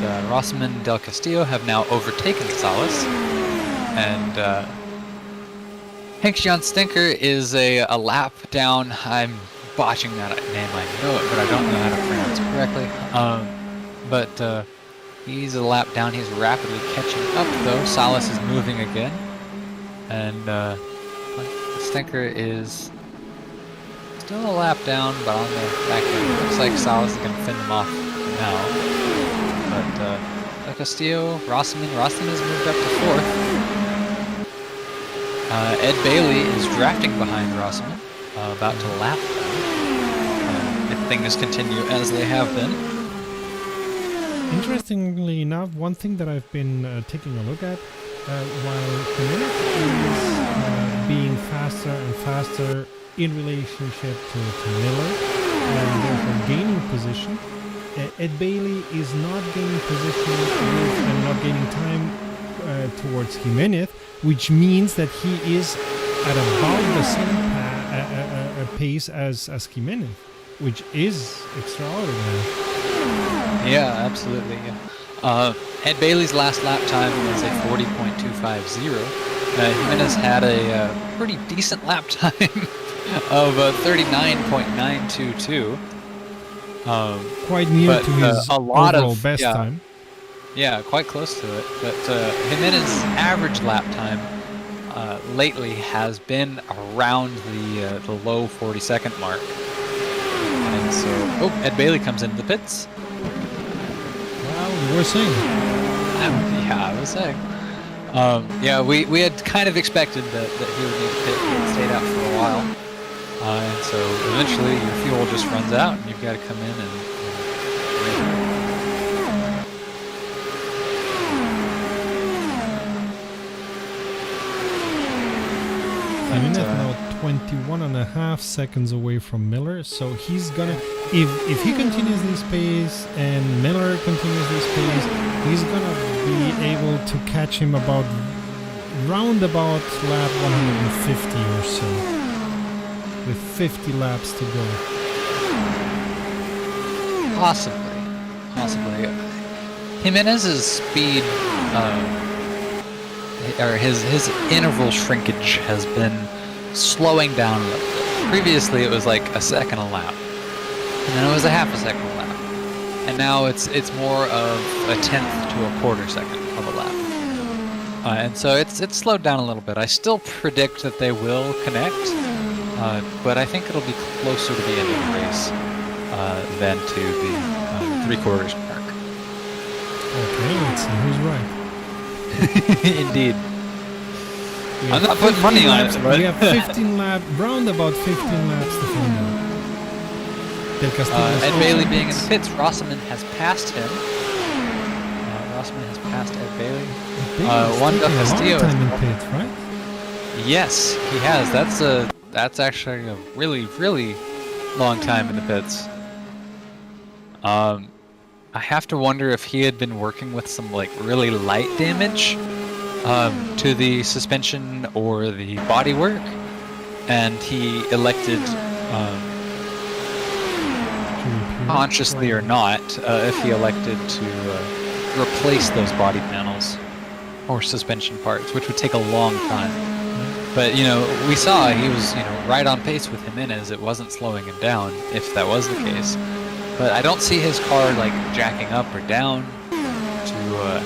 A: But Rossman and Del Castillo have now overtaken Salas, and Hank Jan Stinker is a lap down. I'm botching that name, I know it, but I don't know how to pronounce it correctly. But he's a lap down. He's rapidly catching up, though. Salas is moving again, and Stinker is still a lap down, but on the back end. It looks like Salas is going to fend them off now. But Del Castillo, Rossman has moved up to 4th. Ed Bailey is drafting behind Rossman, about to lap them. If things continue as they have been.
B: Interestingly enough, one thing that I've been taking a look at, while Jimenez is being faster and faster in relationship to Miller, and therefore gaining position, Ed Bailey is not gaining position and not gaining time towards Jimenez, which means that he is at about the same pace as Jimenez, which is extraordinary.
A: Yeah, absolutely. Yeah. Ed Bailey's last lap time was a 40.250. Jimenez had a pretty decent lap time of 39.922.
B: Quite near to his overall best time.
A: Yeah, quite close to it. But Jimenez's average lap time lately has been around the low 40-second mark. And so, Ed Bailey comes into the pits.
B: Well, you were saying.
A: Yeah, I was saying. Yeah, we had kind of expected that he would need to pit. He had stayed out for a while. And so eventually your fuel just runs out and you've got to come in and
B: Jimenez now 21.5 seconds away from Miller, so he's gonna, if he continues this pace and Miller continues this pace, he's gonna be able to catch him about roundabout lap 150 or so, with 50 laps to go.
A: Possibly. Jimenez's speed, or his interval shrinkage has been slowing down a little bit. Previously it was like a second a lap, and then it was a half a second a lap, and now it's more of a tenth to a quarter second of a lap. And so it's slowed down a little bit. I still predict that they will connect, but I think it'll be closer to the end of the race than to the 3/4 mark.
B: Okay, let's see who's right.
A: Indeed. I'm not putting money on it, but
B: we have 15 laps, round about 15 laps to find out. Del Castillo
A: Ed Bailey being in the pits, Rossman has passed him. Rossman has passed Ed Bailey. Juan Del Castillo
B: time in pits, right?
A: Yes, he has. That's actually a really, really long time in the pits. I have to wonder if he had been working with some like really light damage to the suspension or the bodywork, and he elected, consciously or not, if he elected to replace those body panels or suspension parts, which would take a long time. But we saw he was right on pace with Jimenez. It wasn't slowing him down, if that was the case. but I don't see his car like jacking up or down to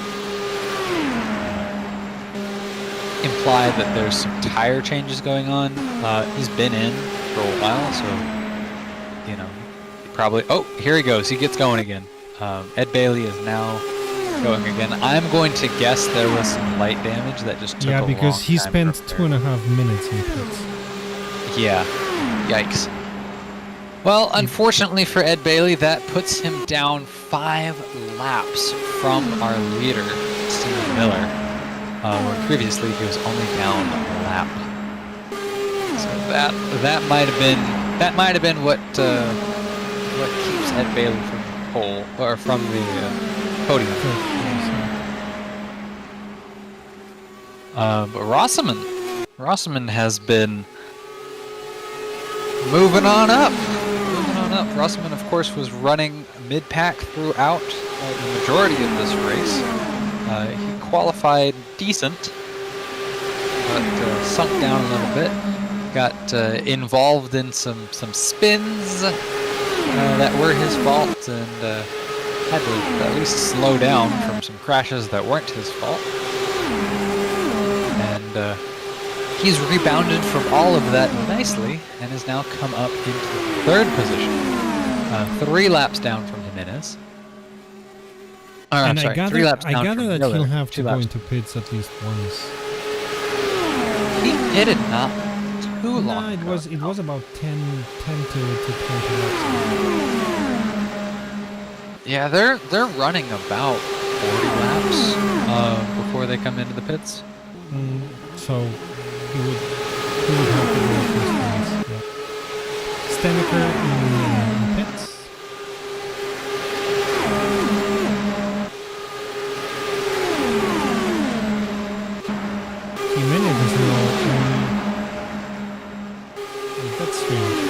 A: imply that there's some tire changes going on. He's been in for a while, so you know, probably. Oh, here he goes. He gets going again. Ed Bailey is now going again. I'm going to guess there was some light damage that just took
B: Yeah,
A: a
B: because
A: long
B: he
A: time
B: spent
A: to repair.
B: 2.5 minutes in pits.
A: Yeah. Yikes. Well, unfortunately for Ed Bailey, that puts him down 5 laps from our leader, Steve Miller. Where previously he was only down a lap. So that might have been what keeps Ed Bailey from pole or from the podium. But Rossaman has been moving on up. Rossaman, of course, was running mid-pack throughout the majority of this race. He qualified decent, but sunk down a little bit. Got involved in some spins that were his fault, and had to at least slow down from some crashes that weren't his fault. And he's rebounded from all of that nicely and has now come up into 3rd position. 3 laps down from Jimenez.
B: And
A: sorry,
B: I gather,
A: 3 laps down
B: that
A: from Miller,
B: he'll have to
A: 2
B: go
A: laps.
B: into pits at least once.
A: He pitted not too long
B: No,
A: ago.
B: it was about 10 to 20 laps.
A: Yeah, they're running about 40 laps before they come into the pits.
B: So he would have to go at least once. Yeah. Steneker in pits. Jimenez is now that's strange.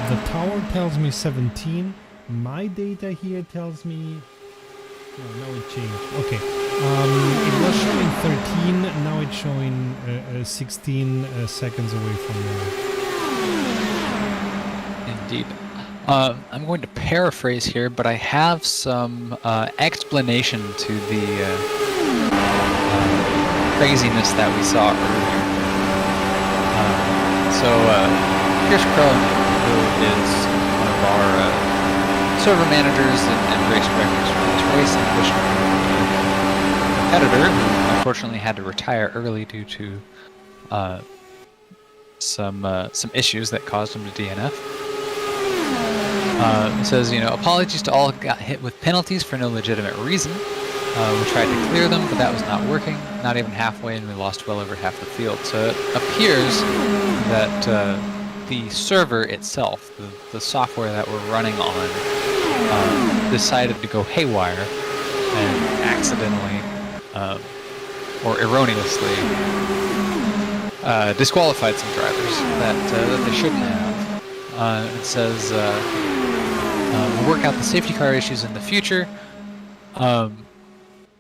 B: The tower tells me 17. My data here tells me... No, it changed. Okay. It was showing 13. Now it's showing 16 seconds away from now.
A: Indeed. I'm going to paraphrase here, but I have some explanation to the craziness that we saw earlier. Pierce Cronin, who is one of our server managers and race directors for this race, and competitor who unfortunately had to retire early due to some issues that caused him to DNF. It says, apologies to all who got hit with penalties for no legitimate reason. We tried to clear them, but that was not working. Not even halfway, and we lost well over half the field. So it appears that the server itself, the software that we're running on, decided to go haywire and accidentally or erroneously disqualified some drivers that they shouldn't have. It says we'll work out the safety car issues in the future.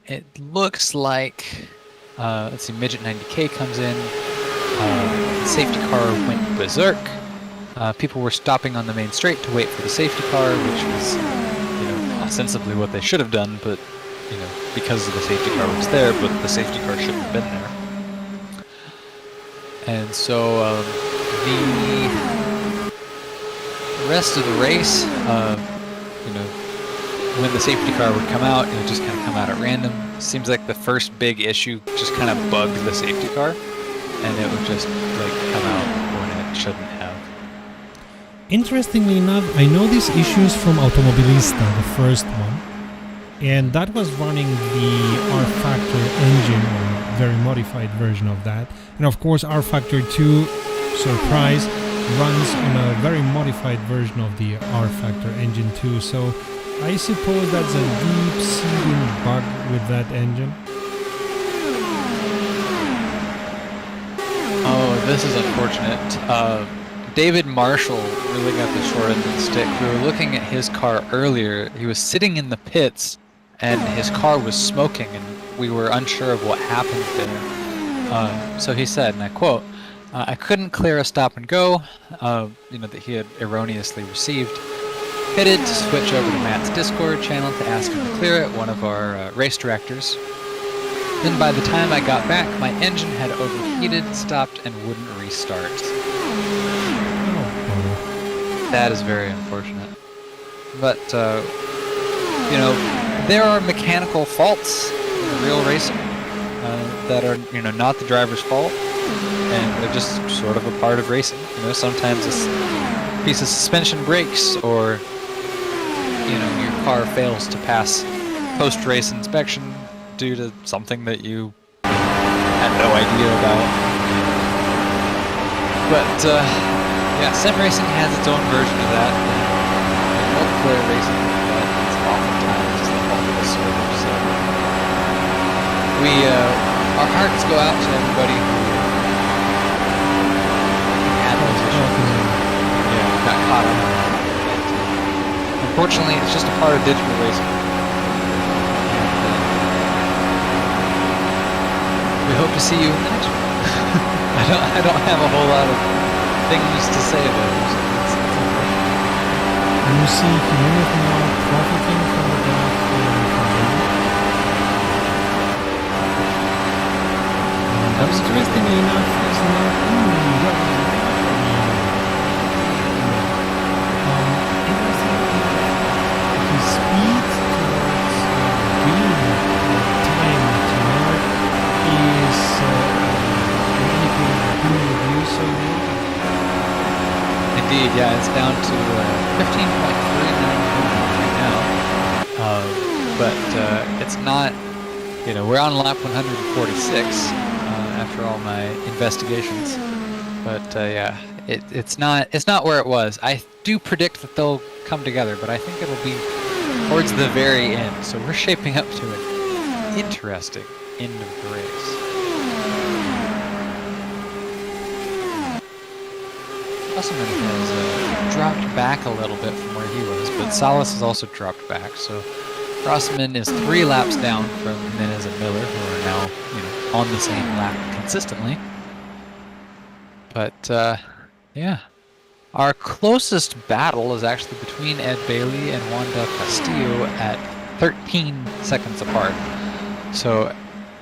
A: It looks like let's see, Midget 90K comes in. The safety car went berserk. People were stopping on the main straight to wait for the safety car, which was, ostensibly what they should have done, but because the safety car was there, but the safety car shouldn't have been there. And so the rest of the race, when the safety car would come out, it would just kind of come out at random. Seems like the first big issue just kind of bugged the safety car, and it would just come out when it shouldn't have.
B: Interestingly enough, I know these issues from Automobilista, the first one, and that was running the R-Factor engine, or very modified version of that. And of course, R-Factor 2, surprise, runs on a very modified version of the R-Factor engine too. So I suppose that's a deep-seating bug with that engine.
A: Oh, this is unfortunate. David Marshall really got the short end of the stick. We were looking at his car earlier. He was sitting in the pits, and his car was smoking, and we were unsure of what happened there. So he said, and I quote, "I couldn't clear a stop and go, that he had erroneously received. pitted to switch over to Matt's Discord channel to ask him to clear it, one of our race directors. Then by the time I got back, my engine had overheated, stopped, and wouldn't restart. That is very unfortunate. But, you know, there are mechanical faults in real racing that are, you know, not the driver's fault, and they're just sort of a part of racing. You know, sometimes a piece of suspension breaks, or, you know, your car fails to pass post-race inspection due to something that you had no idea about. But, yeah, sim racing has its own version of that. Multiplayer racing, but it's oftentimes the fault of the server. So our hearts go out to everybody who had those issues. Yeah, got caught up. Unfortunately, it's just a part of digital racing. And, we hope to see you in the next one. I don't have a whole lot of things to say about it.
B: You see humanity now profiting from the draft that was interestingly enough is not his speed towards being time to mark is anything to do with you so
A: Indeed, yeah, it's down to 15.391 right now. But it's not, you know, we're on lap 146 after all my investigations. But yeah, it's not where it was. I do predict that they'll come together, but I think it'll be towards the very end. So we're shaping up to an interesting end of the race. Rosman has dropped back a little bit from where he was, but Salas has also dropped back. So Rosman is 3 laps down from Jimenez and Miller, who are now, you know, on the same lap consistently. But yeah, our closest battle is actually between Ed Bailey and Juan Del Castillo at 13 seconds apart. So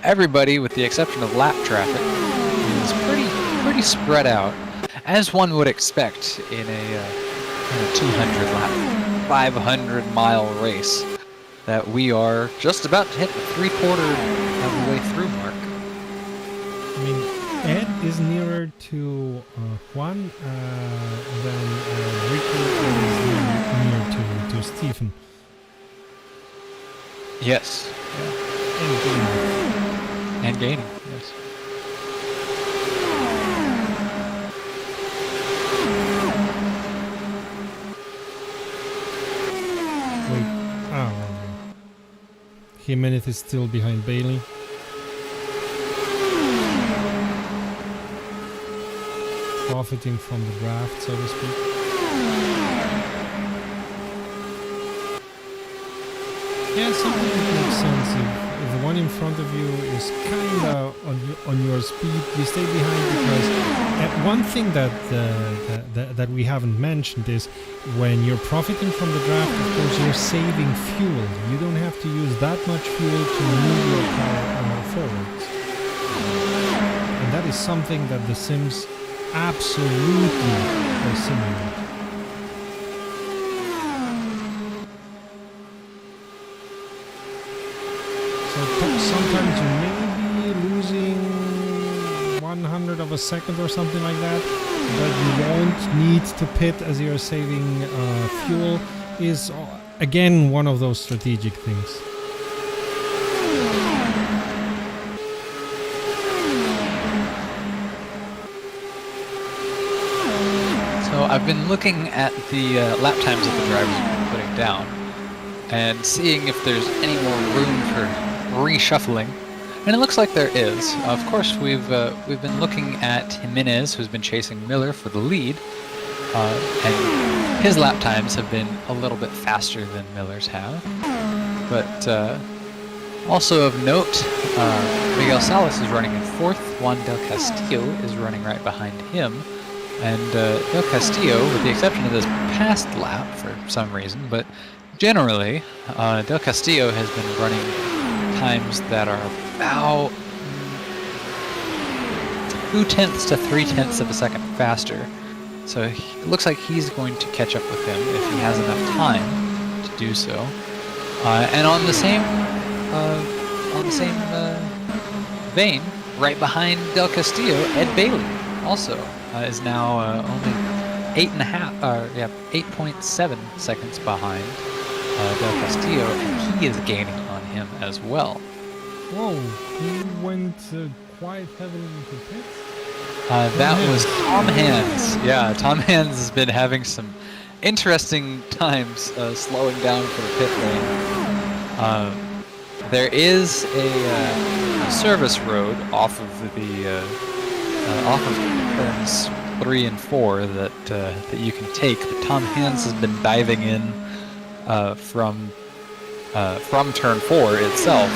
A: everybody, with the exception of lap traffic, is pretty spread out, as one would expect in a 200 lap, 500 mile race. That we are just about to hit the 3/4 of the way through mark.
B: I mean, Ed is nearer to Juan than Rico is near to Stephen.
A: Yes. Yeah. And gaining, yes.
B: Wait, Jimenez is still behind Bailey. Profiting from the draft, so to speak. Yeah, something that makes sense. If the one in front of you is kind of on your speed, you stay behind, because one thing that we haven't mentioned is when you're profiting from the draft, of course, you're saving fuel. You don't have to use that much fuel to move your car forward. And that is something that the Sims absolutely simulate. So sometimes you may be losing 100 of a second or something like that, but you won't need to pit as you're saving fuel. Is again one of those strategic things.
A: So I've been looking at the lap times that the drivers have been putting down and seeing if there's any more room for reshuffling, and it looks like there is. Of course, we've been looking at Jimenez, who's been chasing Miller for the lead, and his lap times have been a little bit faster than Miller's have. But also of note, Miguel Salas is running in 4th. Juan Del Castillo is running right behind him And Del Castillo, with the exception of this past lap for some reason, but generally, Del Castillo has been running times that are about 0.2 to 0.3 of a second faster. So it looks like he's going to catch up with him if he has enough time to do so. And on the same vein, right behind Del Castillo, Ed Bailey also is now only 8.7 seconds behind Del Castillo, and he is gaining on him as well.
B: Whoa, he went quite heavily into pits.
A: That was Tom Hands. Yeah, Tom Hands has been having some interesting times slowing down for the pit lane. There is a service road off of turns 3 and 4 that you can take. But Tom Hands has been diving in from turn 4 itself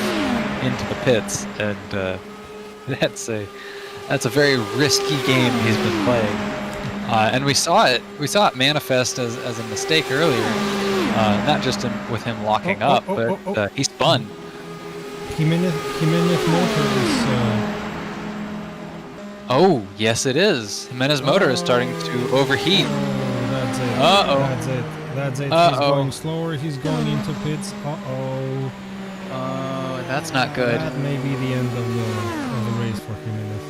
A: into the pits, and that's a very risky game he's been playing. And we saw it manifest as a mistake earlier, not just with him locking up, but he spun.
B: Jimenez motor is.
A: Oh, yes, it is. Jimenez motor is starting to overheat.
B: That's it. That's it. He's going slower. He's going into pits.
A: That's not good.
B: That may be the end of the race for Jimenez.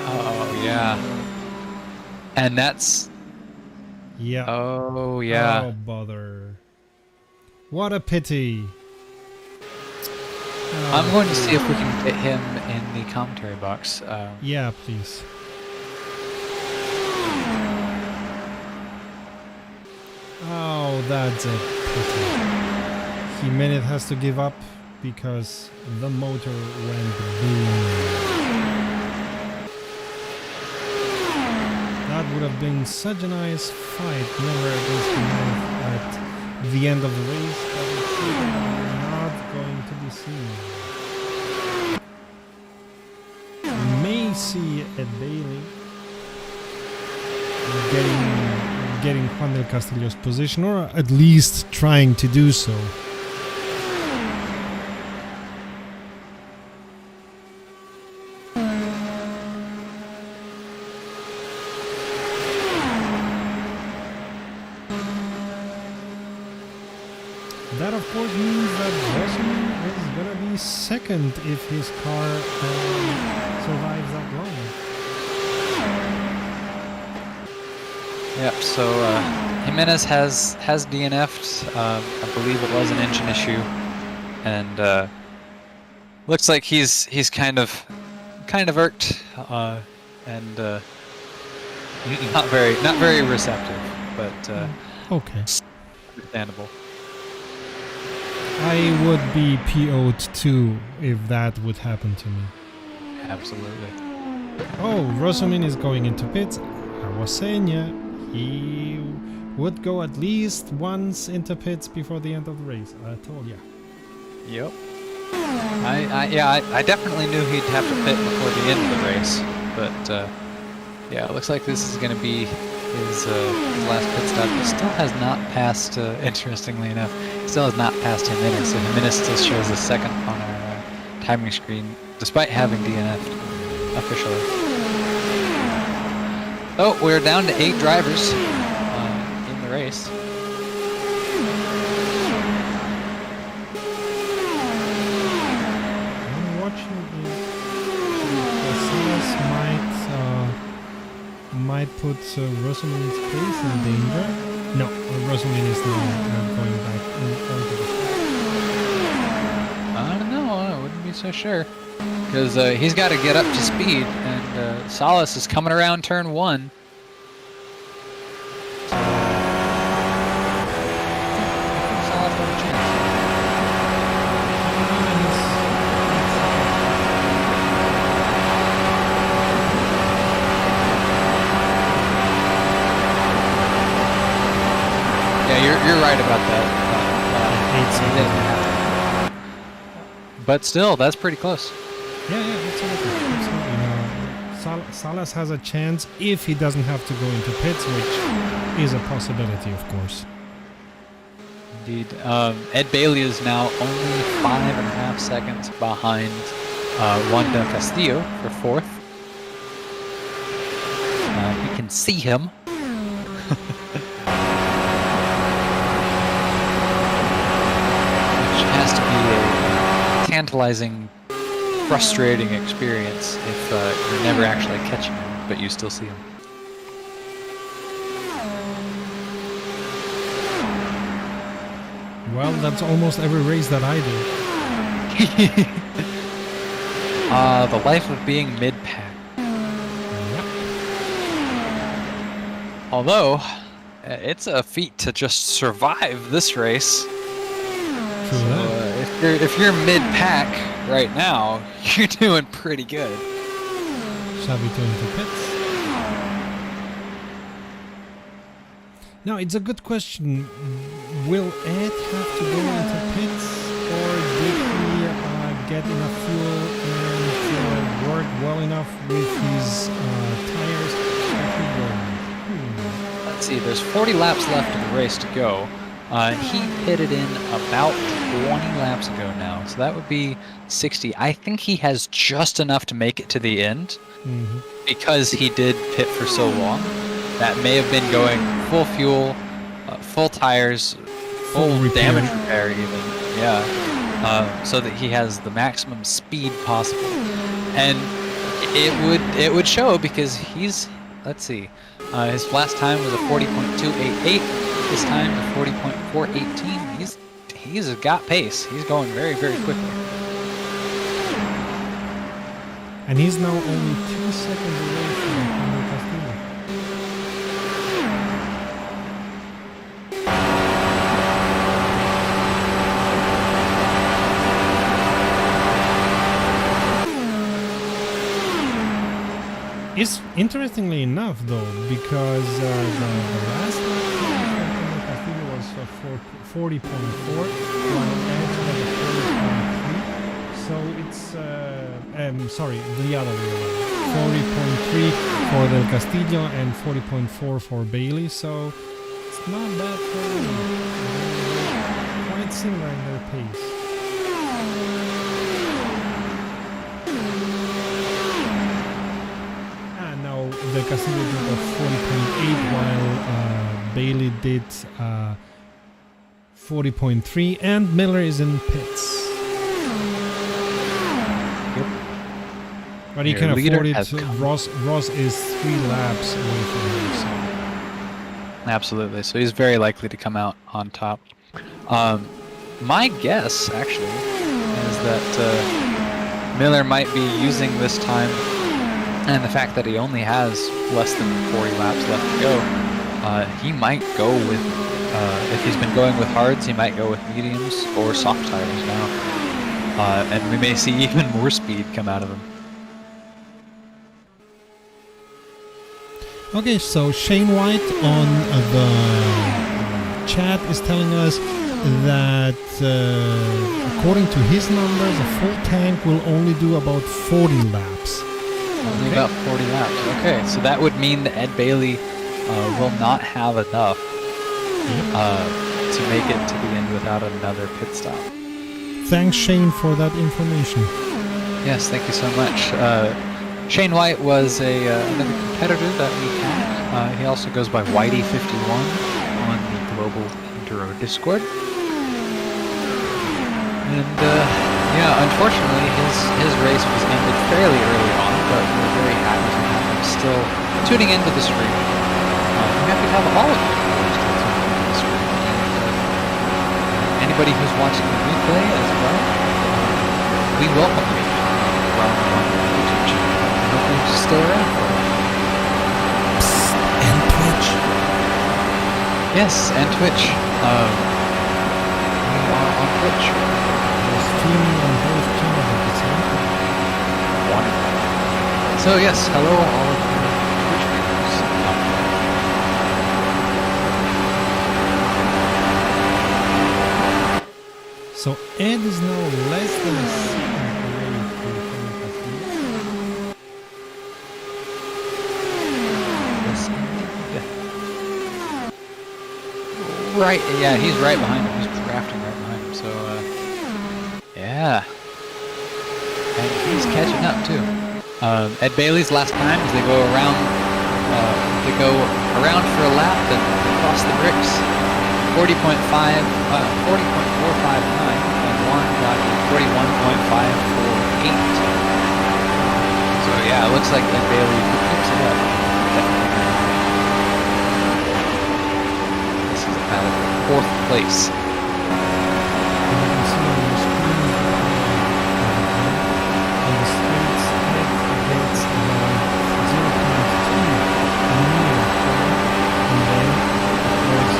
A: Oh, yeah. And that's...
B: Yeah.
A: Oh, yeah.
B: Oh, bother. What a pity.
A: I'm going to see if we can get him in the commentary box.
B: Yeah, please. Oh, that's a pity. Jimenez has to give up because the motor went boom. That would have been such a nice fight, never against Jimenez at the end of the race, but it's not going to be seen. We may see Ed Bailey getting Juan del Castillo's position, or at least trying to do so. That of course means that Rossman is gonna be second if his car survives that long.
A: Yep, so Jimenez has DNF'd. I believe it was an engine issue, and looks like he's kind of irked and not very receptive, but
B: Okay.
A: understandable.
B: I would be PO'd too if that would happen to me.
A: Absolutely.
B: Oh, Rossman is going into pits. I was saying, yeah, he would go at least once into pits before the end of the race. I told ya.
A: Yep. I definitely knew he'd have to pit before the end of the race, but yeah, it looks like this is going to be his last pit stop. He still has not passed, interestingly enough, he still has not passed Jimenez, so Jimenez still shows a second on our timing screen, despite having DNF'd officially. Oh, we're down to 8 drivers in the race.
B: I'm watching if Silas might put Rossman's place in danger. No, Rossman is now going back onto the
A: I don't know, I wouldn't be so sure. Because he's got to get up to speed, and Salas is coming around turn 1. Yeah, you're right about that. But still, that's pretty close.
B: Yeah, absolutely. Salas has a chance if he doesn't have to go into pits, which is a possibility, of course.
A: Indeed. Ed Bailey is now only 5.5 seconds behind Juan del Castillo for fourth. You can see him. Which has to be a tantalizing, frustrating experience if you're never actually catching him, but you still see him.
B: Well, that's almost every race that I do.
A: The life of being mid-pack.
B: Yep.
A: Although, it's a feat to just survive this race.
B: True
A: So,
B: that.
A: if you're mid-pack right now, you're doing pretty good.
B: Shall we turn to pits? Now, it's a good question. Will Ed have to go into pits, or did he get enough fuel and work well enough with his tires that he will?
A: Let's see, there's 40 laps left of the race to go. He pitted in about 20 laps ago now, so that would be 60. I think he has just enough to make it to the end because he did pit for so long. That may have been going full fuel, full tires, full damage repair even, yeah, so that he has the maximum speed possible. And it would show because he's, let's see, his last time was a 40.288. This time a 40.418. He's got pace. He's going very, very quickly.
B: And he's now only 2 seconds away from Juan Castillo. It's interestingly enough, though, because the last Castillo was 40.4, while Ed was 40.3. So it's sorry, the other way around. 40.3 for Del Castillo and 40.4 for Bailey. So it's not that quite similar in their pace. The Castillo did a 40.8 while Bailey did 40.3, and Miller is in pits.
A: Yep.
B: But he
A: Your
B: can afford
A: leader
B: it. Ross is 3 laps away from him. So.
A: Absolutely. So he's very likely to come out on top. My guess, actually, is that Miller might be using this time, and the fact that he only has less than 40 laps left to go, he might go with, if he's been going with hards, he might go with mediums or soft tires now. And we may see even more speed come out of him.
B: Okay, so Shane White on the chat is telling us that according to his numbers, a full tank will only do about 40 laps.
A: Only about 40 laps. Okay, so that would mean that Ed Bailey will not have enough to make it to the end without another pit stop.
B: Thanks, Shane, for that information.
A: Yes, thank you so much. Shane White was another competitor that we had. He also goes by Whitey51 on the Global Enduro Discord. And yeah, unfortunately, his race was ended fairly early on, but we're very happy to have him still tuning into the stream. I'm happy to have all of you still tuning into the stream. And anybody who's watching the replay as well, we welcome you from the YouTube channel. I hope you're still around for it.
B: Psst, and Twitch.
A: Yes, and Twitch. We are on Twitch.
B: Streaming on both channels at the same time.
A: Wonderful. So yes, hello all of you Twitch viewers.
B: So Ed is now less than a second away from Castillo.
A: right. Yeah, he's right behind him. He's drafting right behind him. So, yeah. And he's catching up, too. Ed Bailey's last time is they go around for a lap and cross the bricks. 40.459, and Juan got 41.548. So yeah, it looks like Ed Bailey keeps it up. This is about 4th place.
B: And you can see on your screen on the streets it gets around 0.2 near 4, and then of course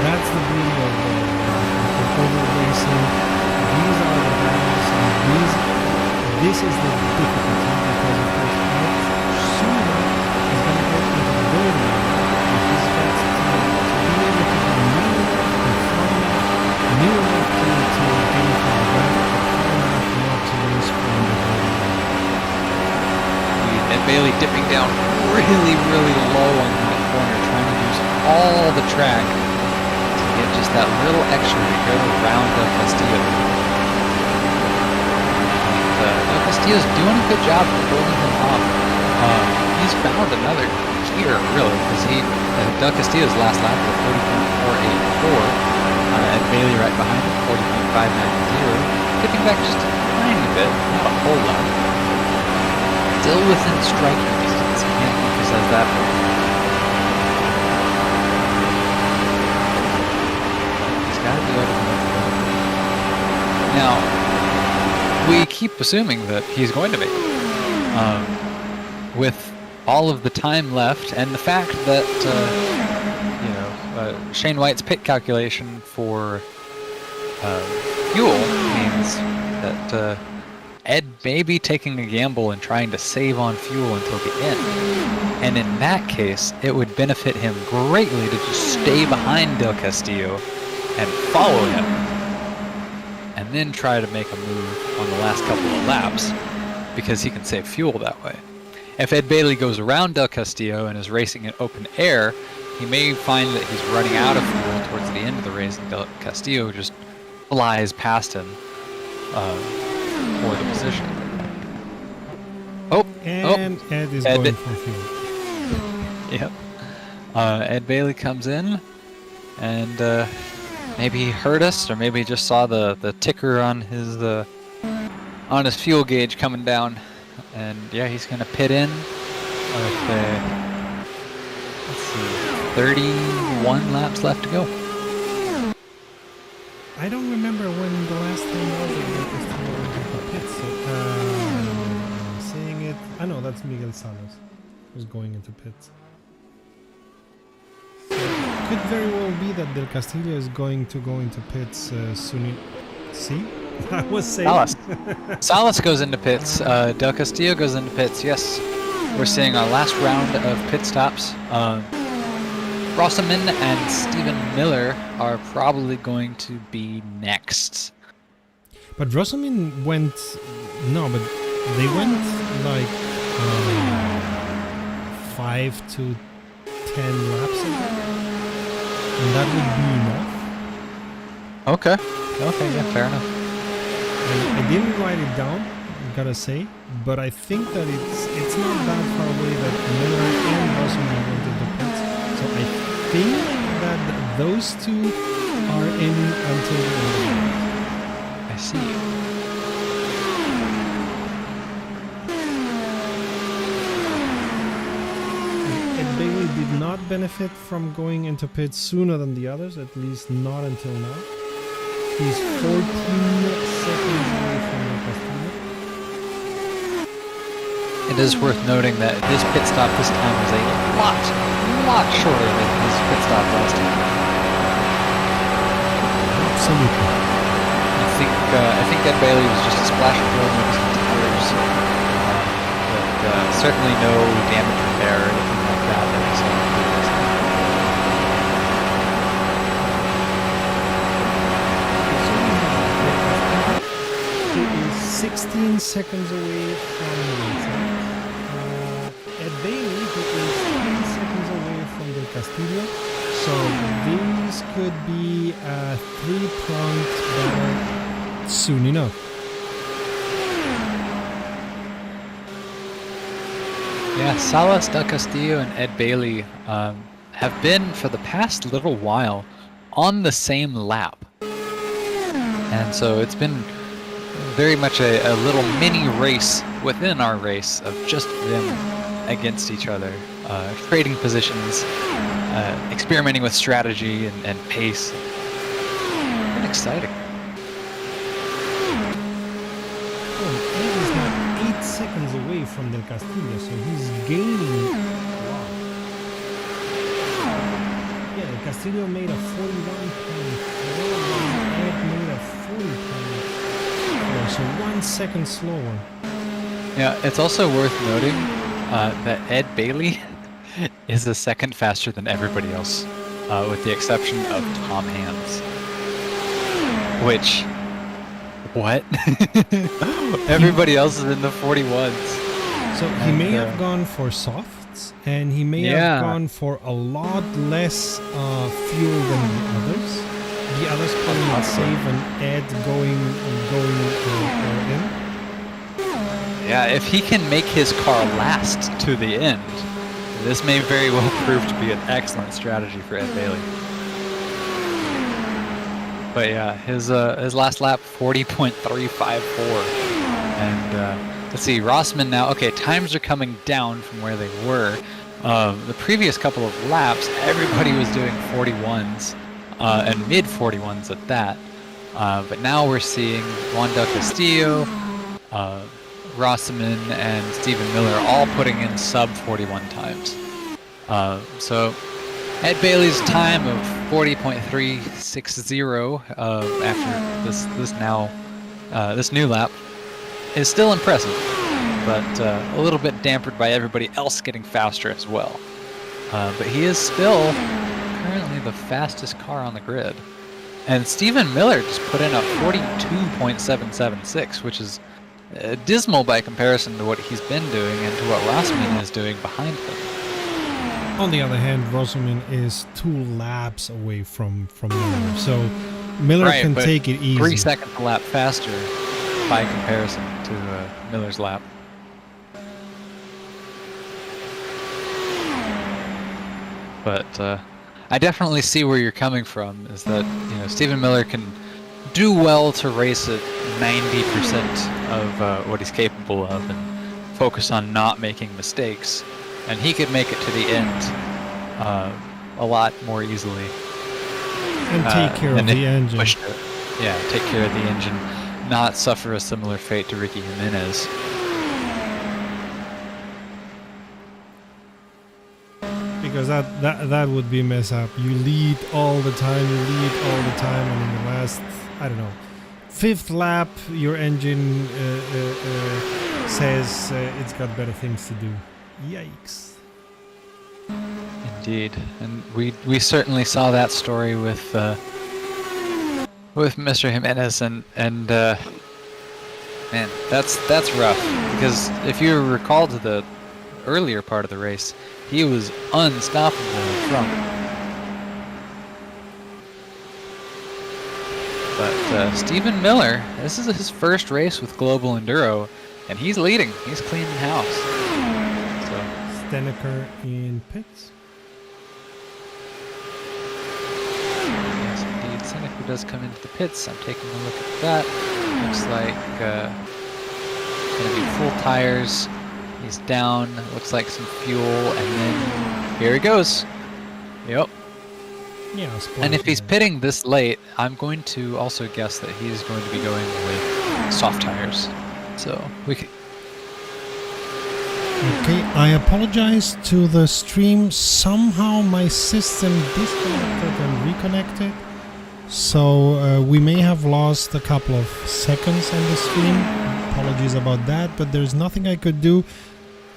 B: that's the beauty of over racing. These are the values, and this is the difficulty because of course sooner is going to get into the road now. If he's got to be able to be new and far enough, new enough to get into the back, but far enough not to race from the road.
A: Ed Bailey dipping down really, really low on that corner, trying to use all the track to get just that little extra to go around Del Castillo. And Del Castillo's doing a good job of holding him off. He's found another gear, really, because Del Castillo's last lap was 40.484. Ed Bailey right behind him, 40.590. Dipping back just a tiny bit, not a whole lot. Still within striking distance. Can't emphasize that. He's got to be able to. Now, we keep assuming that he's going to make it. With all of the time left, and the fact that Shane White's pit calculation for fuel means that. Ed may be taking a gamble and trying to save on fuel until the end. And in that case, it would benefit him greatly to just stay behind Del Castillo and follow him. And then try to make a move on the last couple of laps, because he can save fuel that way. If Ed Bailey goes around Del Castillo and is racing in open air, he may find that he's running out of fuel towards the end of the race, and Del Castillo just flies past him. For the position.
B: And Ed is going for fuel.
A: Yep. Ed Bailey comes in, and maybe he heard us, or maybe he just saw the ticker on his fuel gauge coming down, and yeah, he's gonna pit in with let's see, 31 laps left to go.
B: I don't remember when the last time was that Del Castillo went into pits. So, saying it, I know that's Miguel Salas who's going into pits. So it could very well be that Del Castillo is going to go into pits soon. See, I was saying.
A: Salas goes into pits. Del Castillo goes into pits. Yes, we're seeing our last round of pit stops. Rossaman and Stephen Miller are probably going to be next.
B: But Rossaman went... No, but they went like 5 to 10 laps ago. And that would be enough.
A: Okay, yeah, fair enough.
B: I didn't write it down, gotta say, but I think that it's not that far away that Miller and Rossaman went into pits. So I think that those two are in until the end.
A: I see.
B: Ed Bailey did not benefit from going into pits sooner than the others, at least not until now. He's 14 seconds away from the customer.
A: It is worth noting that his pit stop this time was a lot shorter than his pit stop last time.
B: Absolutely.
A: I think Ed Bailey was just a splash of oil in his tires, but certainly no damage repair or anything like that that we saw.
B: He is 16 seconds away from the lead. Ed Bailey, who is Castillo. So these could be a three-pronged battle soon enough.
A: Yeah, Salas del Castillo and Ed Bailey have been for the past little while on the same lap. And so it's been very much a little mini race within our race of just them against each other, trading positions, experimenting with strategy and pace. Been exciting.
B: Ed is now 8 seconds away from Del Castillo, so he's gaining a lot. Yeah, Del Castillo made a 41.4, Ed made a 40.4, so 1 second slower.
A: Yeah, it's also worth noting that Ed Bailey is a second faster than everybody else, with the exception of Tom Hands. Which, what? Everybody else is in the 41s.
B: So he may have gone for softs, and he may have gone for a lot less fuel than the others. The others playing it safe and Ed going in.
A: Yeah, if he can make his car last to the end, this may very well prove to be an excellent strategy for Ed Bailey. But yeah, his last lap 40.354, and let's see, Rossman now. Okay, times are coming down from where they were. The previous couple of laps, everybody was doing 41s and mid 41s at that. But now we're seeing Juan Del Castillo, Rossman, and Stephen Miller all putting in sub 41 times. So Ed Bailey's time of 40.360 after this new lap is still impressive, but a little bit dampened by everybody else getting faster as well. But he is still currently the fastest car on the grid. And Stephen Miller just put in a 42.776, which is dismal by comparison to what he's been doing and to what Rossman is doing behind him.
B: On the other hand, Rossman is 2 laps away from Miller, so Miller can take it easy.
A: 3 seconds a lap faster by comparison to Miller's lap. But I definitely see where you're coming from. Is that Stephen Miller can do well to race at 90% of what he's capable of and focus on not making mistakes. And he could make it to the end a lot more easily.
B: And take care of the engine.
A: Yeah, take care of the engine, not suffer a similar fate to Ricky Jimenez.
B: Because that would be a mess up. You lead all the time, and in the last, I don't know, 5th lap, your engine says it's got better things to do. Yikes.
A: Indeed, and we certainly saw that story with Mr. Jimenez, and man, that's rough, because if you recall to the earlier part of the race, he was unstoppable in front. But Stephen Miller, this is his first race with Global Enduro, and he's leading. He's cleaning house. So
B: Steneker in pits.
A: Yes, indeed. Seneca does come into the pits. I'm taking a look at that. Looks like gonna be full tires. He's down. Looks like some fuel, and then here he goes. Yep.
B: Yeah.
A: And if he's pitting this late, I'm going to also guess that he's going to be going with soft tires. So we can.
B: Okay, I apologize to the stream. Somehow my system disconnected and reconnected. So we may have lost a couple of seconds on the stream. Apologies about that, but there's nothing I could do.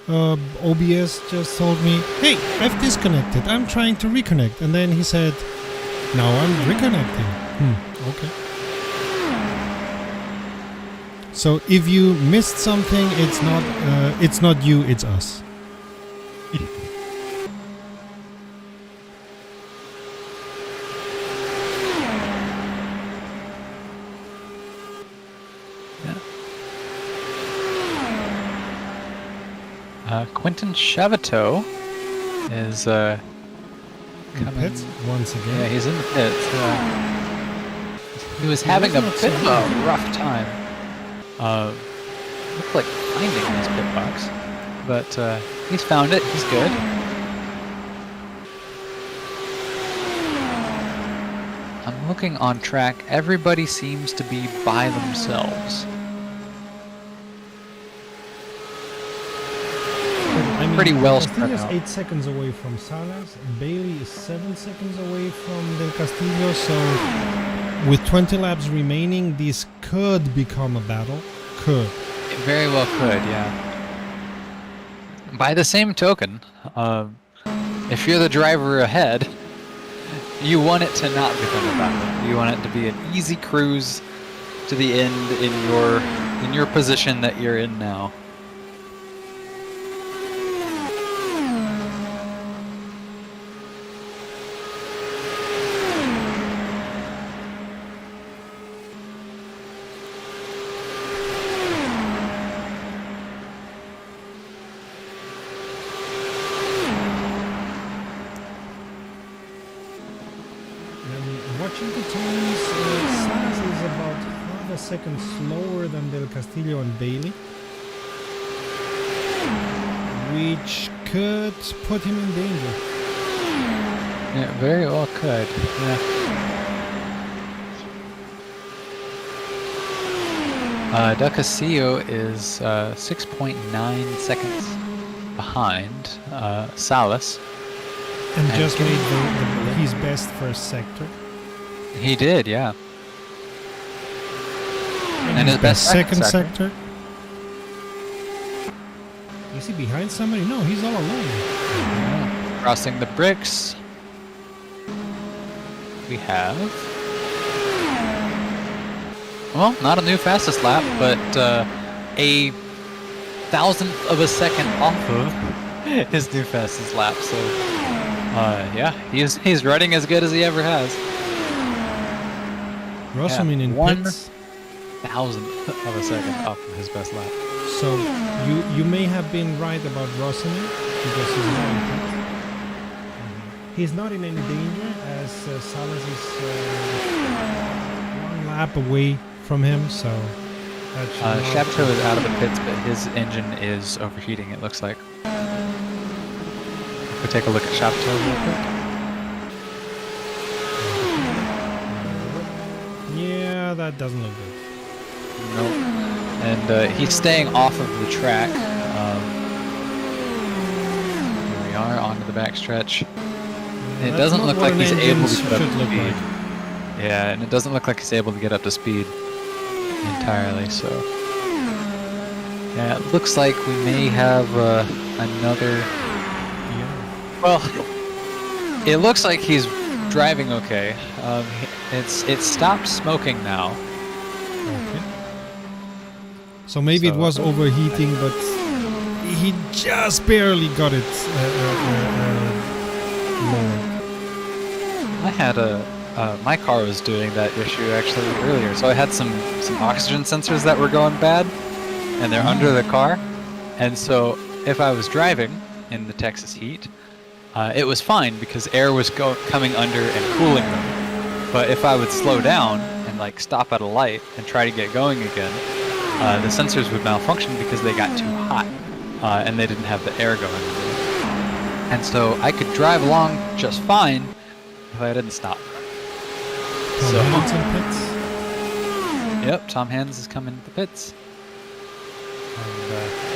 B: OBS just told me, hey, I've disconnected. I'm trying to reconnect. And then he said, now I'm reconnecting. Okay. So if you missed something, it's not you, it's us.
A: Quentin Chavateau is
B: In
A: coming.
B: pits once again.
A: Yeah, he's in the pits. He was having a
B: not
A: bit
B: so
A: of a rough time. Looked like finding his pit box, but he's found it. He's good. I'm looking on track. Everybody seems to be by themselves.
B: I mean,
A: Pretty well spread
B: Castillo's
A: out.
B: 8 seconds away from Salas. Bailey is 7 seconds away from Del Castillo. So, with 20 laps remaining, this could become a battle. Could.
A: It very well could, yeah. By the same token, if you're the driver ahead, you want it to not become a battle. You want it to be an easy cruise to the end in your position that you're in now.
B: Watching the times, Salas is about half a second slower than Del Castillo and Bailey, which could put him in danger.
A: Yeah, very well could. Yeah. Del Castillo is 6.9 seconds behind Salas.
B: And
A: And
B: just
A: can-
B: made his best first sector.
A: He did, yeah. And
B: his
A: his best
B: second
A: sector.
B: sector. Is he behind somebody? No, he's all alone.
A: Yeah. Crossing the bricks. We have. Well, not a new fastest lap, but a thousandth of a second off of his new fastest lap. So, yeah, he's running as good as he ever has.
B: Rossamin in
A: one-
B: pits.
A: Thousandth of a second off of his best lap.
B: So you may have been right about Rossamin because he's not in pits. He's not in any danger as Salas is 1 lap away from him. So that should not-
A: Chateau is out of the pits, but his engine is overheating, it looks like. We'll take a look at Chateau real quick.
B: Yeah, that doesn't look good.
A: Nope. And he's staying off of the track. Here we are onto the backstretch. It
B: That's
A: doesn't
B: not
A: look
B: what
A: like
B: an
A: he's
B: engine
A: able to get up
B: should
A: to
B: look
A: speed.
B: like.
A: Yeah, and it doesn't look like he's able to get up to speed entirely. So, yeah, it looks like we may have another.
B: Yeah.
A: Well, it looks like he's driving okay. It stopped smoking now.
B: Okay. So maybe it
A: So-
B: was overheating, but he just barely got it lower.
A: I had my car was doing that issue actually earlier. So I had some oxygen sensors that were going bad, and they're under the car. And so if I was driving in the Texas heat, it was fine because air was coming under and cooling them. But if I would slow down and like stop at a light and try to get going again, the sensors would malfunction because they got too hot and they didn't have the air going. And so I could drive along just fine if I didn't stop. So,
B: Hands in pits.
A: yep, Tom Hands is coming to the pits. And,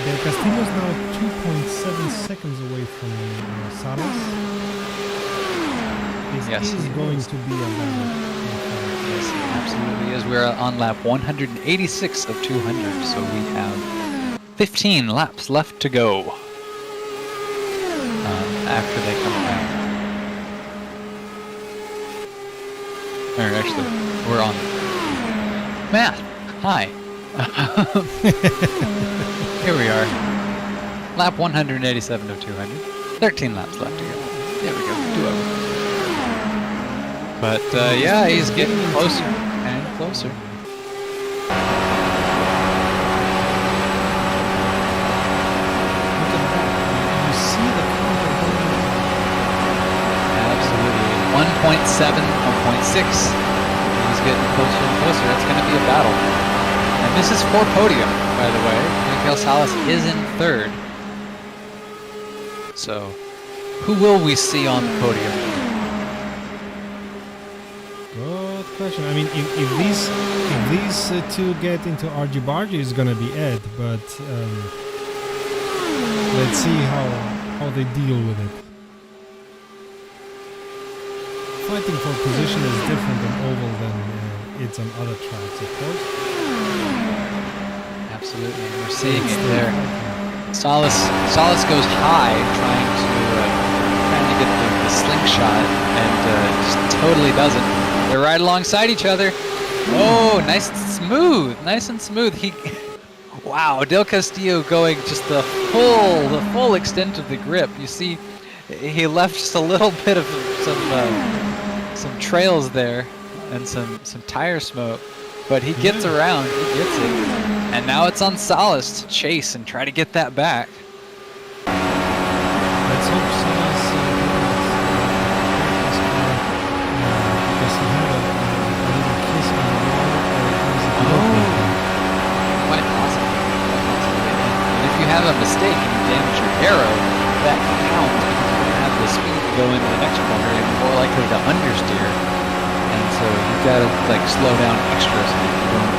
B: Del Castillo is now 2.7 seconds away from Salas. This
A: Yes,
B: is
A: he
B: going
A: is.
B: to be a battle.
A: yes, it absolutely is. We're on lap 186 of 200, so we have 15 laps left to go after they come back. Or actually, we're on. Matt, hi. Here we are. Lap 187 of 200. 13 laps left to go. There we go. 2 over. But yeah, he's getting closer and closer.
B: Look at that.
A: He's getting closer and closer. It's going to be a battle. And this is for podium, by the way. Miguel Salas is in third. So, who will we see on the podium?
B: Good question. I mean, if these two get into argy-bargy, it's gonna be Ed. But let's see how they deal with it. Fighting for position is different on oval than it's on other tracks, of course.
A: Absolutely, we're seeing it there. Salas goes high, trying to get the slingshot, and just totally doesn't. They're right alongside each other. Oh, nice and smooth. Wow, Del Castillo going just the full extent of the grip. You see, he left just a little bit of some trails there and some tire smoke, but he gets around, he gets it, and now it's on Salas to chase and try to get that back.
B: Let's hope Salas because he had a little kiss on the wall, or
A: Quite possibly. And if you have a mistake and you damage your arrow, that counts because you don't have the speed to go into the next corner and you're more likely to understeer. And so you've got to like slow down extra so that you don't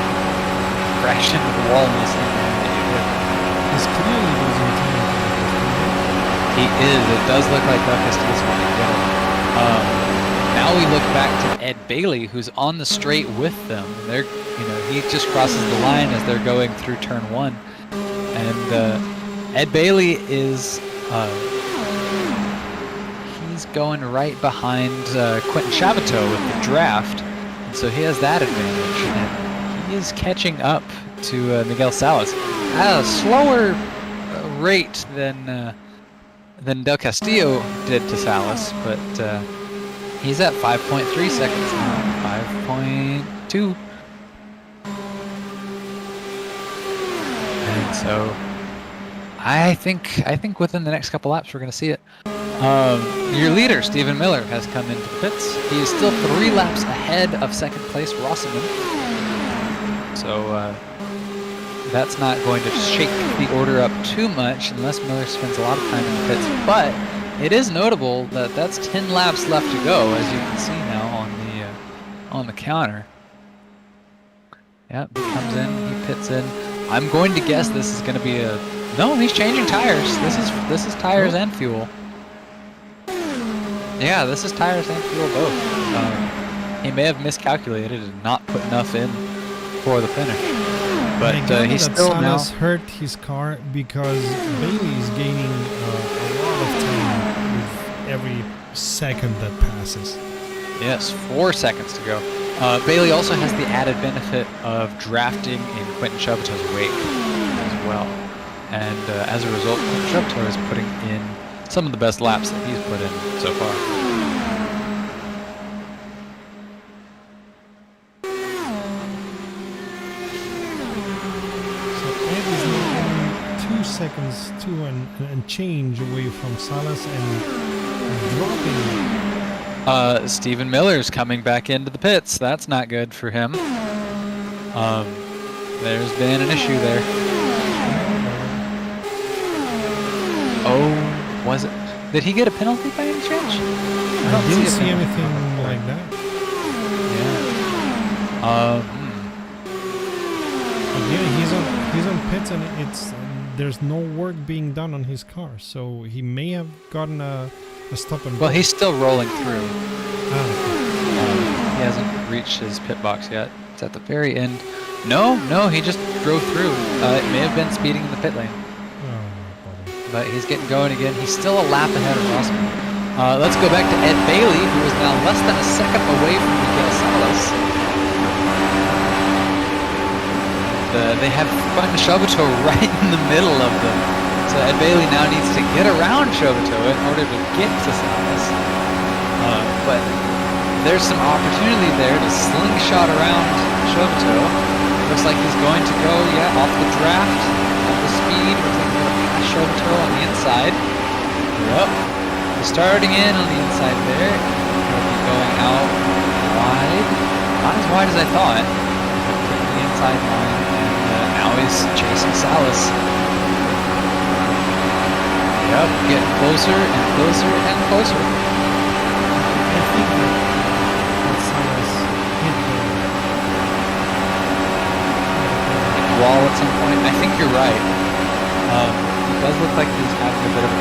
A: crash into the wall in the same way that you did.
B: he's clearly losing time.
A: He is. It does look like Del Castillo's going to get it. Now we look back to Ed Bailey, who's on the straight with them. They're, he just crosses the line as they're going through turn 1, and Ed Bailey is he's going right behind Quentin Chavito with the draft, and so he has that advantage, and he is catching up to Miguel Salas at a slower rate than Del Castillo did to Salas, but he's at 5.3 seconds now, 5.2. And so I think within the next couple laps we're going to see it. Your leader, Stephen Miller, has come into the pits. He is still 3 laps ahead of second place Rossaman. So that's not going to shake the order up too much unless Miller spends a lot of time in the pits. But it is notable that that's 10 laps left to go, as you can see now on the counter. Yep, he comes in, he pits in. I'm going to guess this is going to be no, he's changing tires. This is tires and fuel. Yeah, this is tires and fuel both. He may have miscalculated and not put enough in for the finish. But he's still now
B: hurt his car because Bailey is gaining a lot of time with every second that passes.
A: Yes, 4 seconds to go. Bailey also has the added benefit of drafting in Quentin Chavito's wake as well. And as a result, Quentin Chavito is putting in some of the best laps that he's put in so far.
B: Seconds and change away from Salas and dropping.
A: Stephen Miller's coming back into the pits. That's not good for him. There's been an issue there. Oh, was it? Did he get a penalty by any chance?
B: I didn't see anything like that.
A: Yeah.
B: He's on pits and there's no work being done on his car, so he may have gotten a stop and go.
A: Well, he's still rolling through.
B: Okay.
A: He hasn't reached his pit box yet. It's at the very end. No, he just drove through. It may have been speeding in the pit lane. But he's getting going again. He's still a lap ahead of Rossaman. Let's go back to Ed Bailey, who is now less than a second away from Miguel Salas. They have Quentin Chavito right in the middle of them. So Ed Bailey now needs to get around Chavito in order to get to Salas. But there's some opportunity there to slingshot around Chavito. Looks like he's going to go, off the draft, off the speed. Looks like he's going to pass Chavito on the inside. Yep. He's starting in on the inside there. He'll be going out wide. wide. Not as wide as I thought. Took the inside line, and now he's chasing Salas. Yep, getting closer and closer and closer.
B: I think that Salas hit
A: The wall at some point. I think you're right. It does look like he's having a bit of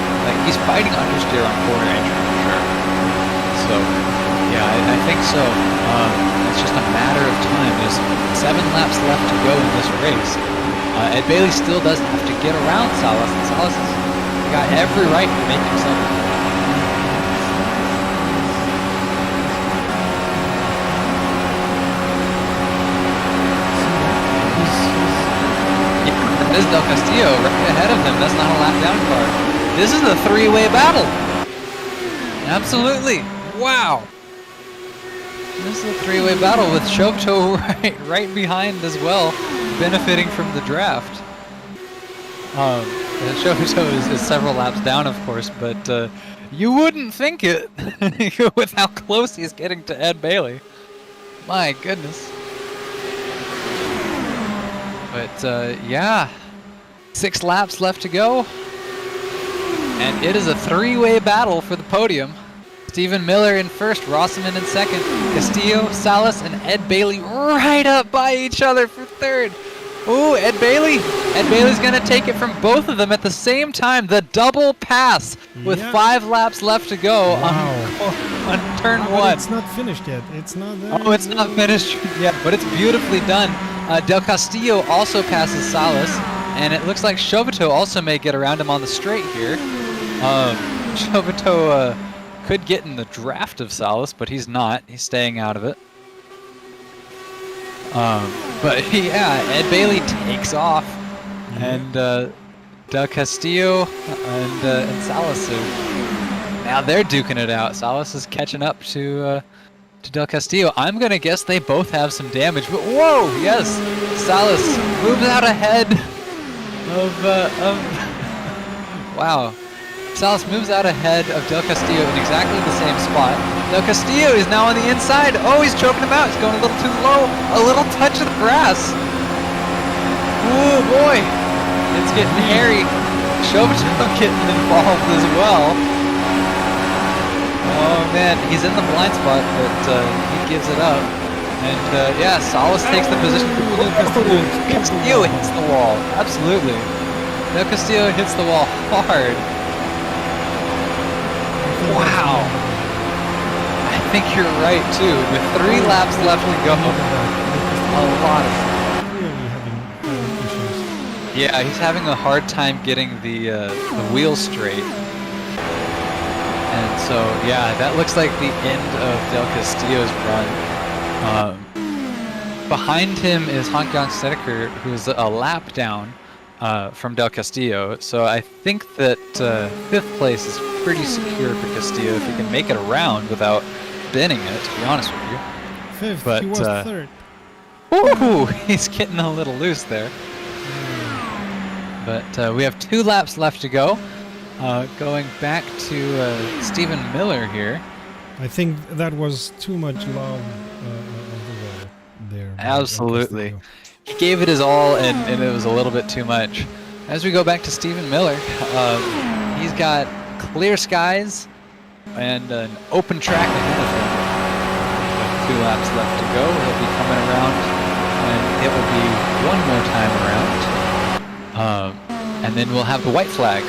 A: he's fighting understeer on quarter entry for sure. So yeah, I think so. It's just a matter of time. There's 7 laps left to go in this race. Ed Bailey still does have to get around Salas, and Salas has got every right to make himself. That is Del Castillo right ahead of him. That's not a lap down car. This is a 3-way battle. Absolutely. Wow. This is a 3-way battle with Shobto right behind as well, benefiting from the draft. Shobto is several laps down, of course, but you wouldn't think it with how close he's getting to Ed Bailey. My goodness. But yeah, 6 laps left to go, and it is a 3-way battle for the podium. Stephen Miller in first, Rossaman in second, Castillo, Salas, and Ed Bailey right up by each other for third. Ooh, Ed Bailey! Ed Bailey's gonna take it from both of them at the same time. The double pass with 5 laps left to go on turn 1.
B: It's not finished yet. It's not.
A: Oh, it's not finished yet, but it's beautifully done. Del Castillo also passes Salas, and it looks like Shobto also may get around him on the straight here. Shobto could get in the draft of Salas, but he's not. He's staying out of it. But yeah, Ed Bailey takes off, and Del Castillo and Salas now they're duking it out. Salas is catching up to Del Castillo. I'm gonna guess they both have some damage, but whoa, yes, Salas moves out ahead of wow. Salas moves out ahead of Del Castillo in exactly the same spot. Del Castillo is now on the inside. Oh, he's choking him out. He's going a little too low. A little touch of the grass. Oh boy, it's getting hairy. Shobto getting involved as well. Oh man, he's in the blind spot, but he gives it up. And yeah, Salas takes the position. Castillo hits the wall. Absolutely. Del Castillo hits the wall hard. Wow. I think you're right too. With 3 laps left to go, a lot of
B: really having issues.
A: yeah, he's having a hard time getting the wheel straight. And so yeah, that looks like the end of Del Castillo's run. Behind him is Han-Kyung Snedeker, who's a lap down from Del Castillo. So I think that 5th place is pretty secure for Castillo if he can make it around without binning it, to be honest with you.
B: 5th,
A: But,
B: he was 3rd.
A: Ooh, he's getting a little loose there. But we have 2 laps left to go. Going back to Stephen Miller here.
B: I think that was too much love of the wall there.
A: Absolutely. He gave it his all, and it was a little bit too much. As we go back to Stephen Miller, he's got clear skies and an open track ahead of him. With 2 laps left to go, he'll be coming around, and it will be one more time around. And then we'll have the white flag.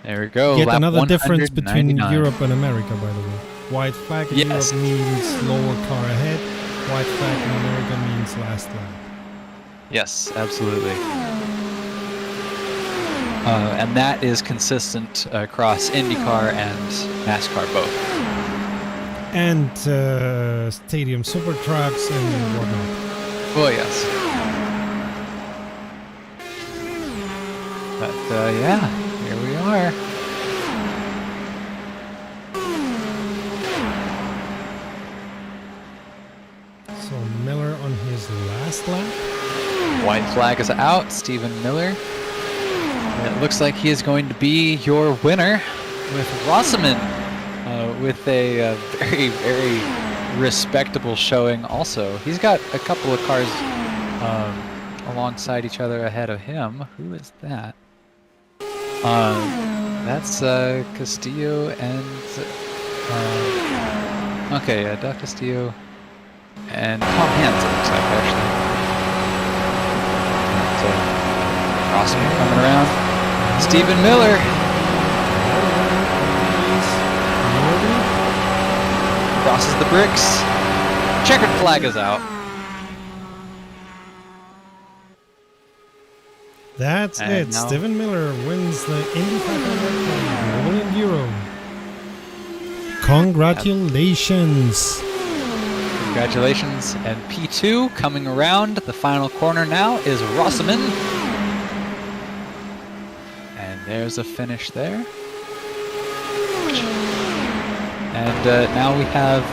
A: There we go.
B: Yet
A: lap
B: another difference between
A: 199.
B: Europe and America, by the way. White flag in
A: Yes.
B: Europe means lower car ahead. White flag in America means last lap.
A: Yes, absolutely. And that is consistent across IndyCar and NASCAR both.
B: And stadium super trucks and whatnot.
A: Oh, yes. But yeah, here we are.
B: So Miller on his last lap.
A: White flag is out. Stephen Miller. And it looks like he is going to be your winner with Rossaman with a very, very respectable showing also. He's got a couple of cars alongside each other ahead of him. Who is that? That's Castillo and... okay, Del Castillo and Tom Hands, it looks like, actually. And, Rossman coming around. Stephen Miller. Crosses the bricks. Checkered flag is out.
B: That's
A: And
B: it.
A: now-
B: Stephen Miller wins the Indy 500 Global Enduro. Congratulations.
A: Congratulations. And P2 coming around the final corner now is Rossman. And there's a finish there. And now we have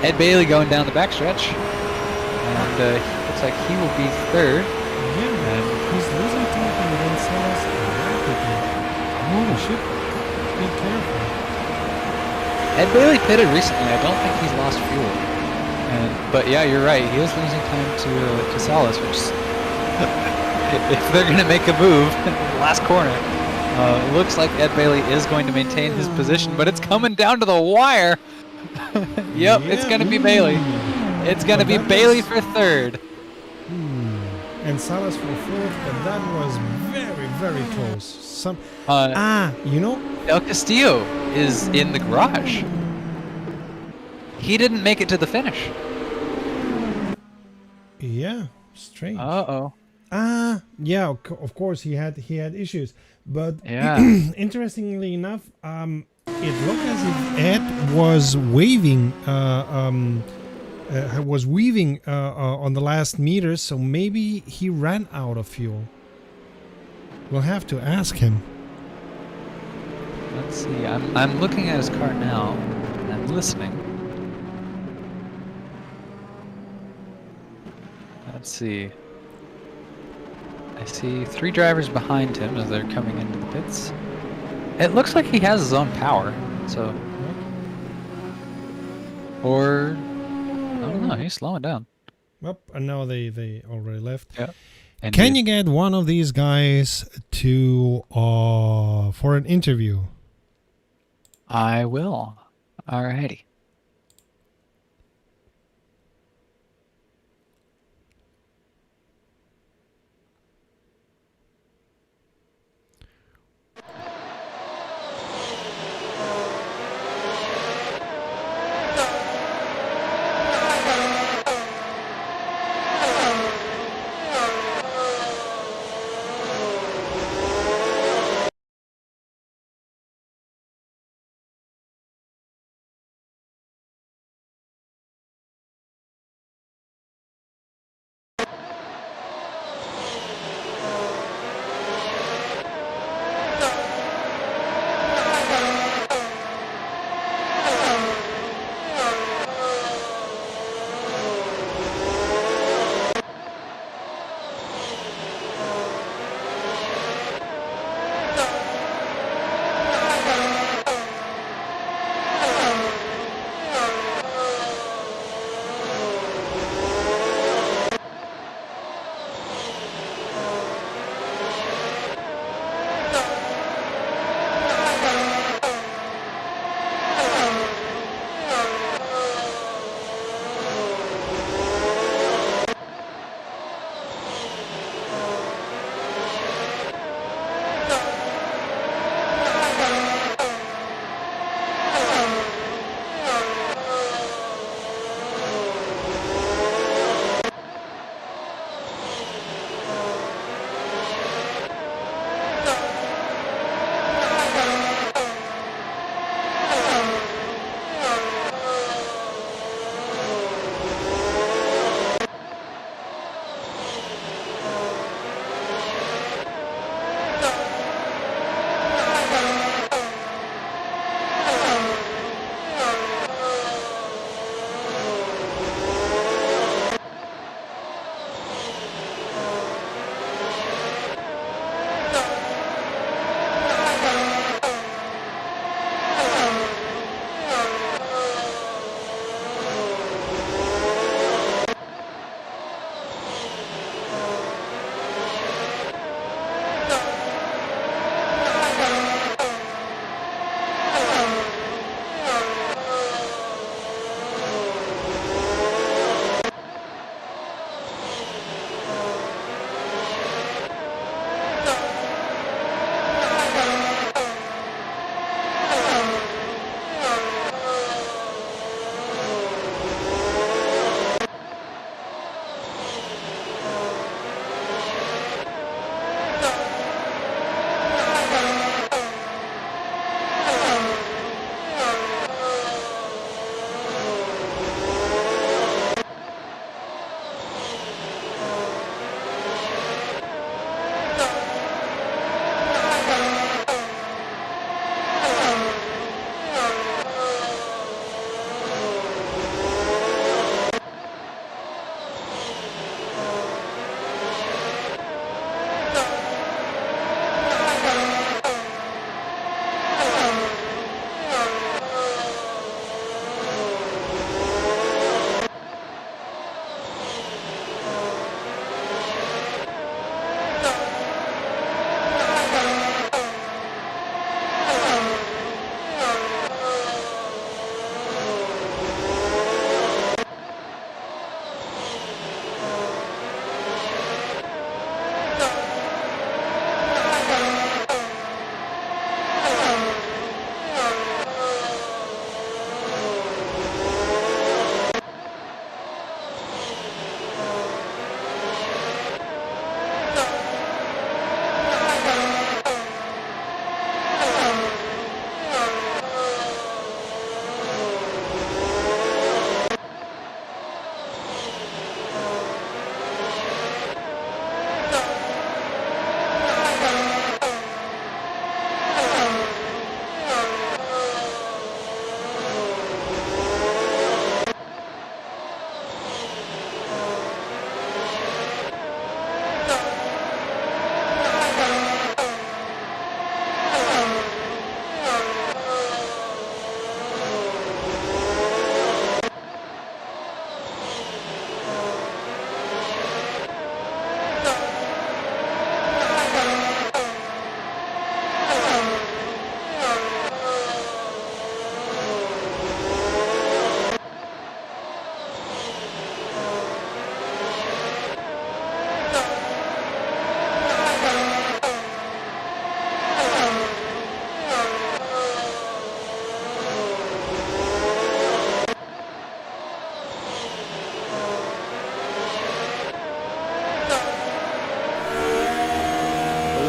A: Ed Bailey going down the backstretch. And looks like he will be third.
B: Yeah, and he's losing time and then Salas rapidly. Oh, shit. Be careful.
A: Ed Bailey pitted recently. I don't think he's lost fuel. But yeah, you're right. He is losing time to Salas, which if they're going to make a move in the last corner, it looks like Ed Bailey is going to maintain his position, but it's coming down to the wire. Yep, it's going to be Bailey. It's going to be Bailey for third.
B: And Salas for fourth, but that was very, very close. You know?
A: El Castillo is in the garage. He didn't make it to the finish.
B: Yeah, strange.
A: Uh-oh.
B: Yeah, of course he had issues, but
A: Yeah.
B: interestingly enough, it looked as if Ed was waving, on the last meters, so maybe he ran out of fuel. We'll have to ask him.
A: Let's see. I'm looking at his car now. And I'm listening. Let's see. I see 3 drivers behind him as they're coming into the pits. It looks like he has his own power, so... Or... I don't know, he's slowing down.
B: Well, and now they already left.
A: Yeah. And
B: Can you get one of these guys to for an interview?
A: I will. Alrighty.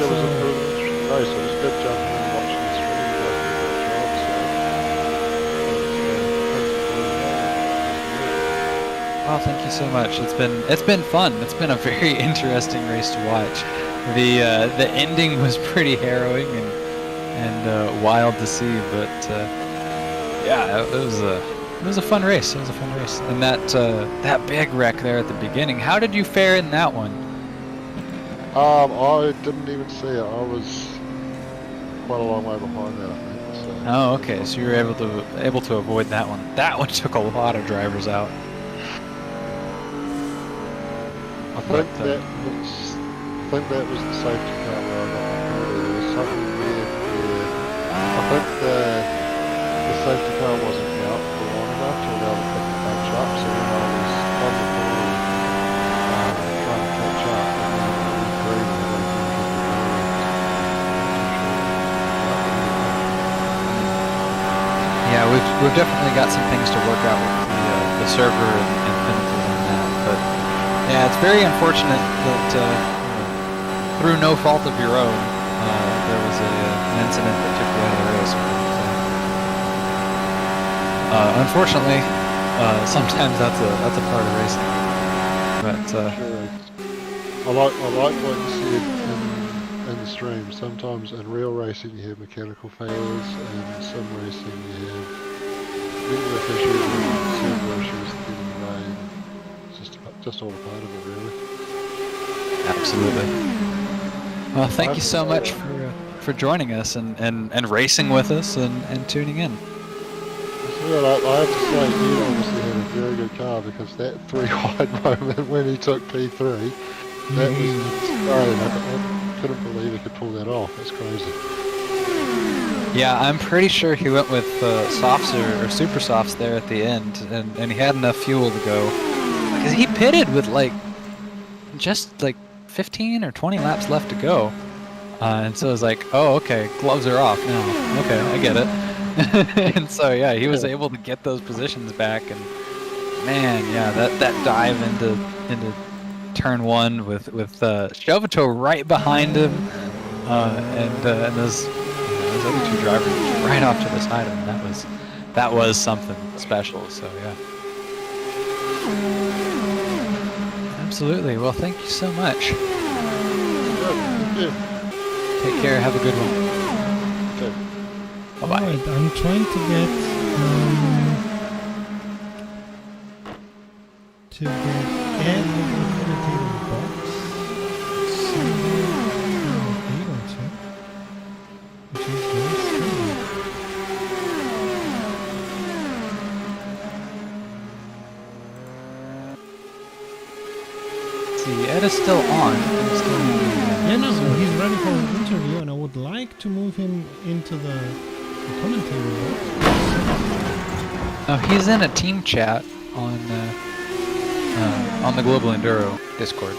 D: it was an interesting race. It was good jumping and watching the stream. You guys did a great job.
A: Oh, thank you so much. It's been fun. It's been a very interesting race to watch. The ending was pretty harrowing and wild to see, but yeah, it was a fun race. It was a fun race. And that big wreck there at the beginning. How did you fare in that one?
D: I didn't even see it. I was quite a long way behind that, I think. So.
A: Oh, okay. So you were able to avoid that one. That one took a lot of drivers out.
D: I think that was the safety car where I got recorded. There was something weird where I think the safety car wasn't out for long enough to allow the thing to catch up. So when I was on the corner trying to catch up, and then I was breathing away from
A: Yeah, we've definitely got some things to work out with the server and Pinnacle on that, but yeah, it's very unfortunate that through no fault of your own, there was an incident that took you out of the race. But, unfortunately, sometimes that's a part of racing. But
D: I like what you said in the stream. Sometimes in real racing you have mechanical failures, and sim racing you have network issues and server issues that get in the way. It's just all a part of it, really.
A: absolutely. Well, thank you so much for joining us and racing with us and tuning in.
D: Well, I have to say, Ed obviously had a very good car, because that 3 wide moment when he took P3, that was insane. I couldn't believe he could pull that off. That's crazy.
A: Yeah, I'm pretty sure he went with softs or super softs there at the end, and he had enough fuel to go. Because he pitted with just 15 or 20 laps left to go. And so it was like, oh, okay, gloves are off now. Okay, I get it. And so, yeah, he was able to get those positions back. And man, yeah, that dive into turn one with Shovito right behind him, and those other two drivers right off to the side of him. That was something special. So yeah, absolutely. Well, thank you so much.
D: Thank you.
A: Take care. Have a good one.
D: Okay.
A: Bye bye.
B: Alright, I'm trying to get add the commentator box. Somewhere I'm able to, which is very strange.
A: See, Ed is still on. He's still in the,
B: Yeah, no, he's ready for an interview, and I would like to move him into the commentator box.
A: Oh, he's in a team chat on the Global Enduro Discord.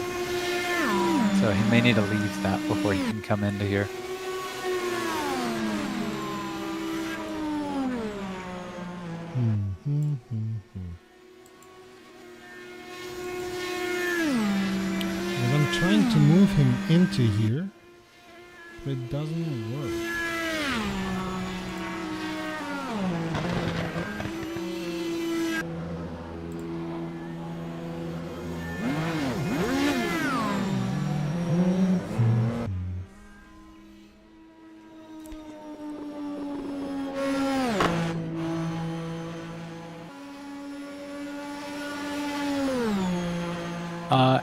A: So he may need to leave that before he can come into here.
B: And I'm trying to move him into here, but it doesn't work.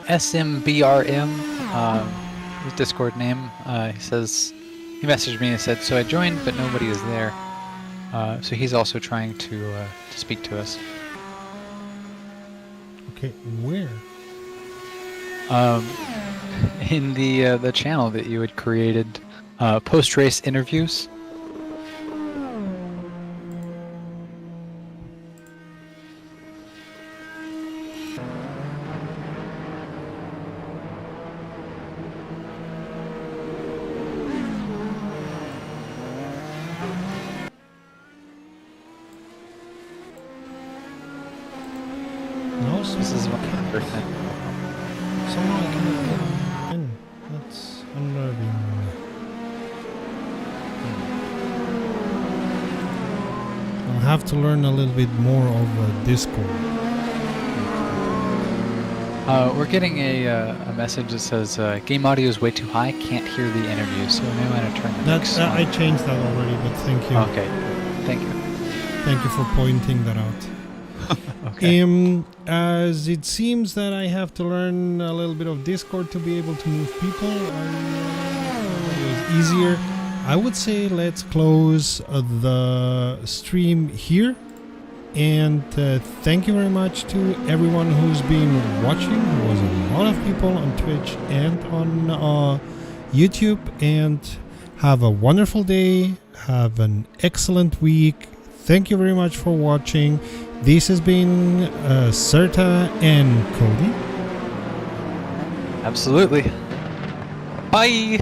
A: SMBRM, his Discord name, he says, he messaged me and said, so I joined, but nobody is there. So he's also trying to speak to us.
B: Okay, where?
A: In the channel that you had created, post-race interviews.
B: No,
A: This is what
B: somehow I cannot get in. That's unnerving. have to learn a little bit more of Discord.
A: We're getting a message that says game audio is way too high. Can't hear the interview, so we may want to turn the mix
B: I
A: on.
B: changed that already, but thank you.
A: Okay, thank you.
B: Thank you for pointing that out.
A: Okay.
B: As it seems that I have to learn a little bit of Discord to be able to move people, it was easier. I would say let's close the stream here. And thank you very much to everyone who's been watching. There was a lot of people on Twitch and on YouTube. And have a wonderful day. Have an excellent week. Thank you very much for watching. This has been Serta and Cody.
A: Absolutely. Bye.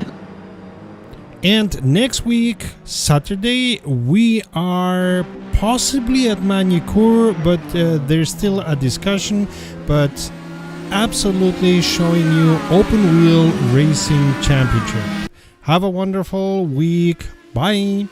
B: And next week, Saturday, we are possibly at Manicure, but there's still a discussion. But absolutely showing you Open Wheel Racing Championship. Have a wonderful week. Bye.